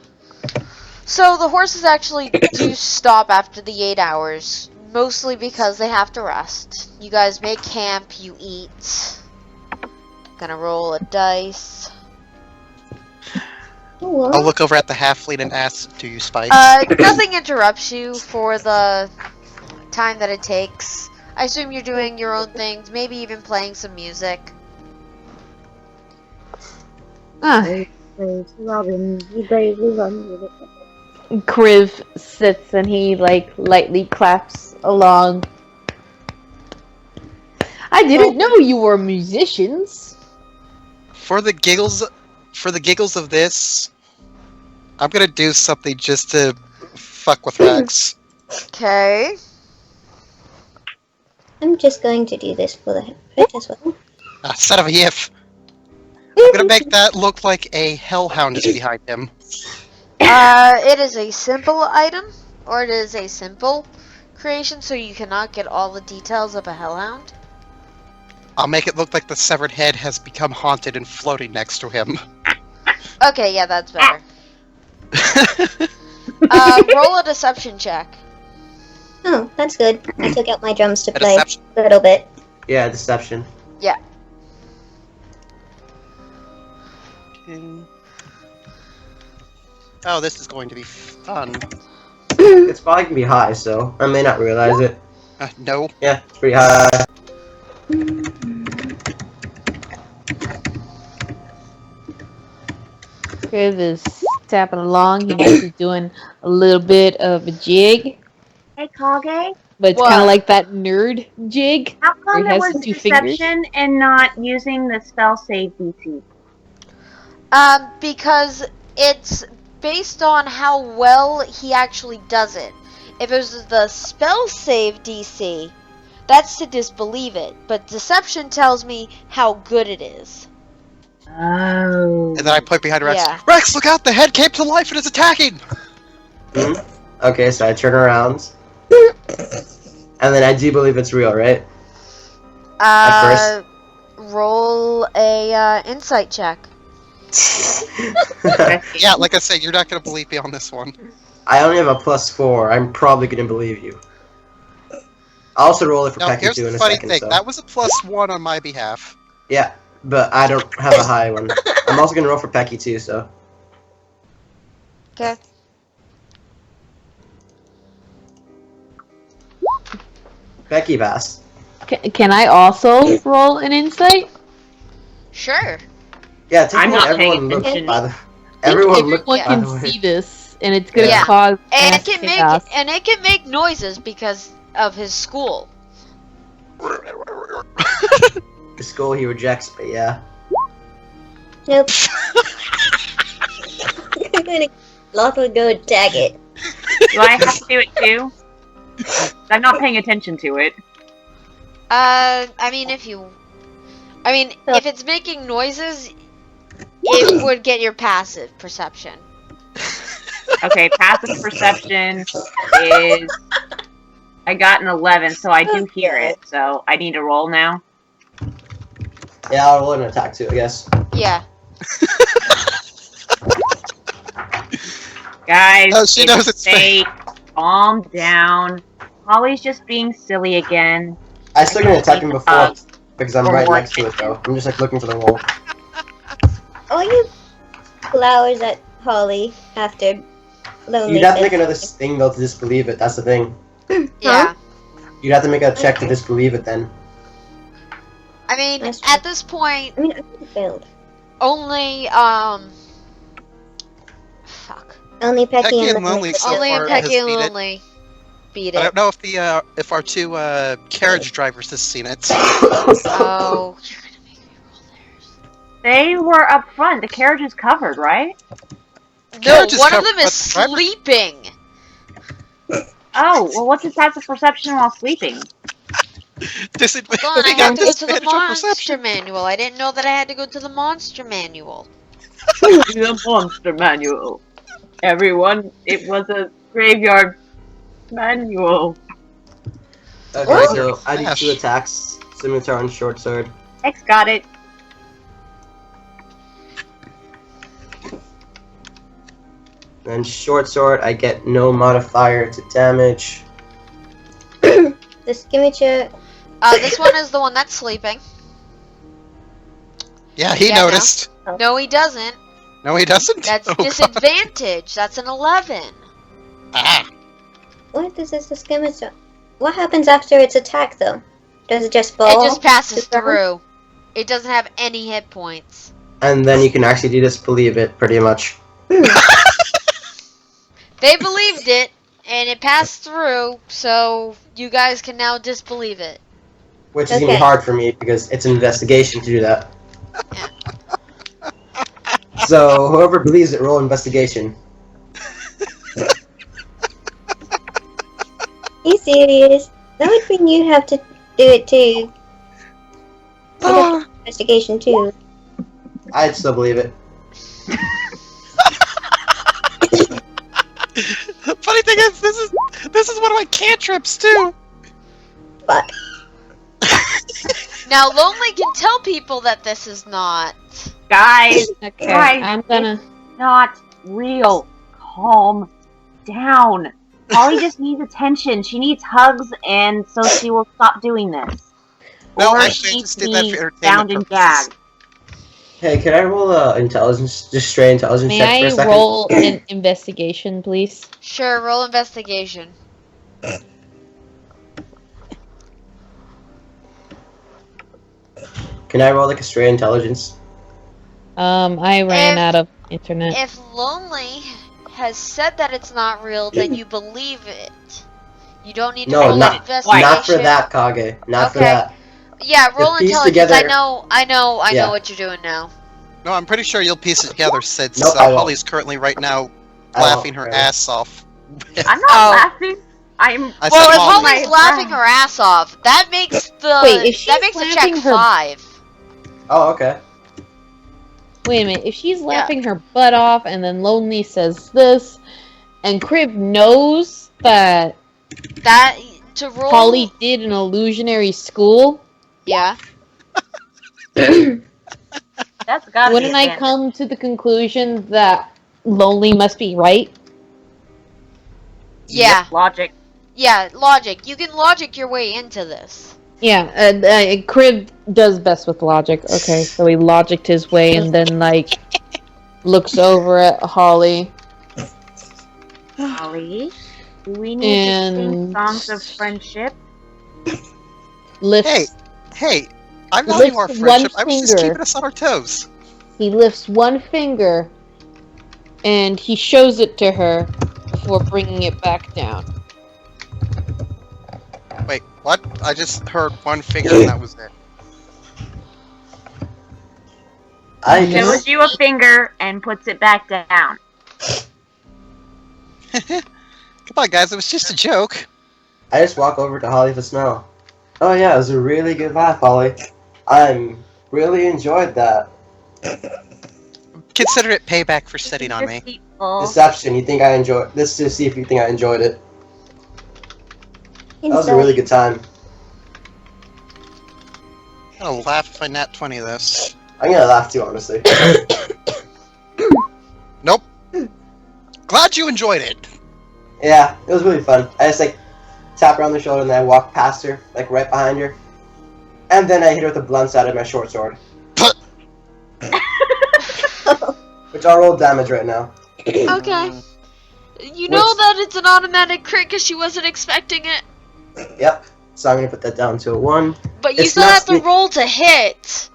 So the horses actually do stop after the 8 hours, mostly because they have to rest. You guys make camp, you eat. Gonna roll a dice. Oh, well. I'll look over at the halfling and ask, "Do you spice?" Nothing interrupts you for the time that it takes. I assume you're doing your own things, maybe even playing some music. Ah, Robin, you bravely run with it. Kriv sits and he lightly claps along. I didn't know you were musicians. For the giggles of this, I'm gonna do something just to fuck with Rex. Okay. I'm just going to do this for the head as well. Son of a yif. I'm gonna make that look like a hellhound is behind him. It is a simple item, or it is a simple creation, so you cannot get all the details of a hellhound. I'll make it look like the severed head has become haunted and floating next to him. Okay, yeah, that's better. Roll a deception check. Oh, that's good. I took out my drums to A play deception. a little bit. Yeah, deception. Oh, this is going to be fun. It's probably gonna be high, so I may not realize it. No. Yeah, it's pretty high. Kriv is tapping along. He might be doing a little bit of a jig, Hey, Kage, but it's What? kind of like that nerd jig. how come Where he it has was two fingers? deception and not using the spell save DC? Because it's based on how well he actually does it. If it was the spell save DC, that's to disbelieve it. But deception tells me how good it is. Oh. And then I point behind Rex. Yeah. Rex, look out! The head came to life and is attacking! Okay, so I turn around. And then I do believe it's real, right? At Roll a insight check. Yeah, like I said, you're not gonna believe me on this one. I only have a +4. I'm probably gonna believe you. I'll also roll it for Now, Pecky here's 2 in the a funny second. thing. So. That was a +1 on my behalf. Yeah, but I don't have a high one. I'm also gonna roll for Pecky too, so. Okay. Becky passed. Can I also roll an insight? Sure. Yeah, technically I'm not paying everyone looked attention. by the. Everyone looked Everyone by can the way. see this. and it's gonna Yeah. cause And mass chaos. it can make noises because of his school. The school he rejects, but yeah. Nope. I'm gonna lawfully go attack it. Do I have to do it too? I'm not paying attention to it. I mean, if it's making noises, it would get your passive perception. Okay, passive perception is... I got an 11, so I do hear it. So I need to roll now. Yeah, I'll roll an attack too, I guess. Yeah. Guys, Oh, she knows it's safe. Calm down. Holly's just being silly again. I still gonna attack him before Uh, because I'm or right more. next to it though. I'm just like looking for the wall. All you flowers at Holly after Lonely. You'd have to make says- another thing though to disbelieve it. That's the thing. Yeah. You'd have to make a check to disbelieve it then. I mean, That's true. at this point, I mean, I could have failed. only fuck. Only Pecky Pecky and and Lonely so Only far Pecky has and beat it. Lonely beat I it. don't know if the if our two carriage drivers has seen it. Oh, you're gonna make me roll theirs. They were up front. The carriage is covered, right? No, Carriage is one of covered, them but is the driver- sleeping. Oh, well, what's his passive perception while sleeping? Disadvantage Hold on, I on have to go to the disadvantage on monster perception. manual. I didn't know that I had to go to the monster manual. The monster manual. Everyone, it was a graveyard manual. Okay, What? so I do Gosh. 2 attacks, scimitar and short sword. X got it. Then short sword, I get no modifier to damage. The skirmisher. This one is the one that's sleeping. Yeah, he Yeah, no. noticed. No, he doesn't. No, he doesn't. That's Oh, God. disadvantage. That's an 11. Ah, What is this? The skirmisher. What happens after its attack, though? Does it just fall? It just passes to the ground? through. It doesn't have any hit points. And then you can actually disbelieve it, pretty much. They believed it, and it passed through, so you guys can now disbelieve it. Which is Okay. even hard for me, because it's an investigation to do that. So, whoever believes it, roll investigation. Are you serious? That would mean you have to do it too. Ah. Investigation too. I'd still believe it. Funny thing is, this is one of my cantrips too. But Now, Lonely can tell people that this is not. Guys, Okay, Guys, I'm gonna. not real. Calm down. Holly just needs attention. She needs hugs, and so she will stop doing this. No, or actually, I she just did that needs for entertainment bound and purposes. gagged. Hey, can I roll a intelligence, just straight intelligence May check for I a second? roll an investigation, please? Sure, roll investigation. Can I roll like a straight intelligence? I ran If- out of internet. If Lonely has said that it's not real, then you believe it. You don't need to No, roll not- an investigation. Not for that, Kage. Not for Okay. that. Yeah, roll The piece intelligence. together- I know Yeah. what you're doing now. No, I'm pretty sure you'll piece it together since Nope, I won't. Holly's currently right now I won't, laughing her really. ass off. I'm not Oh. laughing. I'm. I Well, said if Holly. Holly's laughing her ass off, that makes the Wait, if she's that makes the check laughing her- 5. Oh, okay. Wait a minute, if she's laughing her butt off and then Lonely says this, and Crib knows that That to roll. Holly did an illusionary school, Yeah. That's gotta wouldn't be I advantage. come to the conclusion that Lonely must be right? Yeah. Logic. Yeah. Logic. You can logic your way into this. Yeah, Crib does best with logic. Okay, so he logicked his way and then, like, looks over at Holly. Holly, do we need to sing And- songs of friendship? Lifts, Hey, I'm He valuing our lifts friendship. one I was just finger. keeping us on our toes. he lifts one finger and he shows it to her before bringing it back down. Wait, what? I just heard one finger and that was it. I Yes. Shows just, you a finger and puts it back down. Come on, guys, it was just a joke. I just walk over to Holly for smell. Oh yeah, it was a really good laugh, Holly. I'm really enjoyed that. Consider it payback for sitting on me. Deceitful. Deception. You think I enjoyed? Let's just see if you think I enjoyed it. That was a really good time. I'm gonna laugh if I nat 20 this. I'm gonna laugh too, honestly. Nope. Glad you enjoyed it. Yeah, it was really fun. I just like tap her on the shoulder and then I walk past her, like right behind her, and then I hit her with the blunt side of my short sword, which I'll roll damage right now. Okay. You know that it's an automatic crit because she wasn't expecting it. Yep. So I'm gonna put that down to a 1. But you It's still not have to sneak- roll to hit.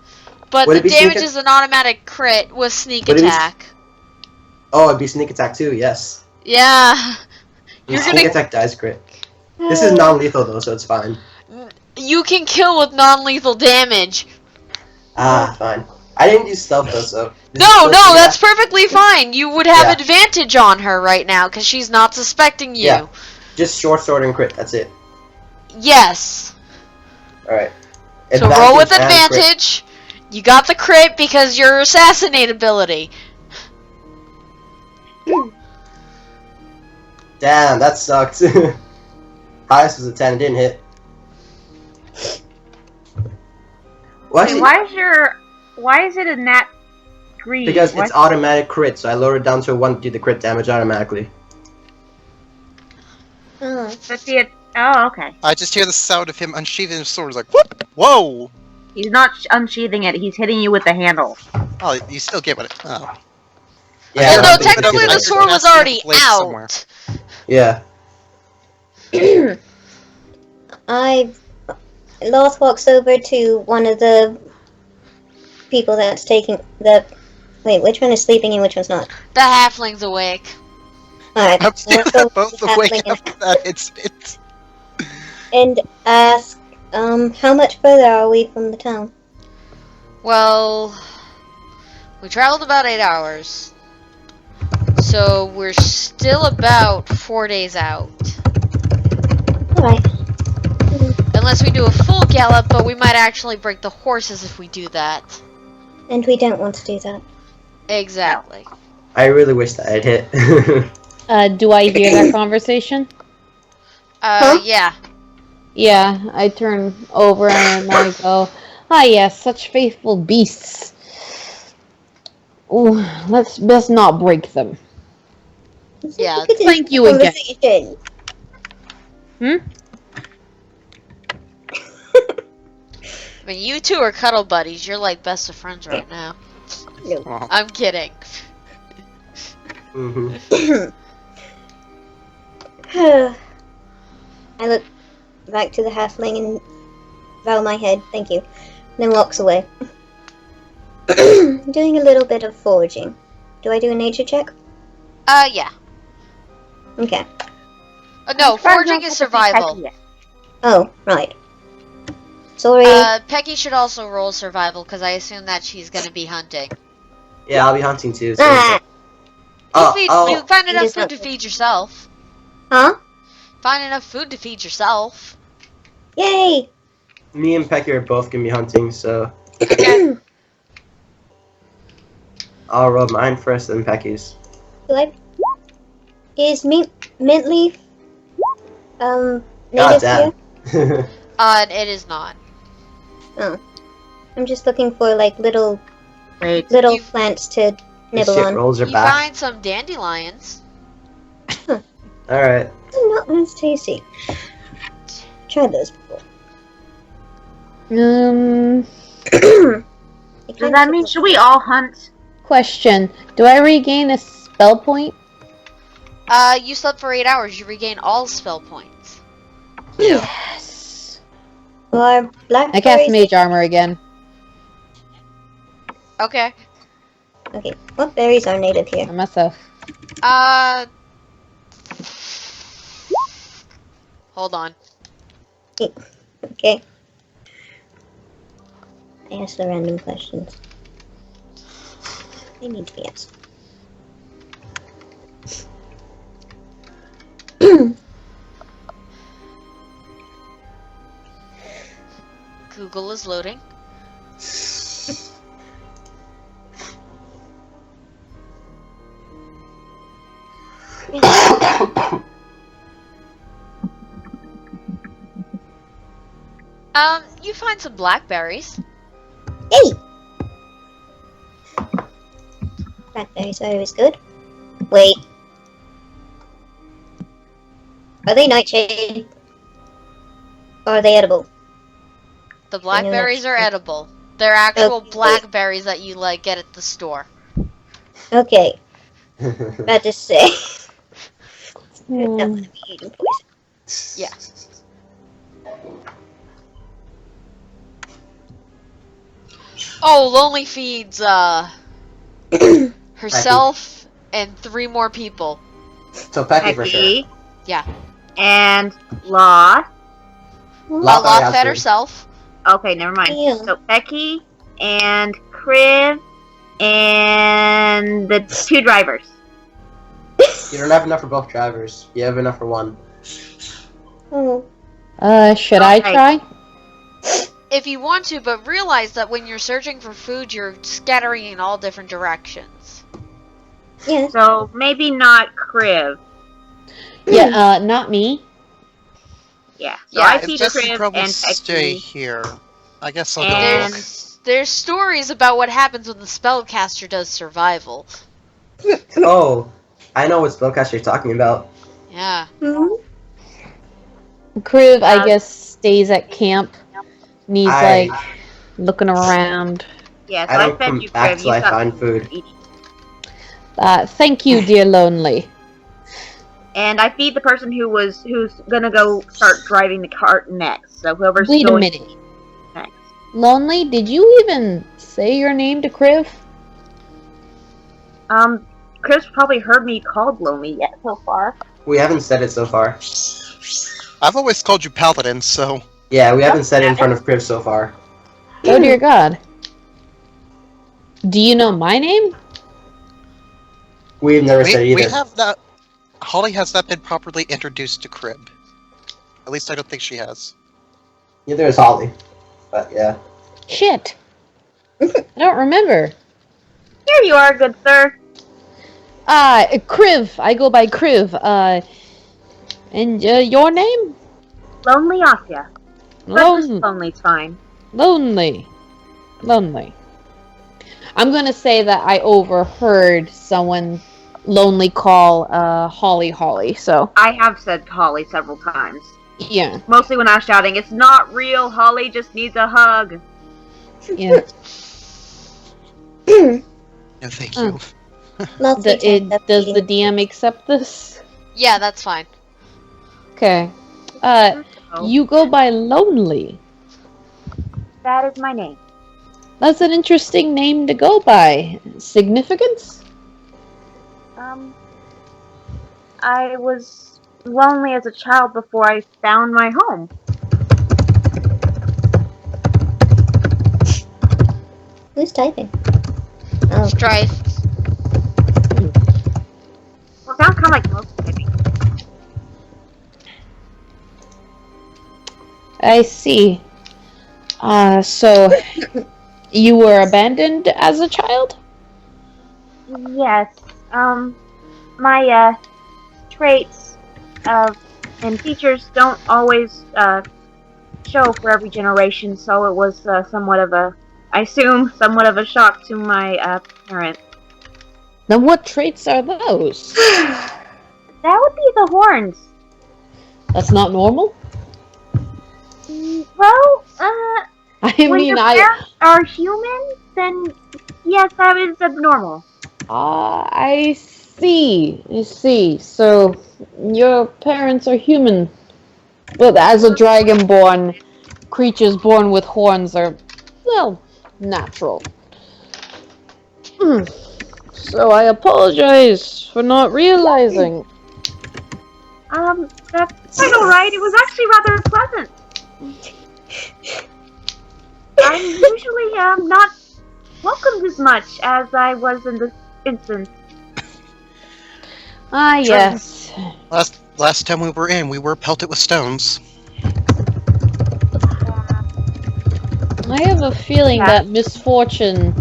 But Would the it be damage sneak- is an automatic crit with sneak Would it be- attack. Oh, it'd be sneak attack too. Yes. Yeah. And You're sneak gonna- attack dies crit. This is non-lethal though, so it's fine. You can kill with non-lethal damage. Ah, fine. I didn't use stealth though, so. No, that's perfectly fine. You would have Yeah. advantage on her right now because she's not suspecting you. Yeah. Just short sword and crit. That's it. Yes. All right. So roll with and crit. advantage. You got the crit because your assassinate ability. Damn, that sucked. Highest was a 10. It didn't hit. Well, Wait, actually, why is it a nat 3? because What? it's automatic crit, so I lowered it down to a 1 to do the crit damage automatically. Oh, But the oh, okay. I just hear the sound of him unsheathing his sword. It's like, whoop! Whoa! He's not unsheathing it. He's hitting you with the handle. Oh, you still get what it. Oh. Yeah, I Although don't think technically that the is sword was actually a already blade out. somewhere. Yeah. Loth walks over to one of the people that's taking the. Wait, which one is sleeping and which one's not? The halfling's awake. Alright, Both awake after that. It's. and ask, how much further are we from the town? Well, we traveled about 8 hours. So we're still about 4 days out. Alright, Unless we do a full gallop, but we might actually break the horses if we do that. and we don't want to do that. Exactly. I really wish that I'd hit. Do I hear that conversation? Huh? Yeah. Yeah, I turn over and I go, ah yes, such faithful beasts. Ooh, let's best not break them. Yeah, Look at this thank you again. conversation. I mean, you two are cuddle buddies. You're like best of friends right now. Well, I'm kidding. hmm I look back to the halfling and bow my head, thank you, then walks away. Doing a little bit of foraging. Do I do a nature check? Yeah. Okay. No, foraging is survival. Oh, right. Sorry. Pecky should also roll survival because I assume that she's gonna be hunting. Yeah, I'll be hunting too. So Ah. You find enough Just food to not- feed yourself. Huh? Find enough food to feed yourself. Yay! me and Pecky are both gonna be hunting, so I'll roll mine first, then Pecky's. Do I... Is mint leaf God native damn. here? It is not. I'm just looking for like little Wait. little You- plants to This nibble shit on. rolls her You back. find some dandelions. Alright. Not as tasty. Tried those before. Does that mean should we all hunt? Question. Do I regain a spell point? You slept for 8 hours. You regain all spell points. Yes. Or blackberries? I cast mage armor again. Okay. Okay, what berries are native here? I myself. Hold on. Okay. I ask the random questions. They need to be asked. Google is loading. You find some blackberries. Hey! Blackberries are always good. Wait. Are they nightshade? Or are they edible? The blackberries are edible. They're actual Okay. blackberries that you like get at the store. Okay. About to say. Hmm. Don't want to be eating poison. Yeah. Oh, Lonely feeds herself and 3 more people. So Pecky for sure. Becky. Yeah. And Law. Loth Loth has fed food. herself. Okay, never mind. Yeah. So Becky and Kriv and the 2 drivers. You don't have enough for both drivers. You have enough for one. Oh. Should I Okay. try? If you want to, but realize that when you're searching for food, you're scattering in all different directions. Yes. So maybe not Kriv. Yeah, not me. Yeah. So Yeah, I And feed Jess should Kriv probably and stay Becky. here. I guess I'll go And- look. There's stories about what happens when the spellcaster does survival. Oh, I know what spellcaster you're talking about. Yeah. Hmm? Kriv, I guess, stays at camp. And he's I- like looking around. Yeah, so I I, don't fed come you back Kriv. till I You've got find food. to eat. Thank you, dear Lonely. And I feed the person who's gonna go start driving the cart next. So whoever's Wait a going minute. next. Lonely, did you even say your name to Kriv? Chris probably heard me called Lonely yet so far. We haven't said it so far. I've always called you Paladin, so Yeah, we haven't said it in front of Kriv so far. Oh dear God. Do you know my name? We've never said we either. have not. Holly has not been properly introduced to Crib. At least I don't think she has. Neither is Holly. But yeah. Shit. I don't remember. Here you are, good sir. Kriv. I go by Kriv. And your name? Lonely Asya. Lonely. Lonely's fine. Lonely. I'm gonna say that I overheard someone lonely call Holly, so I have said Holly several times. yeah. Mostly when I was shouting, "It's not real, Holly just needs a hug." Yeah. No, thank you. Does the DM accept this? Yeah, that's fine. Okay. Oh, You go by Lonely. that is my name. That's an interesting name to go by. Significance? I was lonely as a child before I found my home. Who's typing? Oh, Strife. Well, it sounds kind of like most typing. I see. So you were abandoned as a child? Yes. My traits and features don't always show for every generation, so it was somewhat of a shock to my parents. Then what traits are those? That would be the horns. That's not normal? Well, I when mean, your parents are human, then yes, that is abnormal. I see. So, your parents are human. But as a dragonborn, creatures born with horns are, well, natural. So I apologize for not realizing. That's quite alright. It was actually rather pleasant. I'm usually, not welcomed as much as I was in this instance. Ah, yes. Last time we were in, we were pelted with stones. I have a feeling that misfortune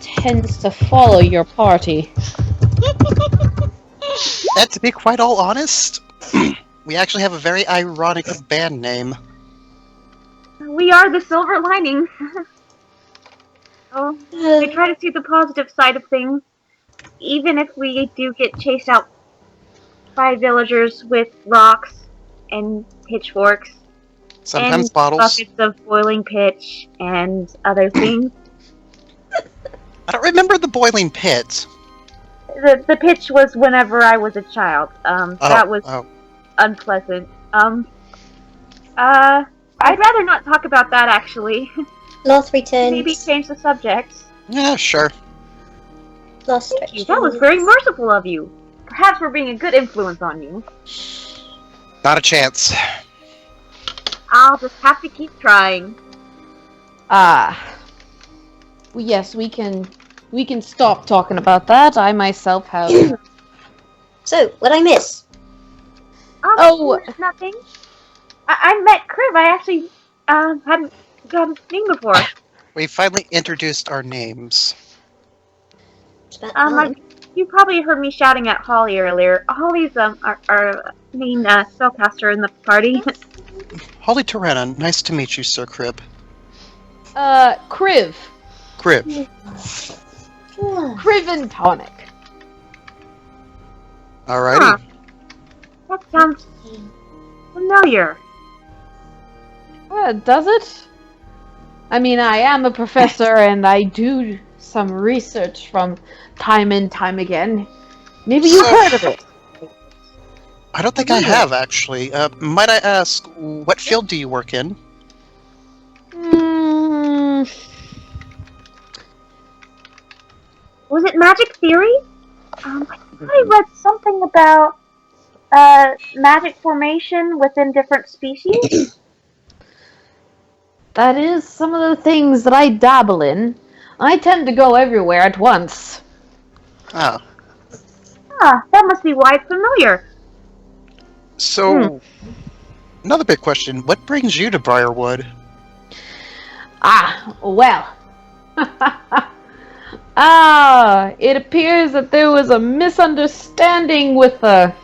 tends to follow your party. And to be quite all honest, we actually have a very ironic band name. We are the Silver Linings. Oh, we try to see the positive side of things. Even if we do get chased out by villagers with rocks and pitchforks. Sometimes and bottles. buckets of boiling pitch and other things. I don't remember the boiling pit. The pitch was whenever I was a child. That was unpleasant. I'd rather not talk about that actually. Lost returns. Maybe change the subject. Yeah, sure. Lost Thank you. That was very merciful of you. Perhaps we're being a good influence on you. Not a chance. I'll just have to keep trying. Yes, we can stop talking about that. I myself have. So, what'd I miss? Oh. There's nothing. I met Crib. I actually hadn't got his name before. We finally introduced our names. It's about time. You probably heard me shouting at Holly earlier. Holly's our main spellcaster in the party. Holly Torrena, nice to meet you, Sir Crib. Kriv. Crib. Kriv and Tonic. Alrighty. Huh. That sounds familiar. Does it? I mean, I am a professor and I do some research from time and time again. Maybe you've heard of it. I don't think I have, actually. Might I ask, what field do you work in? Was it magic theory? I think I read something about magic formation within different species. That is some of the things that I dabble in. I tend to go everywhere at once. Oh. That must be why it's familiar. So, another big question. What brings you to Briarwood? Well. It appears that there was a misunderstanding with other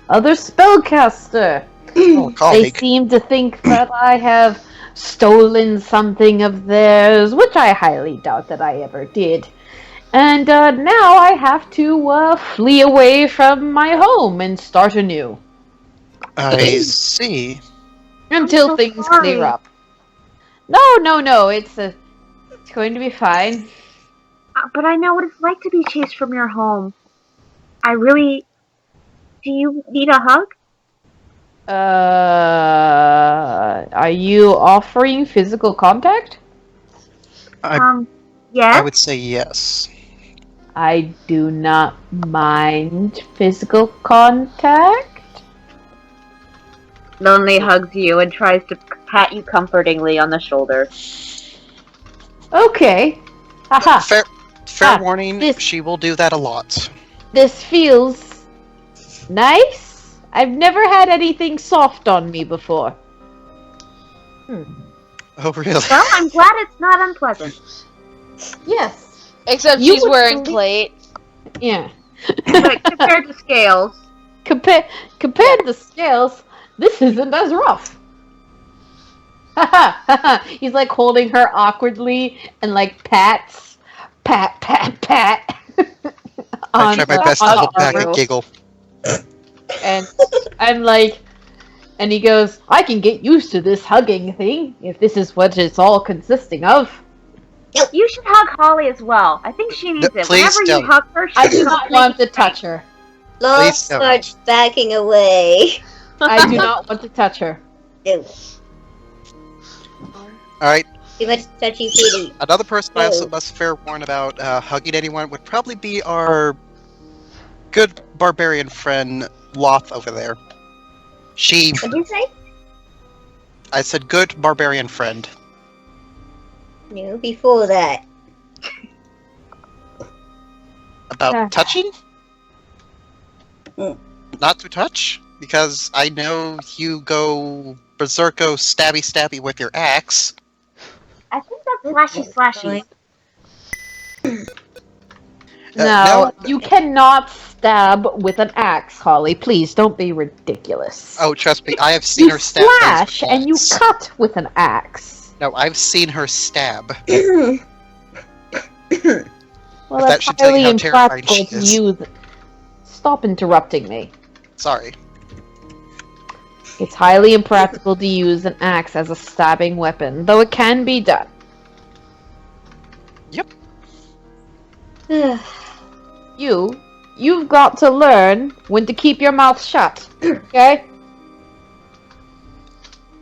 spellcaster. They Colleague. seem to think that I have stolen something of theirs, which I highly doubt that I ever did. And now I have to flee away from my home and start anew. I see. Until so things sorry. clear up. No, it's going to be fine. But I know what it's like to be chased from your home. Do you need a hug? Are you offering physical contact? Yes? I would say yes. I do not mind physical contact. Lonely hugs you and tries to pat you comfortingly on the shoulder. Okay. Haha. Fair warning, this- she will do that a lot. This feels nice. I've never had anything soft on me before. Oh, really? Well, I'm glad it's not unpleasant. Yes. Except You she's would wearing believe- plate. Yeah. But compared to scales. Compared to scales, this isn't as rough. He's like holding her awkwardly and like pat. I try my best to hold back a giggle. And I'm like, and he goes, I can get used to this hugging thing if this is what it's all consisting of. You should hug Holly as well. I think she needs No, it. please Whenever don't. you hug her, I she do not want to touch her. Lost don't. starts backing away. I do not want to touch her. No. Alright, Too much touchy feely. Another person I also Oh. must fair warn about hugging anyone would probably be our good barbarian friend Loth over there. She, What did you say? I said, good barbarian friend. No, before that. About Ah. touching? Mm. Not to touch? Because I know you go berserko stabby stabby with your axe. I think that's slashy slashy. No, you cannot stab with an axe, Holly. Please don't be ridiculous. Oh, trust me, I have seen you her stab things slash with and you axe. cut with an axe. No, I've seen her stab. Well, But that that's should tell you highly how terrifying impractical she to is. use. Stop interrupting me. Sorry. It's highly impractical to use an axe as a stabbing weapon, though it can be done. You've got to learn when to keep your mouth shut, okay?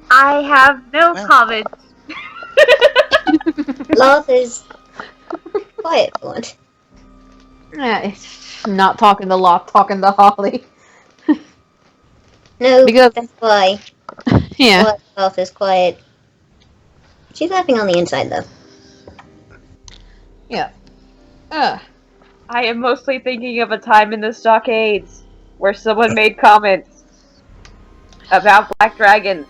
I have no Well. comment. Loth is quiet one. It's not talking to Lot, talking to Holly. No, Because- that's why. Yeah. Why Loth is quiet. She's laughing on the inside, though. I am mostly thinking of a time in the Stockades where someone made comments about Black Dragon.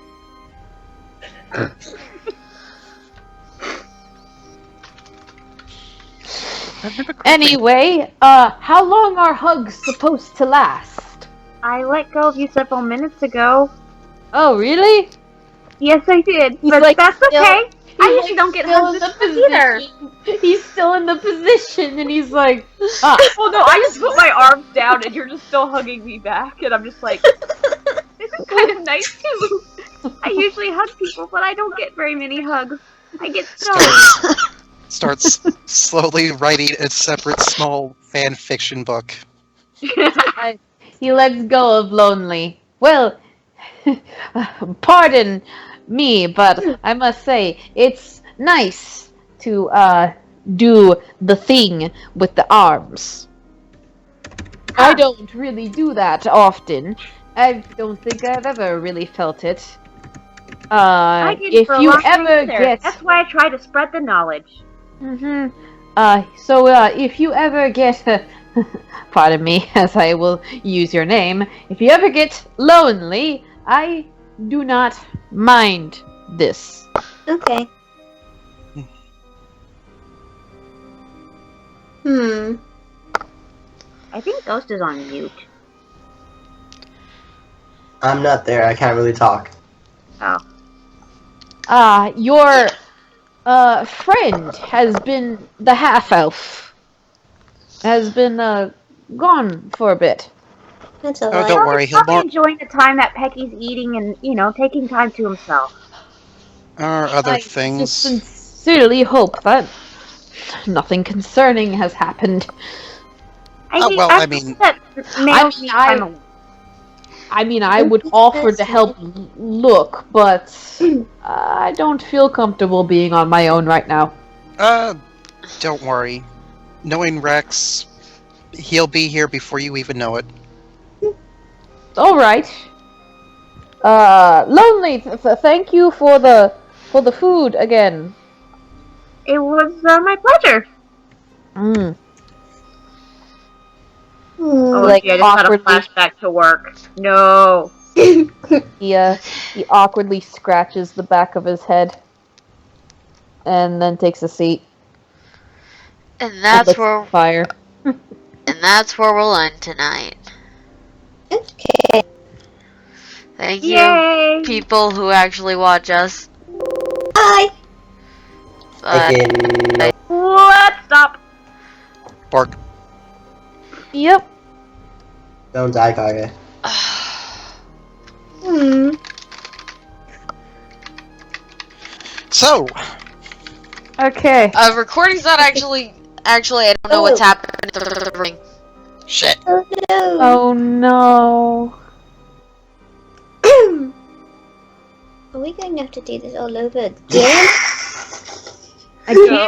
Anyway, how long are hugs supposed to last? I let go of you several minutes ago. Oh, really? Yes, I did, He's but like that's still- okay. I He's, usually don't get still hugs in the this quick either. position. He's still in the position, and he's like, ah. Well, no, I just put my arms down and you're just still hugging me back, and I'm just like, this is kind of nice too. I usually hug people, but I don't get very many hugs. I get stoned. Starts slowly writing a separate small fan fiction book. He lets go of Lonely. Well, pardon me, but I must say, it's nice to, do the thing with the arms. I don't really do that often. I don't think I've ever really felt it. I did If for a you long time ever either. get... That's why I try to spread the knowledge. So, if you ever get, pardon me, as I will use your name, if you ever get lonely, I do not mind this. Okay. I think Ghost is on mute. I'm not there. I can't really talk. Your, friend has been, the half-elf, has been, gone for a bit. That's all Oh, right. don't worry, he'll Probably more enjoying the time that Pecky's eating and, taking time to himself. or other I just things. sincerely hope that nothing concerning has happened. I mean- that males need I- time alone. I mean, I would offer to help look, but I don't feel comfortable being on my own right now. Don't worry. Knowing Rex, he'll be here before you even know it. All right. Lonely. Thank you for the food again. It was my pleasure. Mm. Oh, Like, gee, I just had a awkwardly- flashback to work. No. He awkwardly scratches the back of his head, and then takes a seat. And and that's looks where at fire. we'll end tonight. Okay. Thank you, Yay! people who actually watch us. Bye. But Again, Let's stop. Bark. Yep. don't die, Kage. So, Okay. recording's not actually. Actually, I don't know what's happening. shit. Oh no. Oh no. Are we going to have to do this all over again? I can't